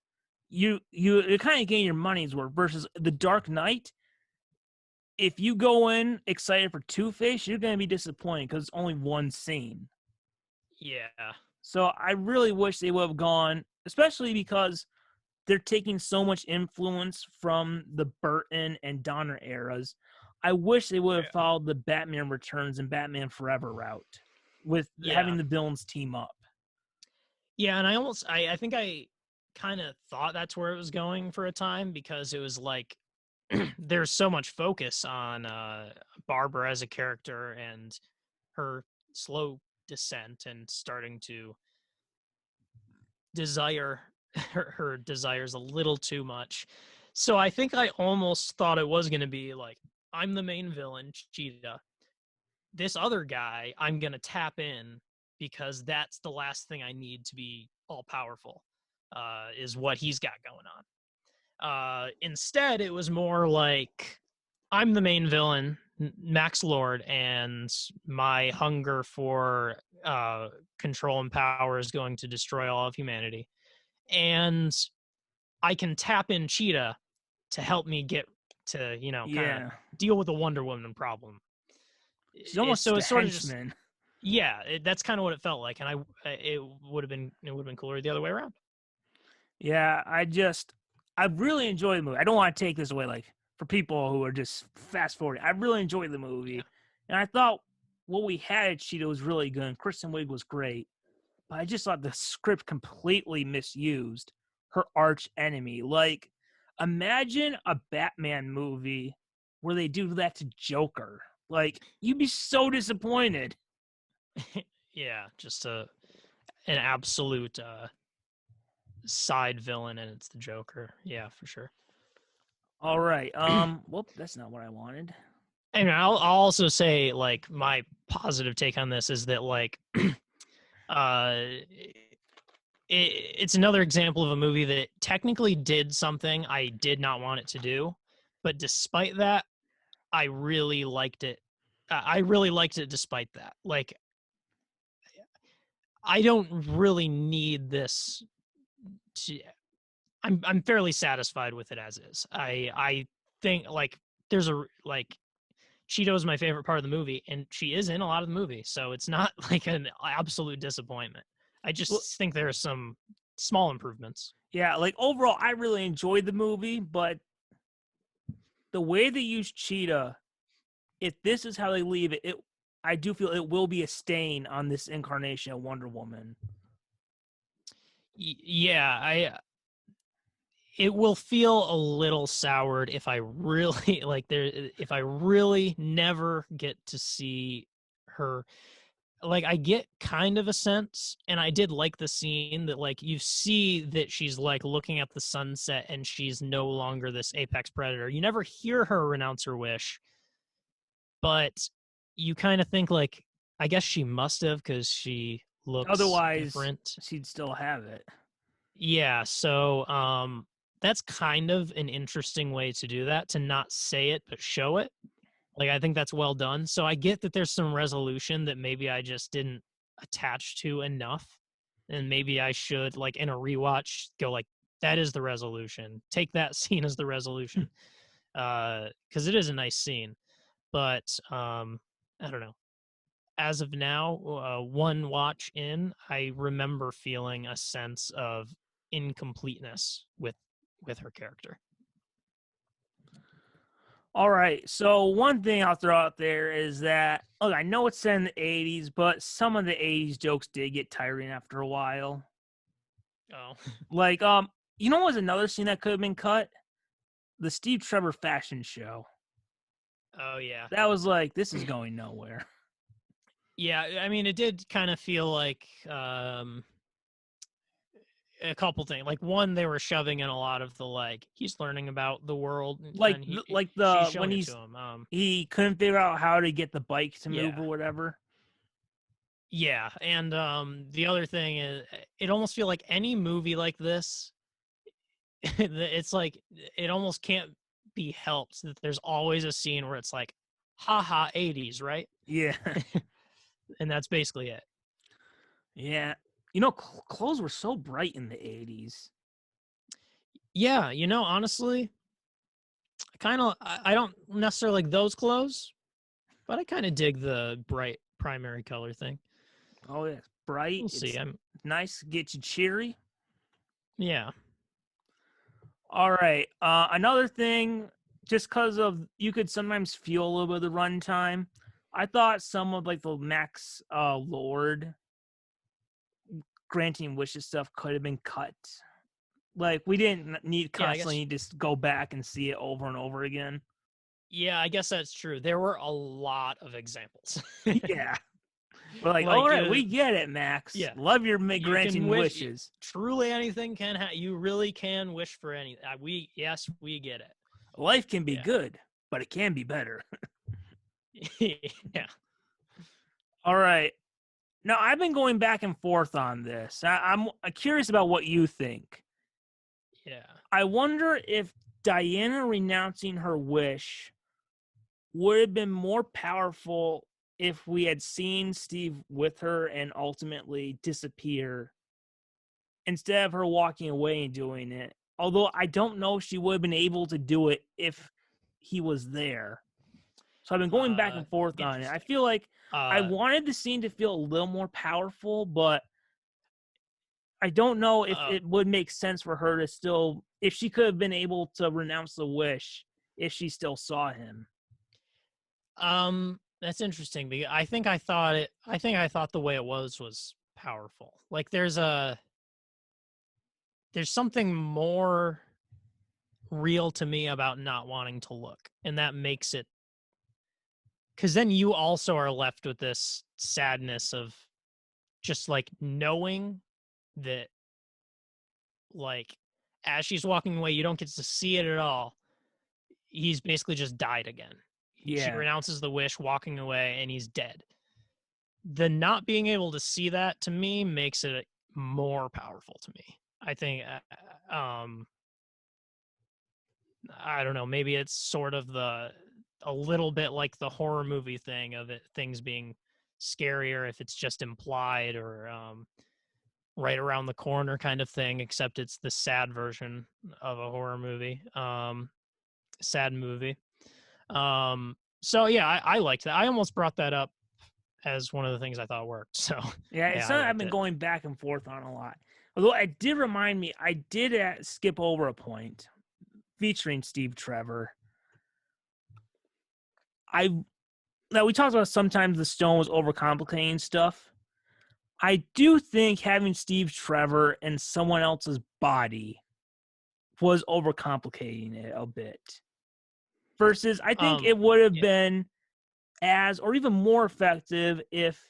you kind of gain your money's worth. Versus the Dark Knight, if you go in excited for Two-Face, you're going to be disappointed because it's only one scene. Yeah. So I really wish they would have gone, especially because they're taking so much influence from the Burton and Donner eras. I wish they would have followed the Batman Returns and Batman Forever route with having the villains team up. Yeah, and I think I kind of thought that's where it was going for a time, because it was like there's so much focus on Barbara as a character and her slow descent and starting to desire her desires a little too much. So I think I almost thought it was going to be like, I'm the main villain, Cheetah. This other guy, I'm going to tap in because that's the last thing I need to be all powerful, is what he's got going on. Instead, it was more like, I'm the main villain, Max Lord, and my hunger for control and power is going to destroy all of humanity. And I can tap in Cheetah to help me get to, kind of Yeah. deal with the Wonder Woman problem. She's almost So the it's sort of just, henchman. yeah, that's kind of what it felt like, and it would have been cooler the other way around. Yeah, I really enjoyed the movie. I don't want to take this away, like, for people who are just fast forwarding. I really enjoyed the movie. Yeah. And I thought what we had at Cheetah was really good. And Kristen Wiig was great. But I just thought the script completely misused her arch enemy. Like, imagine a Batman movie where they do that to Joker. Like, you'd be so disappointed. Yeah, just an absolute side villain, and it's the Joker. Yeah, for sure. All right. Well, that's not what I wanted. And I'll also say, like, my positive take on this is that, like, it's another example of a movie that technically did something I did not want it to do, but despite that, I really liked it. I really liked it despite that. Like, I don't really need this to, I'm fairly satisfied with it as is. I think, like, there's a, like, Cheeto's my favorite part of the movie, and she is in a lot of the movie, so it's not like an absolute disappointment. I just think there are some small improvements. Yeah, like overall, I really enjoyed the movie, but the way they use Cheetah, if this is how they leave it, I do feel it will be a stain on this incarnation of Wonder Woman. Yeah, it will feel a little soured if I really if I really never get to see her. Like, I get kind of a sense, and I did like the scene that, like, you see that she's, like, looking at the sunset and she's no longer this apex predator. You never hear her renounce her wish, but you kind of think, like, I guess she must have, because she looks Otherwise, different. she'd still have it. Yeah, so that's kind of an interesting way to do that, to not say it but show it. Like, I think that's well done. So I get that there's some resolution that maybe I just didn't attach to enough. And maybe I should, like, in a rewatch, go like, that is the resolution. Take that scene as the resolution. Because it is a nice scene. But I don't know. As of now, one watch in, I remember feeling a sense of incompleteness with her character. All right. So one thing I'll throw out there is that, look, I know it's set in the 80s, but some of the 80s jokes did get tiring after a while. Oh. Like, you know what was another scene that could have been cut? The Steve Trevor fashion show. Oh, yeah. That was like, this is going nowhere. Yeah, I mean, it did kind of feel like a couple things. Like, one, they were shoving in a lot of the, like, he's learning about the world, Like, and she's when showing it to him. he couldn't figure out how to get the bike to move Yeah. or whatever. Yeah, and the other thing is, it almost feel like any movie like this, it's like, it almost can't be helped that there's always a scene where it's like, haha, 80s, right? Yeah. And that's basically it. Yeah. You know, clothes were so bright in the 80s. Yeah, honestly, I don't necessarily like those clothes, but I kind of dig the bright primary color thing. Oh, yeah. Bright. We'll see. It's nice. Get you cheery. Yeah. All right. Another thing, just because of, you could sometimes feel a little bit of the runtime. I thought some of, like, the Max Lord granting wishes stuff could have been cut. Like we didn't need Yeah, I guess. constantly need to go back and see it over and over again. Yeah, I guess that's true. There were a lot of examples. Yeah. We're like, all Like, right, we get it, Max. yeah, Love your you can granting wish. wishes. Truly, anything can. You really can wish for any. Yes, we get it. Life can be Yeah. good, but it can be better. Yeah. All right. Now, I've been going back and forth on this. I'm curious about what you think. Yeah. I wonder if Diana renouncing her wish would have been more powerful if we had seen Steve with her and ultimately disappear instead of her walking away and doing it. Although I don't know if she would have been able to do it if he was there. So I've been going back and forth on it. I feel like I wanted the scene to feel a little more powerful, but I don't know if it would make sense for her to still, if she could have been able to renounce the wish if she still saw him. That's interesting because I think I thought the way it was powerful. Like there's something more real to me about not wanting to look, and that makes it, because then you also are left with this sadness of just like knowing that, like, as she's walking away, you don't get to see it at all. He's basically just died again. She Yeah. renounces the wish, walking away, and he's dead. The not being able to see that, to me, makes it more powerful to me. I think I don't know, maybe it's sort of a little bit like the horror movie thing of it, things being scarier if it's just implied, or right around the corner kind of thing, except it's the sad version of a horror movie. Sad movie. So yeah, I liked that. I almost brought that up as one of the things I thought worked. So yeah, it's something I've been going back and forth on a lot. Although it did remind me, I did skip over a point featuring Steve Trevor. Now we talked about sometimes the stone was overcomplicating stuff. I do think having Steve Trevor in someone else's body was overcomplicating it a bit. Versus, I think it would have been as, or even more effective if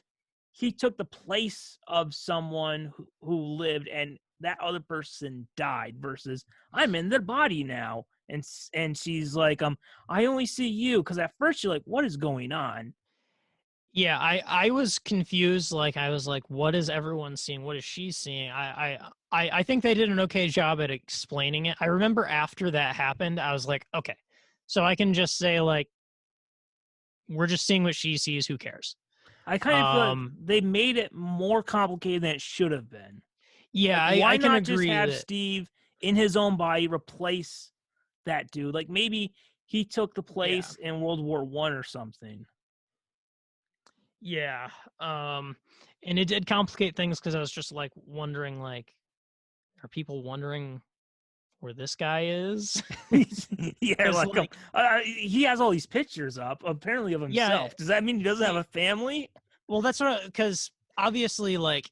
he took the place of someone who lived and that other person died, versus I'm in their body now. And she's like, I only see you. Because at first you're like, what is going on? Yeah, I was confused. Like, I was like, what is everyone seeing? What is she seeing? I think they did an okay job at explaining it. I remember after that happened, I was like, okay, so I can just say, like, we're just seeing what she sees. Who cares? I kind of feel like they made it more complicated than it should have been. Yeah, like, why I can not agree just have that Steve in his own body replace that dude? Like maybe he took the place in World War I or something. Yeah. And it did complicate things because I was just like wondering, like, are people wondering where this guy is? Yeah, like he has all these pictures up apparently of himself. Yeah, does that mean he doesn't have a family? Well, that's what, because obviously, like,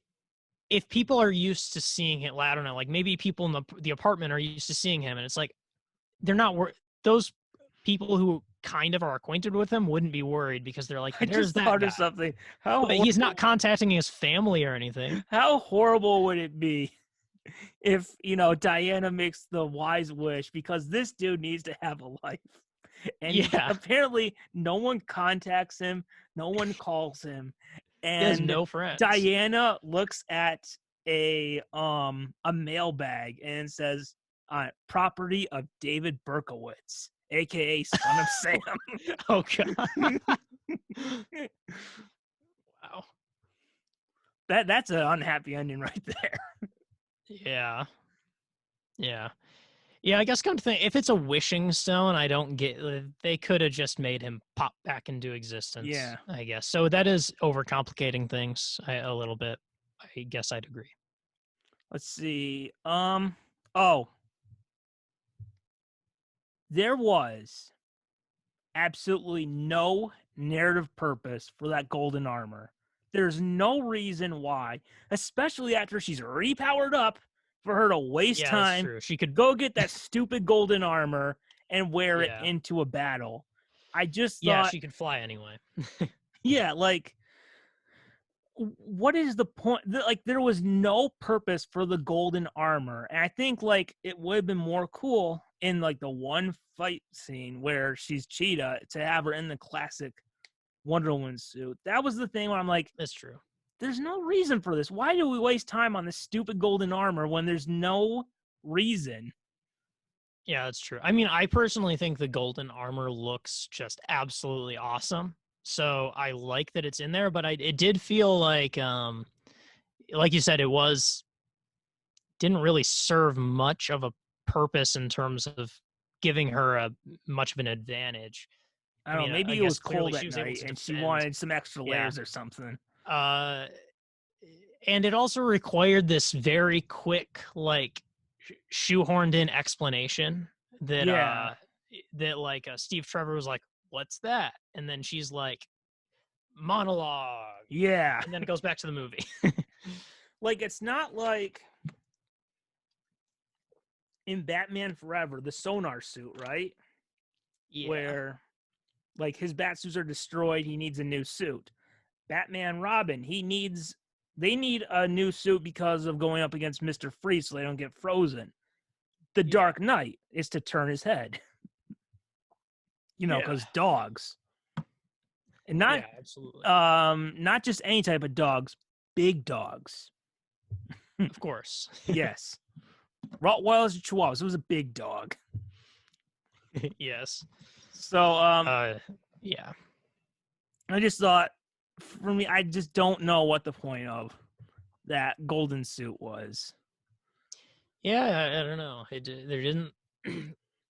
if people are used to seeing him, I don't know, like maybe people in the apartment are used to seeing him, and it's like they're not those people who kind of are acquainted with him wouldn't be worried because they're like, there's I just that thought guy. of something. But he's not contacting his family or anything. How horrible would it be if, Diana makes the wise wish because this dude needs to have a life. And apparently no one contacts him, no one calls him. And he has no friends. Diana looks at a mailbag and says, property of David Berkowitz, aka Son of Sam. Oh god. Wow. That's an unhappy ending right there. Yeah. I guess come to think, if it's a wishing stone, I don't get. They could have just made him pop back into existence. Yeah, I guess so. That is overcomplicating things a little bit. I guess I'd agree. Let's see. There was absolutely no narrative purpose for that golden armor. There's no reason why, especially after she's repowered up for her to waste Yeah, that's time, true. She could. go get that stupid golden armor and wear it Yeah. into a battle. I just Yeah, thought, she could fly anyway. yeah, like, what is the point? Like, there was no purpose for the golden armor. And I think, like, it would have been more cool in, like, the one fight scene where she's Cheetah to have her in the classic Wonder Woman suit. That was the thing where I'm like, That's true. there's no reason for this. Why do we waste time on this stupid golden armor when there's no reason? Yeah, that's true. I mean, I personally think the golden armor looks just absolutely awesome. So I like that it's in there, but it did feel like you said, didn't really serve much of a purpose in terms of giving her a much of an advantage. I I don't mean, know. I Maybe it guess was clearly cold she at was able night to and she defend. wanted some extra Yeah. layers or something. And it also required this very quick, like, shoehorned in explanation that Yeah. Steve Trevor was like, "What's that?" And then she's like, "Monologue." Yeah. And then it goes back to the movie. Like, it's not like in Batman Forever, the sonar suit, right? Yeah. Where, like, his bat suits are destroyed, he needs a new suit. Batman Robin, they need a new suit because of going up against Mr. Freeze so they don't get frozen. The Dark Knight is to turn his head. Because dogs. And not absolutely. not just any type of dogs, big dogs. Of course. Yes. Rottweilers and Chihuahuas. It was a big dog. Yes. So yeah. I just thought, for me, I just don't know what the point of that golden suit was. Yeah, I don't know. There didn't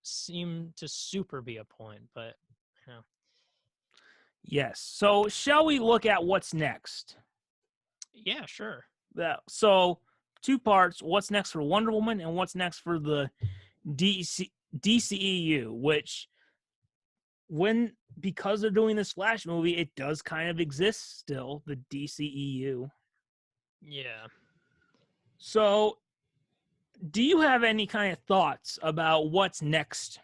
seem to super be a point, but Yes. So shall we look at what's next? yeah, sure. So 2 parts, what's next for Wonder Woman and what's next for the DCEU, which because they're doing this Flash movie, it does kind of exist still, the DCEU. Yeah. So do you have any kind of thoughts about what's next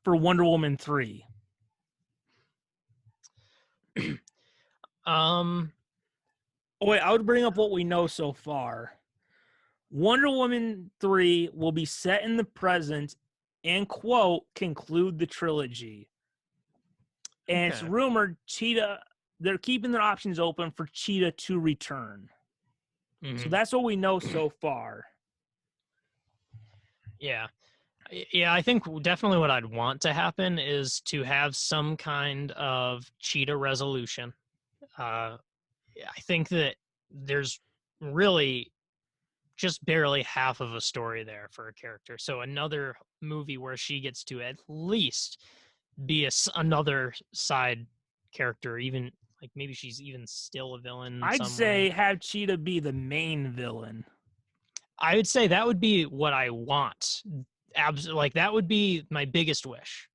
for Wonder Woman 3? Wait, I would bring up what we know so far. Wonder Woman 3 will be set in the present and, quote, conclude the trilogy. And It's rumored they're keeping their options open for Cheetah to return. Mm-hmm. So that's what we know so far. Yeah. Yeah, I think definitely what I'd want to happen is to have some kind of Cheetah resolution. I think that there's really just barely half of a story there for a character. So another movie where she gets to at least be another side character, even like maybe she's even still a villain. I'd say have Cheetah be the main villain. I would say that would be what I want. Absolutely, like that would be my biggest wish.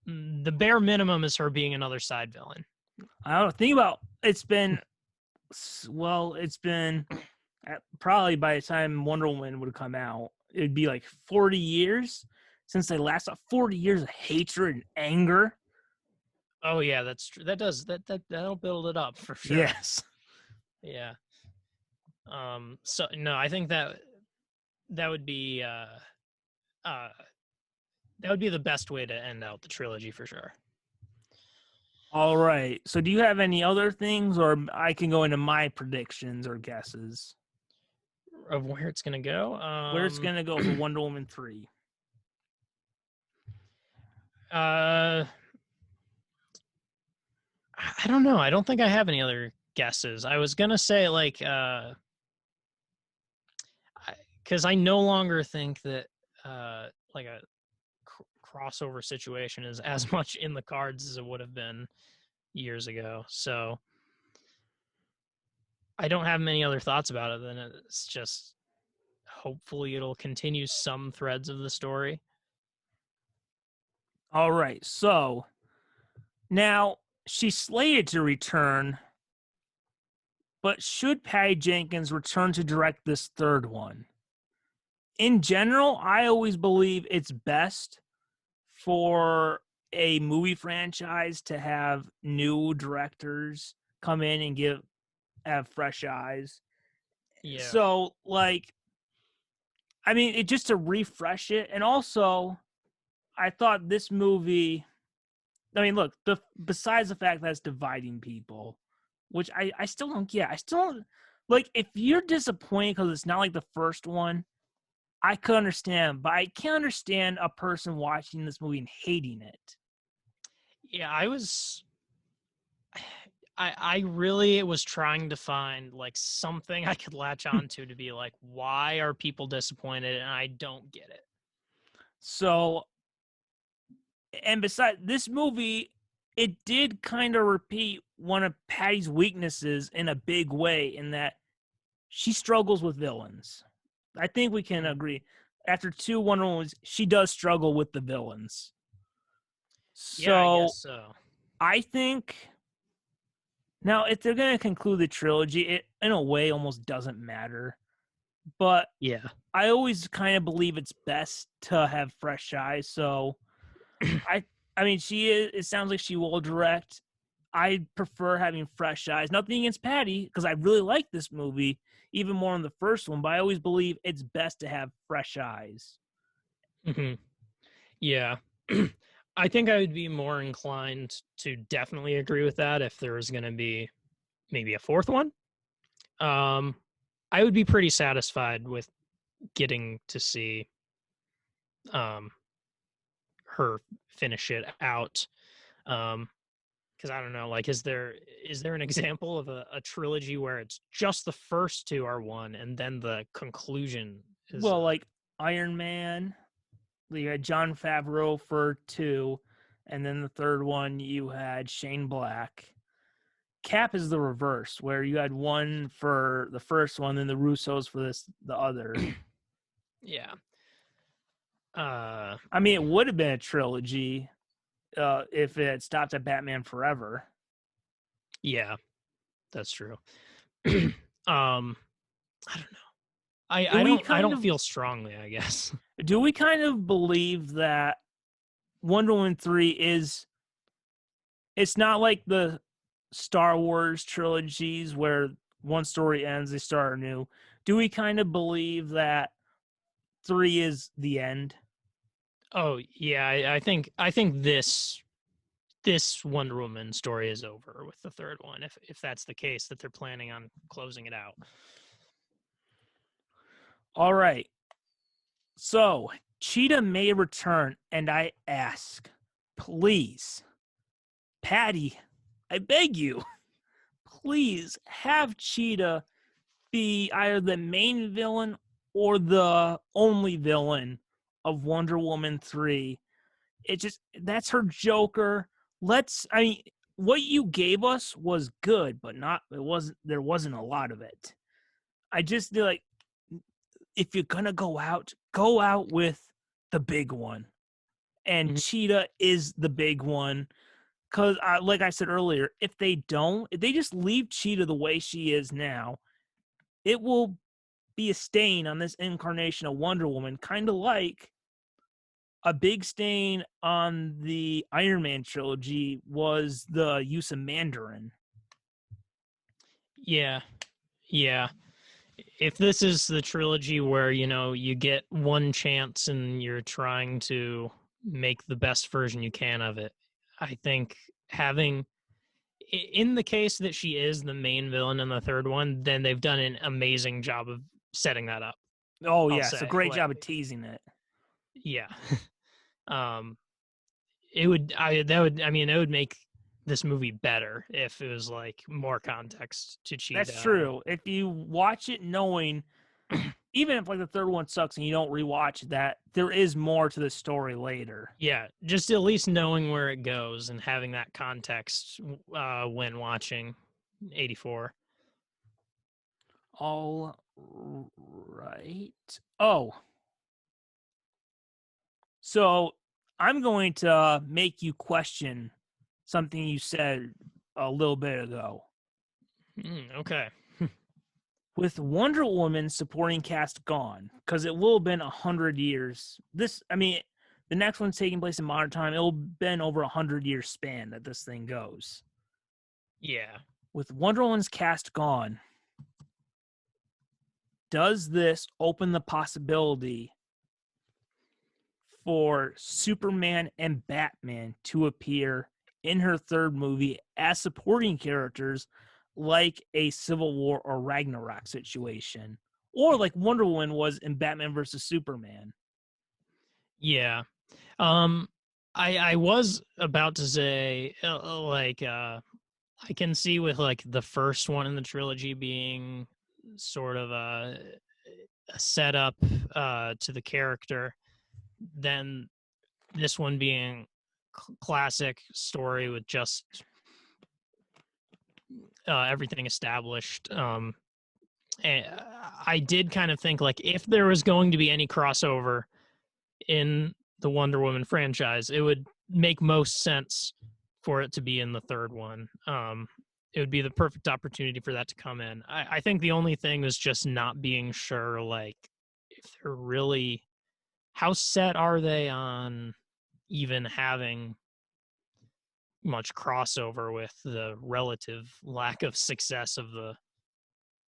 The bare minimum is her being another side villain. I don't know. Think about it's been probably by the time Wonder Woman would come out, it'd be like 40 years since they last saw 40 years of hatred and anger. Oh yeah, that's true. That'll build it up for sure. Yes. Yeah. So no, I think that would be the best way to end out the trilogy for sure. All right. So do you have any other things, or I can go into my predictions or guesses of where it's going to go? Where it's going to go for Wonder Woman 3? I don't know. I don't think I have any other guesses. I was going to say because I no longer think that like a crossover situation is as much in the cards as it would have been years ago. So I don't have many other thoughts about it than it's just hopefully it'll continue some threads of the story. All right. So now she's slated to return, but should Patty Jenkins return to direct this third one? in general, I always believe it's best for a movie franchise to have new directors come in and have fresh eyes. Yeah. So, like, I mean, it just to refresh it, and also, I thought this movie. I mean, look, besides the fact that it's dividing people, which I still don't get. I still don't like if you're disappointed because it's not like the first one. I could understand, but I can't understand a person watching this movie and hating it. Yeah, I really was trying to find like something I could latch onto to be like, why are people disappointed? And I don't get it. So, and besides this movie, it did kind of repeat one of Patty's weaknesses in a big way in that she struggles with villains. I think we can agree. After two Wonder Womans, she does struggle with the villains. Yeah, I So guess so. I think now if they're going to conclude the trilogy, it in a way almost doesn't matter. But Yeah. I always kind of believe it's best to have fresh eyes. So I I mean she is it sounds like she will direct. I prefer having fresh eyes. Nothing against Patty, because I really like this movie, even more than the first one, but I always believe it's best to have fresh eyes. Hmm. Yeah. I think I would be more inclined to definitely agree with that if there was going to be maybe a fourth one. Um, I would be pretty satisfied with getting to see um her finish it out. Because I don't know, like, is there an example of a trilogy where it's just the first two are one and then the conclusion is Well, like Iron Man, you had John Favreau for two, and then the third one you had Shane Black. Cap is the reverse, where you had one for the first one, then the Russos for the other. yeah. I mean, it would have been a trilogy if it had stopped at Batman Forever. Yeah, that's true. I don't know. I Do I we don't I kind don't of feel strongly, I guess. do we kind of believe that Wonder Woman 3 is it's not like the Star Wars trilogies where one story ends, they start anew. Do we kind of believe that 3 is the end? Oh yeah, I think this Wonder Woman story is over with the third one, if that's the case that they're planning on closing it out. All right. So, Cheetah may return, and I ask, please, Patty, I beg you, please have Cheetah be either the main villain or the only villain of Wonder Woman 3. It just that's her Joker. I mean what you gave us was good, but not it wasn't there wasn't a lot of it. I just feel like if you're gonna go out with the big one. And Mhm. Cheetah is the big one. Cause like I said earlier, if they just leave Cheetah the way she is now, it will be a stain on this incarnation of Wonder Woman, kind of like a big stain on the Iron Man trilogy was the use of Mandarin. Yeah, yeah. If this is the trilogy where you get one chance and you're trying to make the best version you can of it, I think having in the case that she is the main villain in the third one, then they've done an amazing job of setting that up. Oh I'll yes, a say, great like, job of teasing it. yeah. um it would I that would I mean it would make this movie better if it was like more context to That's Cheetah. And true. If you watch it knowing, even if like the third one sucks and you don't rewatch that, there is more to the story later. yeah, just at least knowing where it goes and having that context when watching 84. All right. Oh, so I'm going to make you question something you said a little bit ago. Okay. With Wonder Woman supporting cast gone, because it will have been 100 years. The next one's taking place in modern time. It'll have been over 100-year span that this thing goes. Yeah. With Wonder Woman's cast gone, does this open the possibility for Superman and Batman to appear in her third movie as supporting characters, like a Civil War or Ragnarok situation, or like Wonder Woman was in Batman versus Superman? Yeah. I was about to say I can see with like the first one in the trilogy being sort of a setup to the character, then this one being classic story with just everything established. And I did kind of think like if there was going to be any crossover in the Wonder Woman franchise, it would make most sense for it to be in the third one. It would be the perfect opportunity for that to come in. I think the only thing is just not being sure, like, if they're really, how set are they on even having much crossover with the relative lack of success of the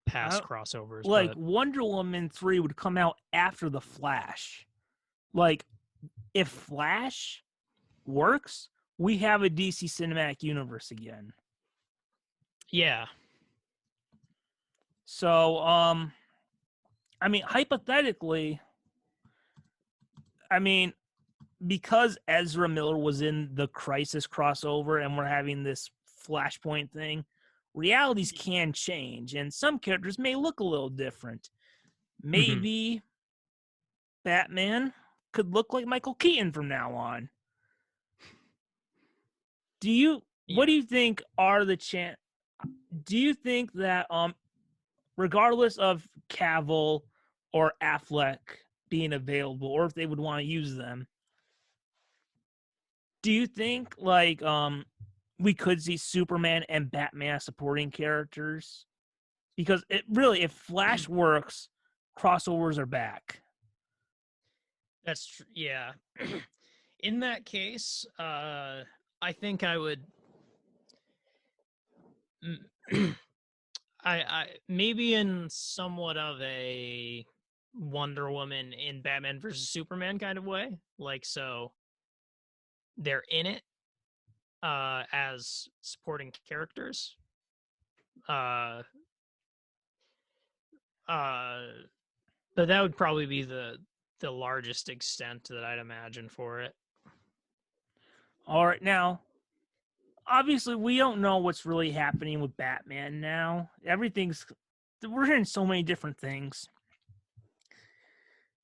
past crossovers. Like But Wonder Woman 3 would come out after the Flash. Like, if Flash works, we have a DC cinematic universe again. yeah. So, hypothetically, because Ezra Miller was in the Crisis crossover and we're having this Flashpoint thing, realities can change, and some characters may look a little different. Maybe Batman could look like Michael Keaton from now on. What do you think are the do you think that regardless of Cavill or Affleck being available, or if they would want to use them, do you think like we could see Superman and Batman supporting characters? Because if Flash works, crossovers are back. That's true. Yeah. In that case, I think I would. I maybe in somewhat of a Wonder Woman in Batman versus Superman kind of way, like so they're in it as supporting characters. But that would probably be the largest extent that I'd imagine for it. All right, now obviously we don't know what's really happening with Batman now. We're hearing so many different things.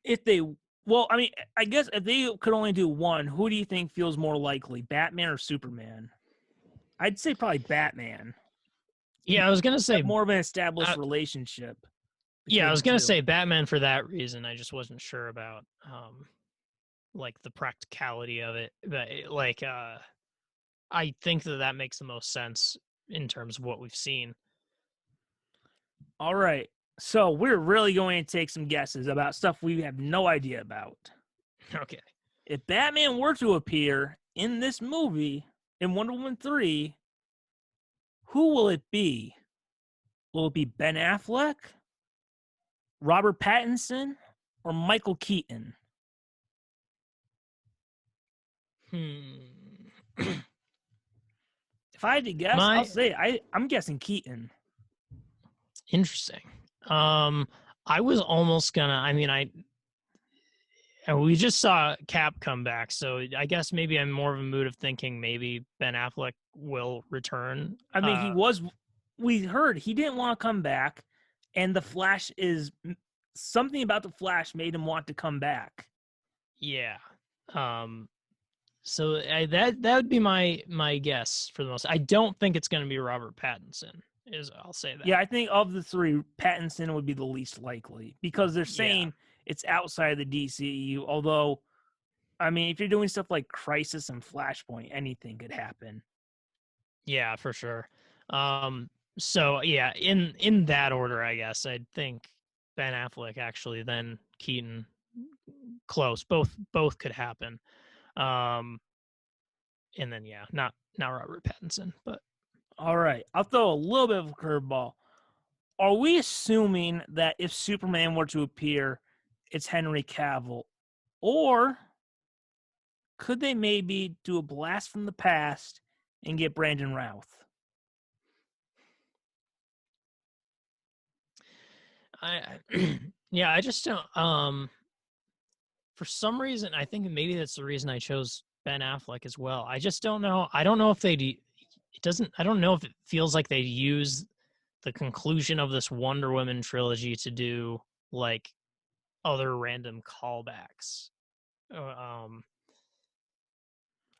I guess if they could only do one, who do you think feels more likely, Batman or Superman? I'd say probably Batman. Yeah, I was gonna say more of an established relationship. Yeah, I was gonna say Batman for that reason. I just wasn't sure about like the practicality of it, but like I think that makes the most sense in terms of what we've seen. All right, so we're really going to take some guesses about stuff we have no idea about. Okay. If Batman were to appear in this movie, in Wonder Woman 3, who will it be? Will it be Ben Affleck, Robert Pattinson, or Michael Keaton? If I had to guess, I'll say I'm guessing Keaton. Interesting. I was almost gonna. We just saw Cap come back, so I guess maybe I'm more of a mood of thinking maybe Ben Affleck will return. He was. We heard he didn't want to come back, and the Flash is something about the Flash made him want to come back. Yeah. So that would be my guess for the most. I don't think it's going to be Robert Pattinson. I'll say that. Yeah, I think of the three, Pattinson would be the least likely because they're saying it's outside the DCEU. Although, if you're doing stuff like Crisis and Flashpoint, anything could happen. Yeah, for sure. So yeah, in that order, I guess I'd think Ben Affleck actually, then Keaton. Close. Both could happen. Um, and then yeah, not Robert Pattinson, but All right, I'll throw a little bit of a curveball. Are we assuming that if Superman were to appear, it's Henry Cavill, or could they maybe do a blast from the past and get Brandon Routh? I yeah, I just don't. For some reason, I think maybe that's the reason I chose Ben Affleck as well. I just don't know. I don't know if they'd. It doesn't. I don't know if it feels like they use the conclusion of this Wonder Woman trilogy to do like other random callbacks. Um,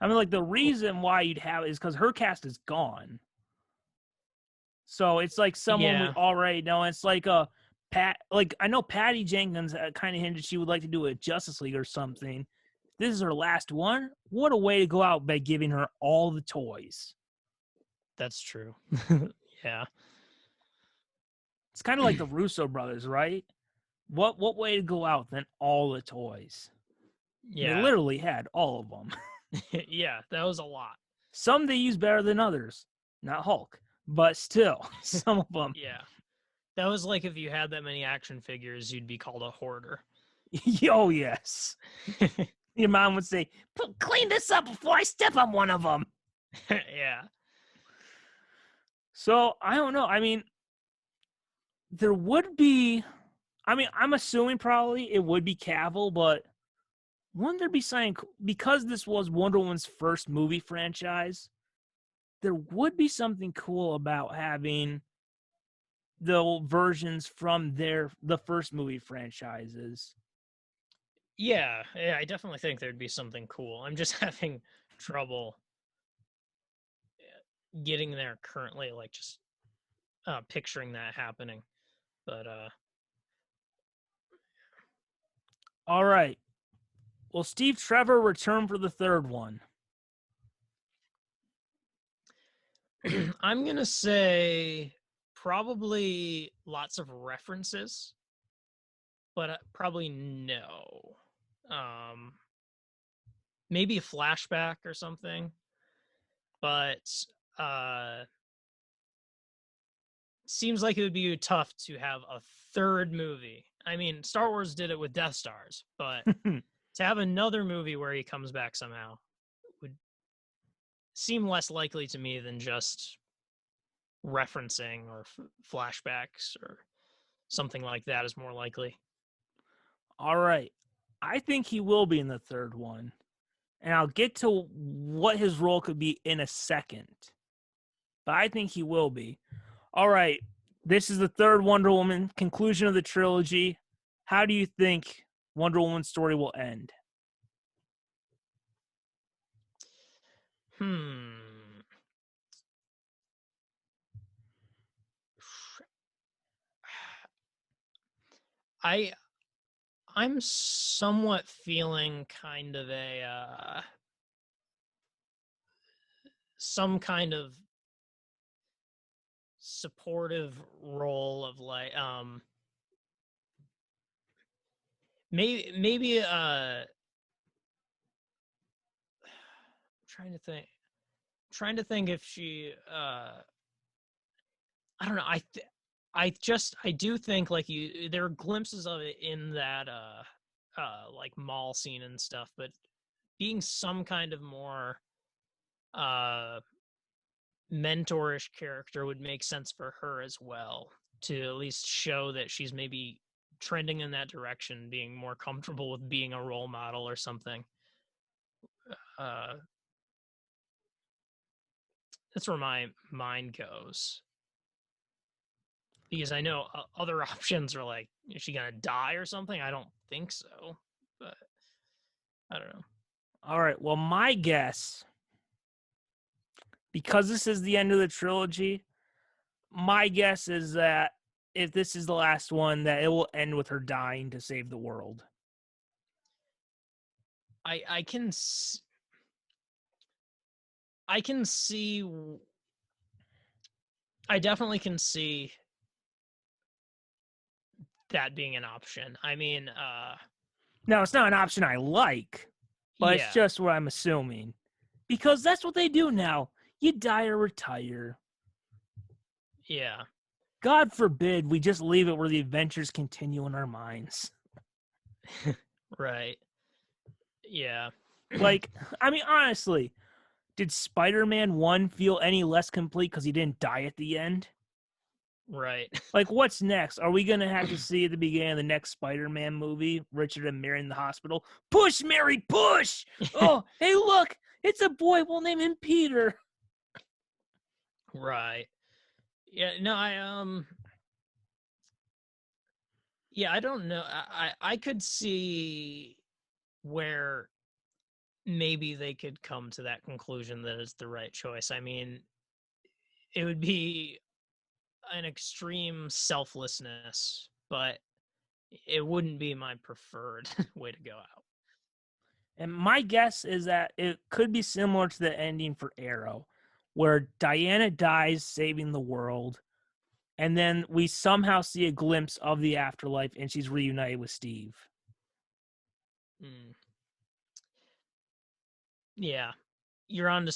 I mean, like the reason why you'd have it is because her cast is gone. So it's like someone we yeah, already know. It's like a Pat. Like I know Patty Jenkins kind of hinted she would like to do a Justice League or something. This is her last one. What a way to go out by giving her all the toys. that's true. Yeah, It's kind of like the Russo brothers, right? What way to go out than all the toys? They yeah, literally had all of them. yeah. That was a lot. Some they use better than others. Not Hulk, but still, some of them. Yeah, that was like if you had that many action figures, you'd be called a hoarder. Oh yes. Your mom would say, "Clean this up before I step on one of them." Yeah. So I don't know. I mean, there would be. I mean, I'm assuming probably it would be Cavill, but wouldn't there be something because this was Wonder Woman's first movie franchise? There would be something cool about having the versions from the first movie franchises. Yeah, I definitely think there'd be something cool. I'm just having trouble getting there currently, like just picturing that happening. But All right. Will Steve Trevor return for the third one? I'm gonna say probably lots of references, but probably no. Um, maybe a flashback or something, but uh, seems like it would be tough to have a third movie. I mean, Star Wars did it with Death Stars, but to have another movie where he comes back somehow would seem less likely to me than just referencing or flashbacks or something like that is more likely. All right. I think he will be in the third one. And I'll get to what his role could be in a second. But I think he will be. All right. This is the third Wonder Woman conclusion of the trilogy. How do you think Wonder Woman's story will end? Hmm. I I'm somewhat feeling kind of a some kind of supportive role of like maybe trying to think trying to think if she I don't know. I do think like there are glimpses of it in that like mall scene and stuff, but being some kind of more uh mentorish character would make sense for her as well, to at least show that she's maybe trending in that direction, being more comfortable with being a role model or something. Uh that's where my mind goes. Because I know other options are like, is she gonna die or something? I don't think so, but I don't know. All right. Well, my guess, because this is the end of the trilogy, my guess is that if this is the last one, that it will end with her dying to save the world. I can I can see I definitely can see that being an option. I mean, Now, it's not an option I like, but it's yeah, just what I'm assuming. Because that's what they do now. You die or retire. yeah, God forbid we just leave it where the adventures continue in our minds. right. Yeah. Like, I mean, honestly, did Spider-Man 1 feel any less complete because he didn't die at the end? Right. Like, what's next? Are we going to have to see at the beginning of the next Spider-Man movie, Richard and Mary in the hospital? Push, Mary, push! Oh, hey, look, it's a boy. We'll name him Peter. Right. Yeah, no, yeah, I don't know. I could see where maybe they could come to that conclusion that it's the right choice. I mean, it would be an extreme selflessness, but it wouldn't be my preferred way to go out. And my guess is that it could be similar to the ending for Arrow, where Diana dies saving the world, and then we somehow see a glimpse of the afterlife and she's reunited with Steve. Mm. Yeah. You're onto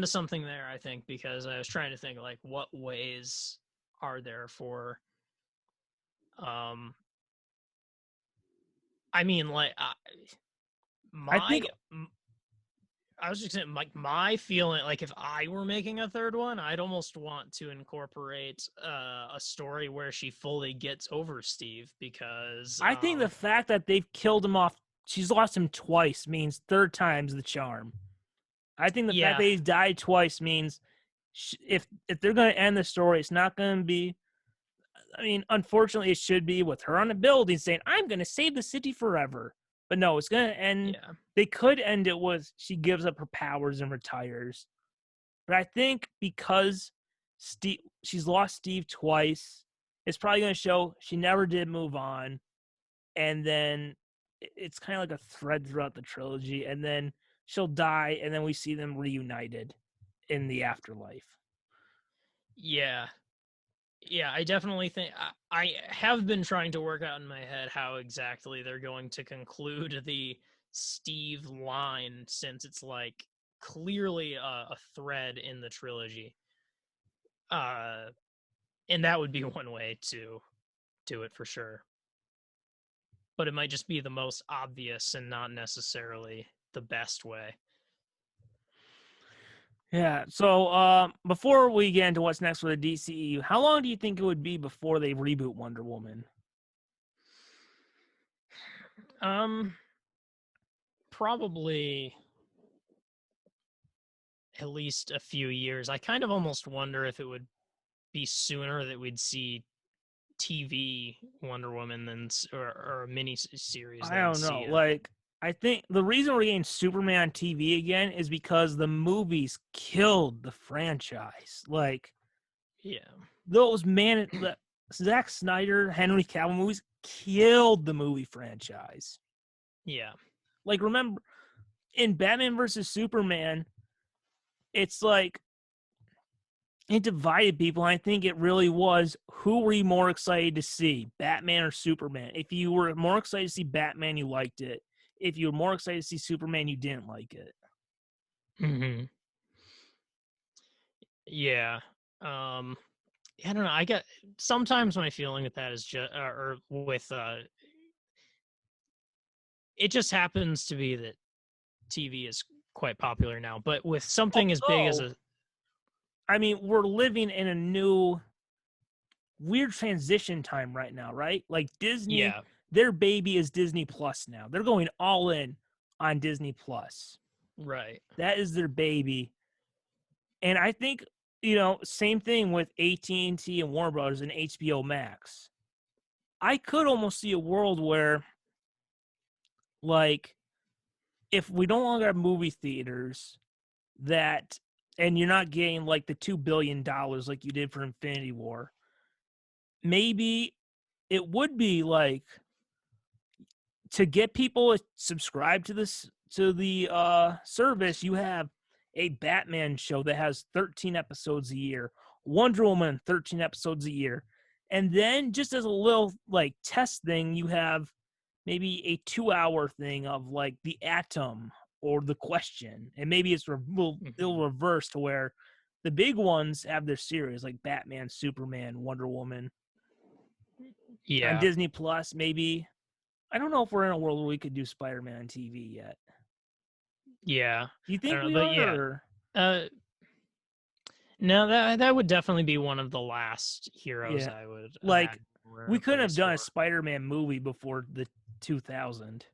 something there, I think, because I was trying to think like what ways are there for I mean like I think I was just saying, like my feeling, like if I were making a third one, I'd almost want to incorporate a story where she fully gets over Steve because the fact that they've killed him off, she's lost him twice, means third time's the charm. I think the fact that he's died twice means if they're going to end the story, it's not going to be. I mean, unfortunately, it should be with her on a building saying, "I'm going to save the city forever." But no, it's going to end. yeah, They could end it with she gives up her powers and retires. But I think because she's lost Steve twice, it's probably going to show she never did move on. And then it's kind of like a thread throughout the trilogy. And then she'll die, and then we see them reunited in the afterlife. yeah, yeah. I definitely think I have been trying to work out in my head how exactly they're going to conclude the Steve line, since it's like clearly a thread in the trilogy. And that would be one way to do it for sure. But it might just be the most obvious and not necessarily the best way. Yeah. So before we get into what's next for the DCEU, how long do you think it would be before they reboot Wonder Woman? Probably at least a few years. I kind of almost wonder if it would be sooner that we'd see TV Wonder Woman than or a mini series I than don't know. see it. Like, I think the reason we're getting Superman on TV again is because the movies killed the franchise. Like, Yeah. those Zack Snyder, Henry Cavill movies killed the movie franchise. Yeah. Like, remember in Batman versus Superman, it's like it divided people. I think it really was who were you more excited to see, Batman or Superman? If you were more excited to see Batman, you liked it. If you were more excited to see Superman, you didn't like it. Mm-hmm. Yeah. I don't know. I get sometimes my feeling with that is just, or with, it just happens to be that TV is quite popular now. But with something as big as a, I mean, we're living in a new weird transition time right now, right? Like Disney, yeah, their baby is Disney Plus now. They're going all in on Disney Plus. right. That is their baby. And I think, same thing with AT&T and Warner Brothers and HBO Max. I could almost see a world where, like, if we no longer have movie theaters, and you're not getting like the $2 billion like you did for Infinity War, maybe it would be like to get people to subscribe to the service, you have a Batman show that has 13 episodes a year, Wonder Woman 13 episodes a year. And then just as a little like test thing, you have maybe a 2-hour thing of like the Atom or the Question. And maybe it'll reverse to where the big ones have their series like Batman, Superman, Wonder Woman. Yeah. On Disney Plus, maybe. I don't know if we're in a world where we could do Spider-Man on TV yet. Yeah. Do you think we but are? yeah. Or? No, that would definitely be one of the last heroes I would like. We couldn't have done for. a Spider-Man movie before the 2000.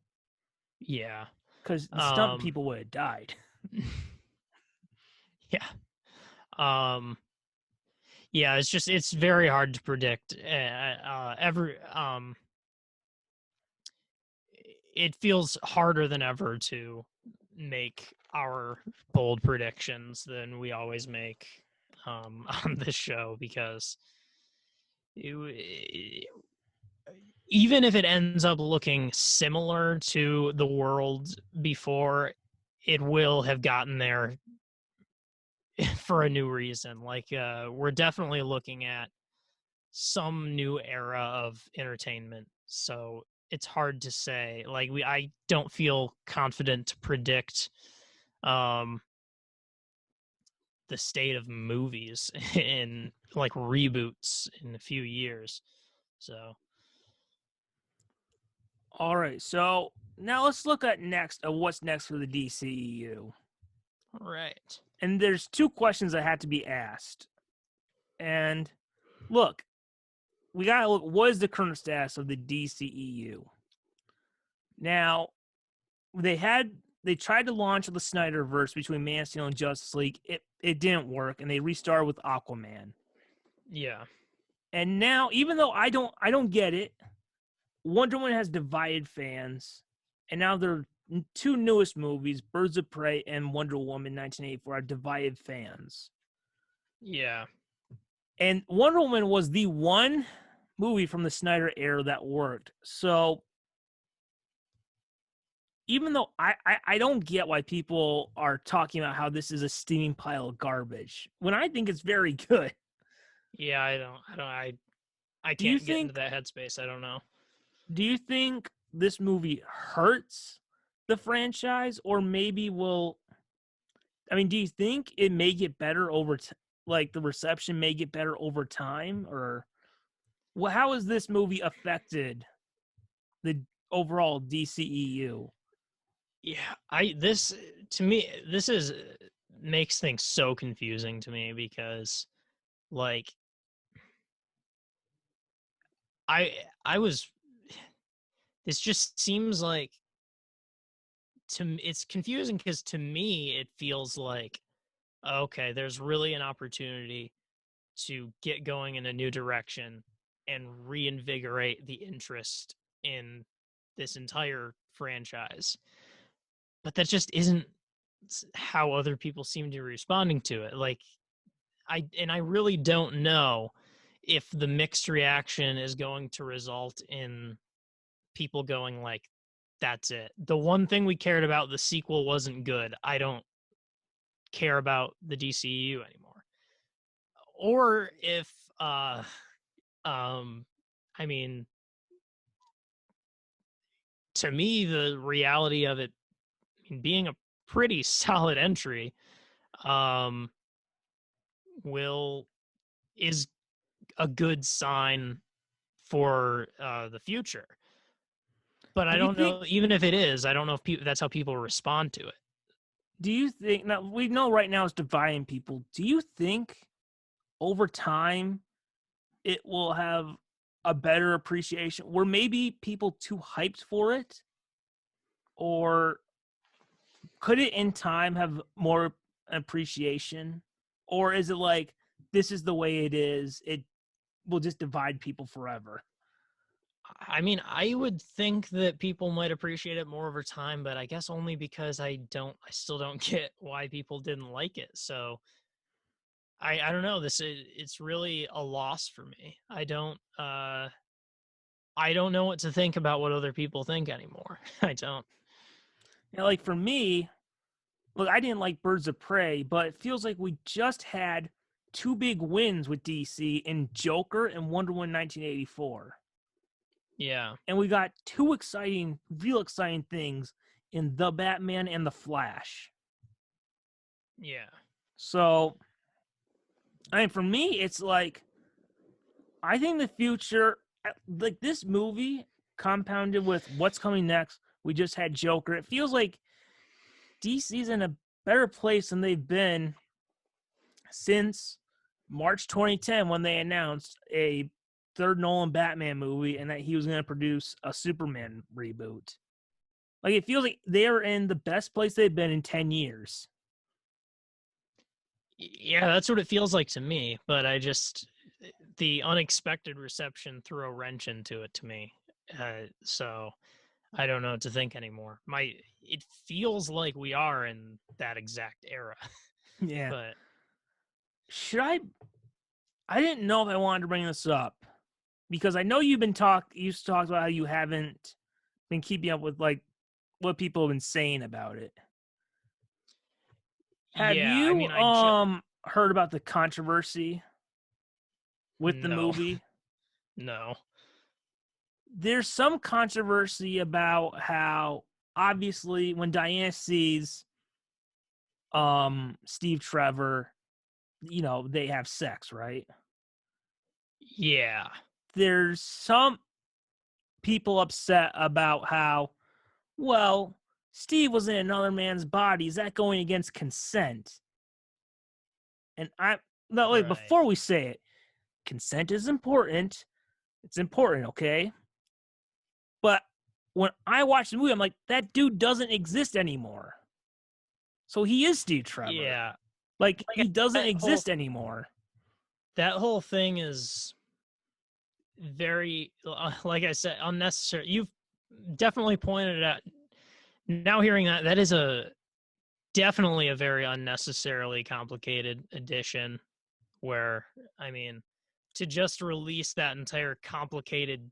Yeah. Because the stunt people would have died. Yeah. Yeah, it's very hard to predict. It feels harder than ever to make our bold predictions than we always make on this show, because even if it ends up looking similar to the world before, it will have gotten there for a new reason. Like, we're definitely looking at some new era of entertainment. So it's hard to say. Like, I don't feel confident to predict the state of movies in like reboots in a few years. So all right, so now let's look at what's next for the DCEU. all right. And there's 2 questions that had to be asked. And look, we gotta look, what is the current status of the DCEU? Now, they tried to launch the Snyderverse between Man of Steel and Justice League. It didn't work, and they restarted with Aquaman. Yeah. And now, even though I don't get it, Wonder Woman has divided fans, and now their 2 newest movies, Birds of Prey and Wonder Woman 1984, are divided fans. Yeah. And Wonder Woman was the one movie from the Snyder era that worked. So even though I don't get why people are talking about how this is a steaming pile of garbage, when I think it's very good. Yeah, I can't get into that headspace. I don't know. Do you think this movie hurts the franchise, or maybe do you think it may get better like the reception may get better over time, or how has this movie affected the overall DCEU? Yeah, this to me, this makes things so confusing to me, because like I was this just seems like, it's confusing because to me it feels like, okay, there's really an opportunity to get going in a new direction and reinvigorate the interest in this entire franchise. But that just isn't how other people seem to be responding to it. Like, I really don't know if the mixed reaction is going to result in people going like, that's it. The one thing we cared about, the sequel, wasn't good. I don't care about the DCEU anymore. Or if I mean, to me, the reality of it being a pretty solid entry is a good sign for the future. But I don't know, even if it is, I don't know if that's how people respond to it. Do you think, now we know right now it's dividing people, do you think over time it will have a better appreciation? Were maybe people too hyped for it? Or could it in time have more appreciation? Or is it like, this is the way it is, it will just divide people forever? I mean, I would think that people might appreciate it more over time, but I guess only because I still don't get why people didn't like it. So I don't know. It's really a loss for me. I don't know what to think about what other people think anymore. I don't. Now, like for me, look, I didn't like Birds of Prey, but it feels like we just had two big wins with DC in Joker and Wonder Woman 1984. Yeah. And we got two real exciting things in The Batman and The Flash. Yeah. So, I mean, for me, it's like, I think the future, like this movie, compounded with what's coming next. We just had Joker. It feels like DC's in a better place than they've been since March 2010 when they announced a third Nolan Batman movie and that he was going to produce a Superman reboot. Like, it feels like they're in the best place they've been in 10 years. Yeah, that's what it feels like to me. But the unexpected reception threw a wrench into it to me. So I don't know what to think anymore. It feels like we are in that exact era. Yeah. But I didn't know if I wanted to bring this up because I know you've talked about how you haven't been keeping up with like what people have been saying about it. Have yeah, I you mean, heard about the controversy with the movie? No. There's some controversy about how obviously when Diana sees Steve Trevor, you know, they have sex, right? Yeah. There's some people upset about how, well, Steve was in another man's body. Is that going against consent? And before we say it, consent is important. It's important, okay? But when I watch the movie, I'm like, that dude doesn't exist anymore. So he is Steve Trevor. Yeah. Like he doesn't exist anymore. That whole thing is very, like I said, unnecessary. You've definitely pointed it out. Now hearing that is definitely a very unnecessarily complicated addition where, I mean, to just release that entire complicated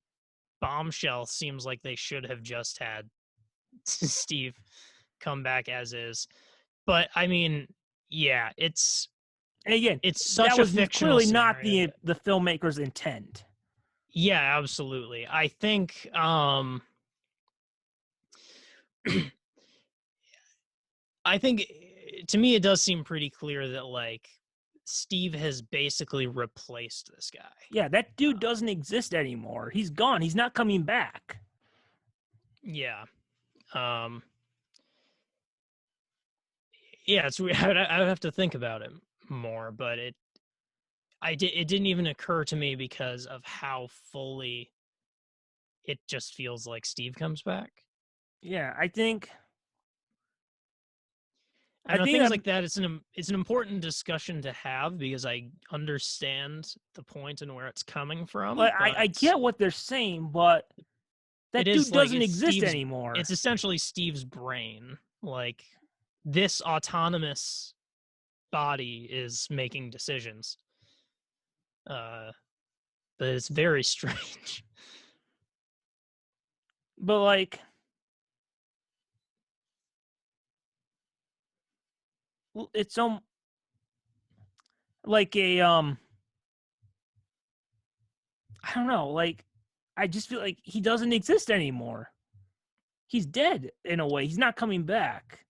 bombshell seems like they should have just had Steve come back as is. But I mean, yeah, it's such a fictional clearly not scenario. the filmmaker's intent. Yeah, absolutely. I think I think to me it does seem pretty clear that like Steve has basically replaced this guy. Yeah, that dude doesn't exist anymore. He's gone. He's not coming back. Yeah. Yeah, it's weird. I would have to think about it more, but it didn't even occur to me because of how fully it just feels like Steve comes back. Yeah, I think things like that, it's an important discussion to have because I understand the point and where it's coming from. I get what they're saying, but that dude doesn't exist anymore. It's essentially Steve's brain. Like, this autonomous body is making decisions. But it's very strange. But like, it's like a I don't know, like I just feel like he doesn't exist anymore. He's dead in a way. He's not coming back.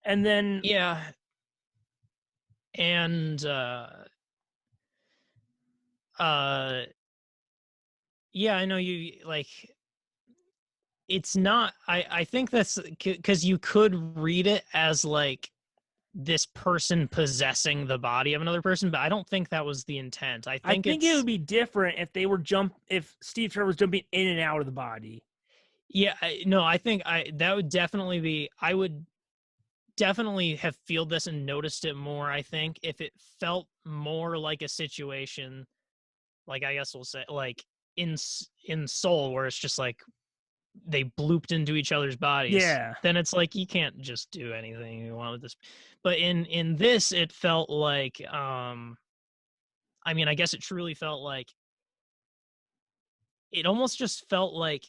And then yeah. And yeah, I know you like it's not I think that's because you could read it as like this person possessing the body of another person, but I don't think that was the intent. I think it would be different if they were if Steve Trevor was jumping in and out of the body. Yeah, I think that would definitely be. I would definitely have feel this and noticed it more. I think if it felt more like a situation, like I guess we'll say, like in Soul, where it's just like they blooped into each other's bodies. Yeah. Then it's like you can't just do anything you want with this. But in this, it felt like. I mean, I guess it truly felt like. It almost just felt like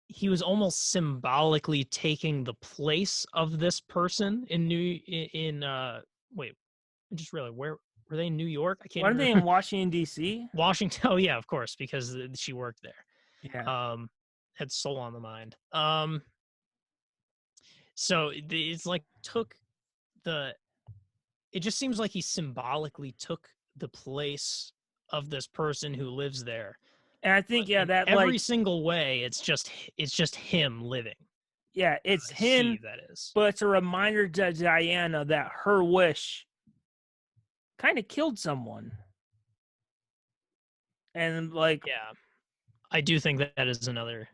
he was almost symbolically taking the place of this person wait, I just realized were they in New York? I can't Weren't they remember. in Washington, D.C.? Washington. Oh yeah, of course, because she worked there. Yeah. Had Soul on the mind. So it's like it just seems like he symbolically took the place of this person who lives there. And I think, But in that, every single way, it's just him living. yeah, it's him, Steve, that is. but it's a reminder to Diana that her wish kind of killed someone. And, like, Yeah. I do think that is another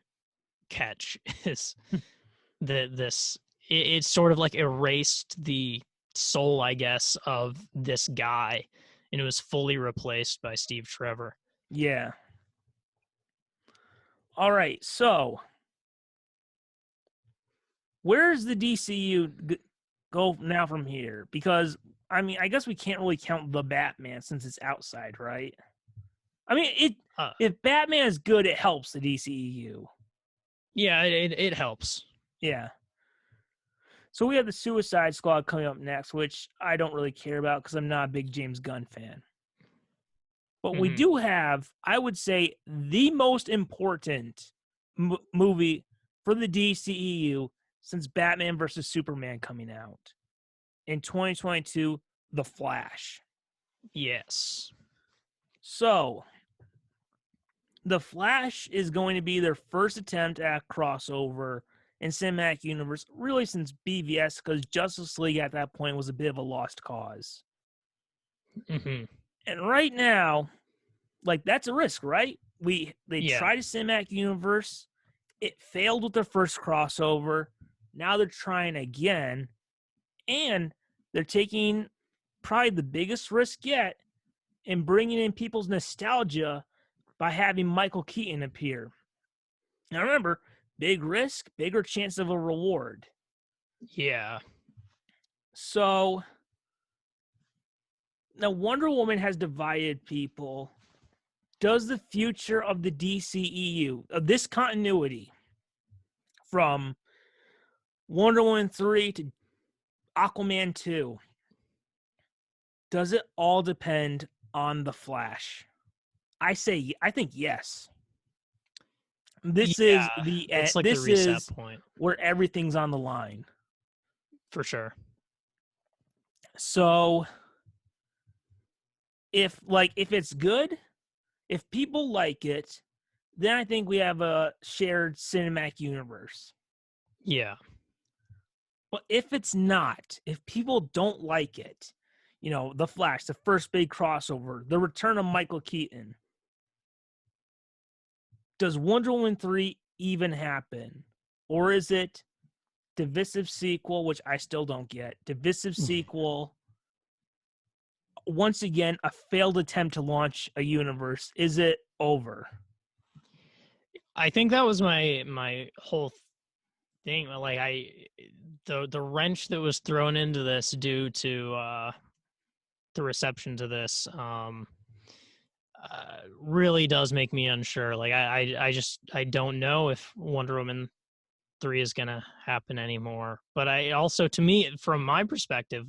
catch, is that it's sort of like erased the soul, I guess, of this guy, and it was fully replaced by Steve Trevor. yeah. All right, so where's the DCU go now from here? Because, I mean, I guess we can't really count the Batman since it's outside, right? I mean, if Batman is good, it helps the DCEU. Yeah, it helps. Yeah. So we have the Suicide Squad coming up next, which I don't really care about because I'm not a big James Gunn fan. But we do have, I would say, the most important movie for the DCEU since Batman versus Superman coming out in 2022, The Flash. Yes. So, The Flash is going to be their first attempt at crossover in cinematic universe, really since BVS, because Justice League at that point was a bit of a lost cause. Mm-hmm. And right now, like, that's a risk, right? They tried a cinematic universe. It failed with their first crossover. Now they're trying again. And they're taking probably the biggest risk yet in bringing in people's nostalgia by having Michael Keaton appear. Now remember, big risk, bigger chance of a reward. Yeah. So now Wonder Woman has divided people. Does the future of the DCEU, of this continuity, from Wonder Woman 3 to Aquaman 2, does it all depend on The Flash? I think yes. This is it's like this the reset is point where everything's on the line. for sure. So if it's good, if people like it, then I think we have a shared cinematic universe. Yeah. But if it's not, if people don't like it, The Flash, the first big crossover, the return of Michael Keaton, does Wonder Woman 3 even happen? Or is it divisive sequel, which I still don't get, divisive sequel, once again, a failed attempt to launch a universe? Is it over? I think that was my whole thing. Like the wrench that was thrown into this due to the reception to this really does make me unsure. Like I don't know if Wonder Woman 3 is gonna happen anymore. But I also, to me, from my perspective,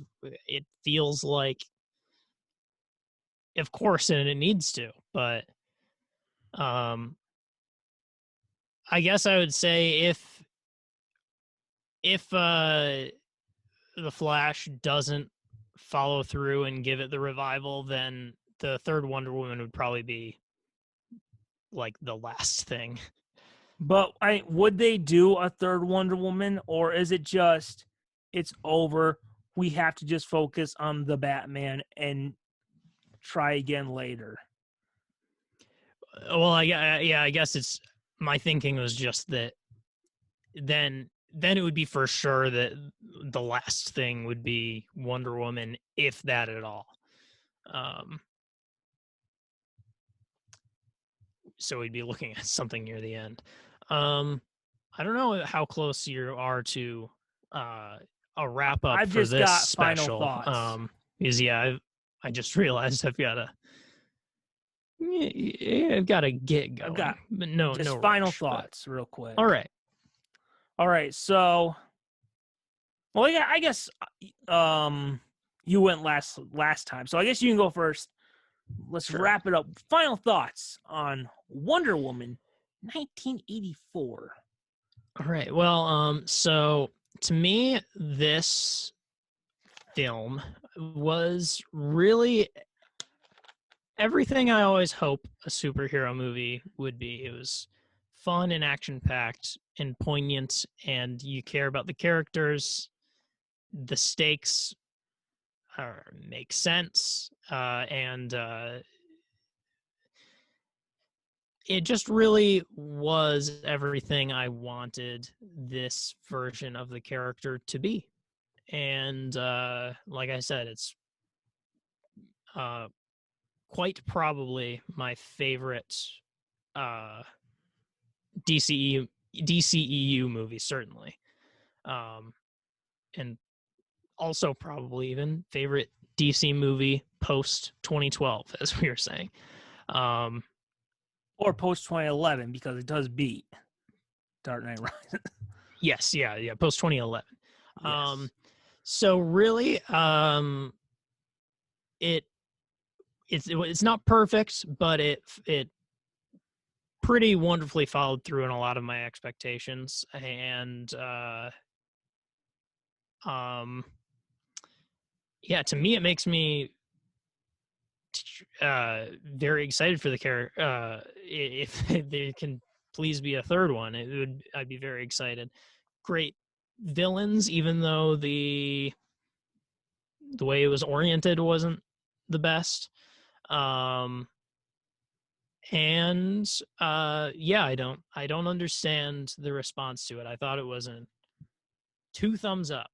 it feels like, of course, and it needs to, but I guess I would say if the Flash doesn't follow through and give it the revival, then the third Wonder Woman would probably be like the last thing. But would they do a third Wonder Woman, or is it just it's over? We have to just focus on the Batman and try again later. Well, I guess it's, my thinking was just that then it would be for sure that the last thing would be Wonder Woman, if that at all. So we'd be looking at something near the end. I don't know how close you are to a wrap up for this special. Final thoughts. Because I just realized I've got to get going. But no final rush, thoughts, real quick. All right. So, well, yeah, I guess You went last time, so I guess you can go first. Let's Sure. wrap it up. Final thoughts on Wonder Woman 1984. All right. Well, so to me, this film was really everything I always hope a superhero movie would be. It was fun and action packed and poignant, and you care about the characters. The stakes make sense, and it just really was everything I wanted this version of the character to be. And like I said, it's uh, quite probably my favorite uh, DCEU movie, certainly, and also probably even favorite DC movie post 2012, as we were saying. Or post 2011, because it does beat Dark Knight Rises. Yes, yeah, post 2011. Yes. So really, it's not perfect, but it pretty wonderfully followed through on a lot of my expectations, and yeah, to me it makes me very excited for the character. If there can please be a third one, I'd be very excited. Great villains, even though the way it was oriented wasn't the best. And yeah, I don't understand the response to it. I thought it was a 2 thumbs up.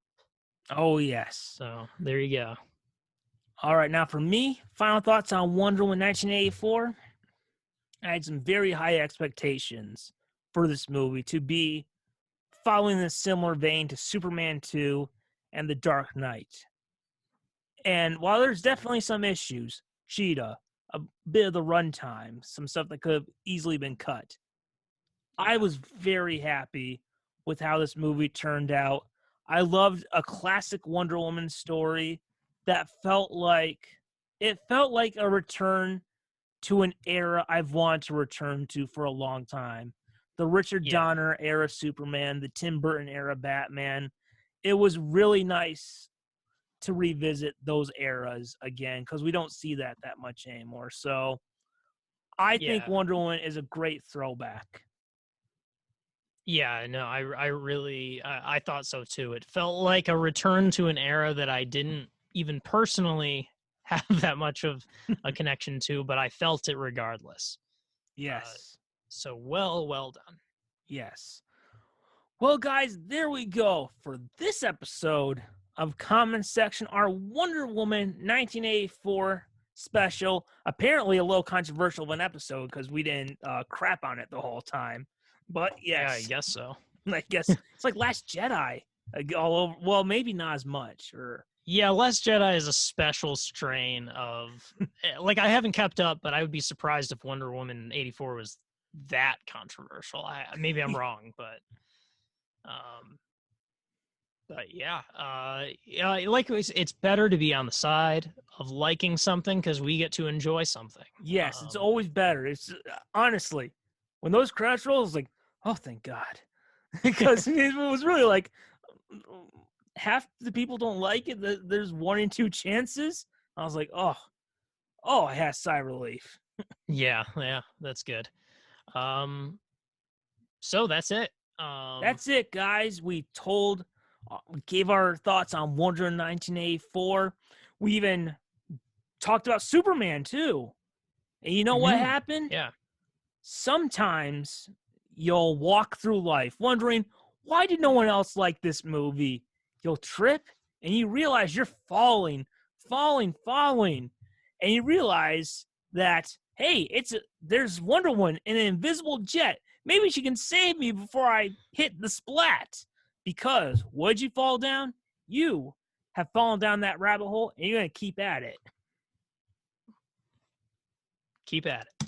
Oh, yes. So there you go. All right, now for me, final thoughts on Wonder Woman 1984. I had some very high expectations for this movie to be following a similar vein to Superman 2 and The Dark Knight. And while there's definitely some issues, Cheetah, a bit of the runtime, some stuff that could have easily been cut, I was very happy with how this movie turned out. I loved a classic Wonder Woman story that felt like a return to an era I've wanted to return to for a long time. The Richard Donner era Superman, the Tim Burton era Batman. It was really nice to revisit those eras again, because we don't see that much anymore. So I think Wonder Woman is a great throwback. Yeah, no, I really I thought so too. It felt like a return to an era that I didn't even personally have that much of a connection to, but I felt it regardless. Yes. So well done. Yes. Well, guys, there we go for this episode of Comment Section, our Wonder Woman 1984 special. Apparently a little controversial of an episode because we didn't crap on it the whole time. But yes. Yeah, I guess so. I guess it's like Last Jedi all over. Well, maybe not as much. Yeah, Last Jedi is a special strain of like I haven't kept up, but I would be surprised if Wonder Woman 84 was that controversial. Maybe I'm wrong, but yeah, like it's better to be on the side of liking something because we get to enjoy something. Yes, it's always better. It's honestly, when those crash rolls, like, oh, thank God, because it was really like half the people don't like it. There's 1 in 2 chances. I was like, oh, I had sigh relief. Yeah, that's good. So that's it. That's it, guys. We gave our thoughts on Wonder Woman 1984. We even talked about Superman too. And you know what happened? Yeah. Sometimes you'll walk through life wondering, why did no one else like this movie? You'll trip and you realize you're falling. And you realize that, hey, there's Wonder Woman in an invisible jet. Maybe she can save me before I hit the splat. Because what'd you fall down? You have fallen down that rabbit hole and you're going to keep at it. Keep at it.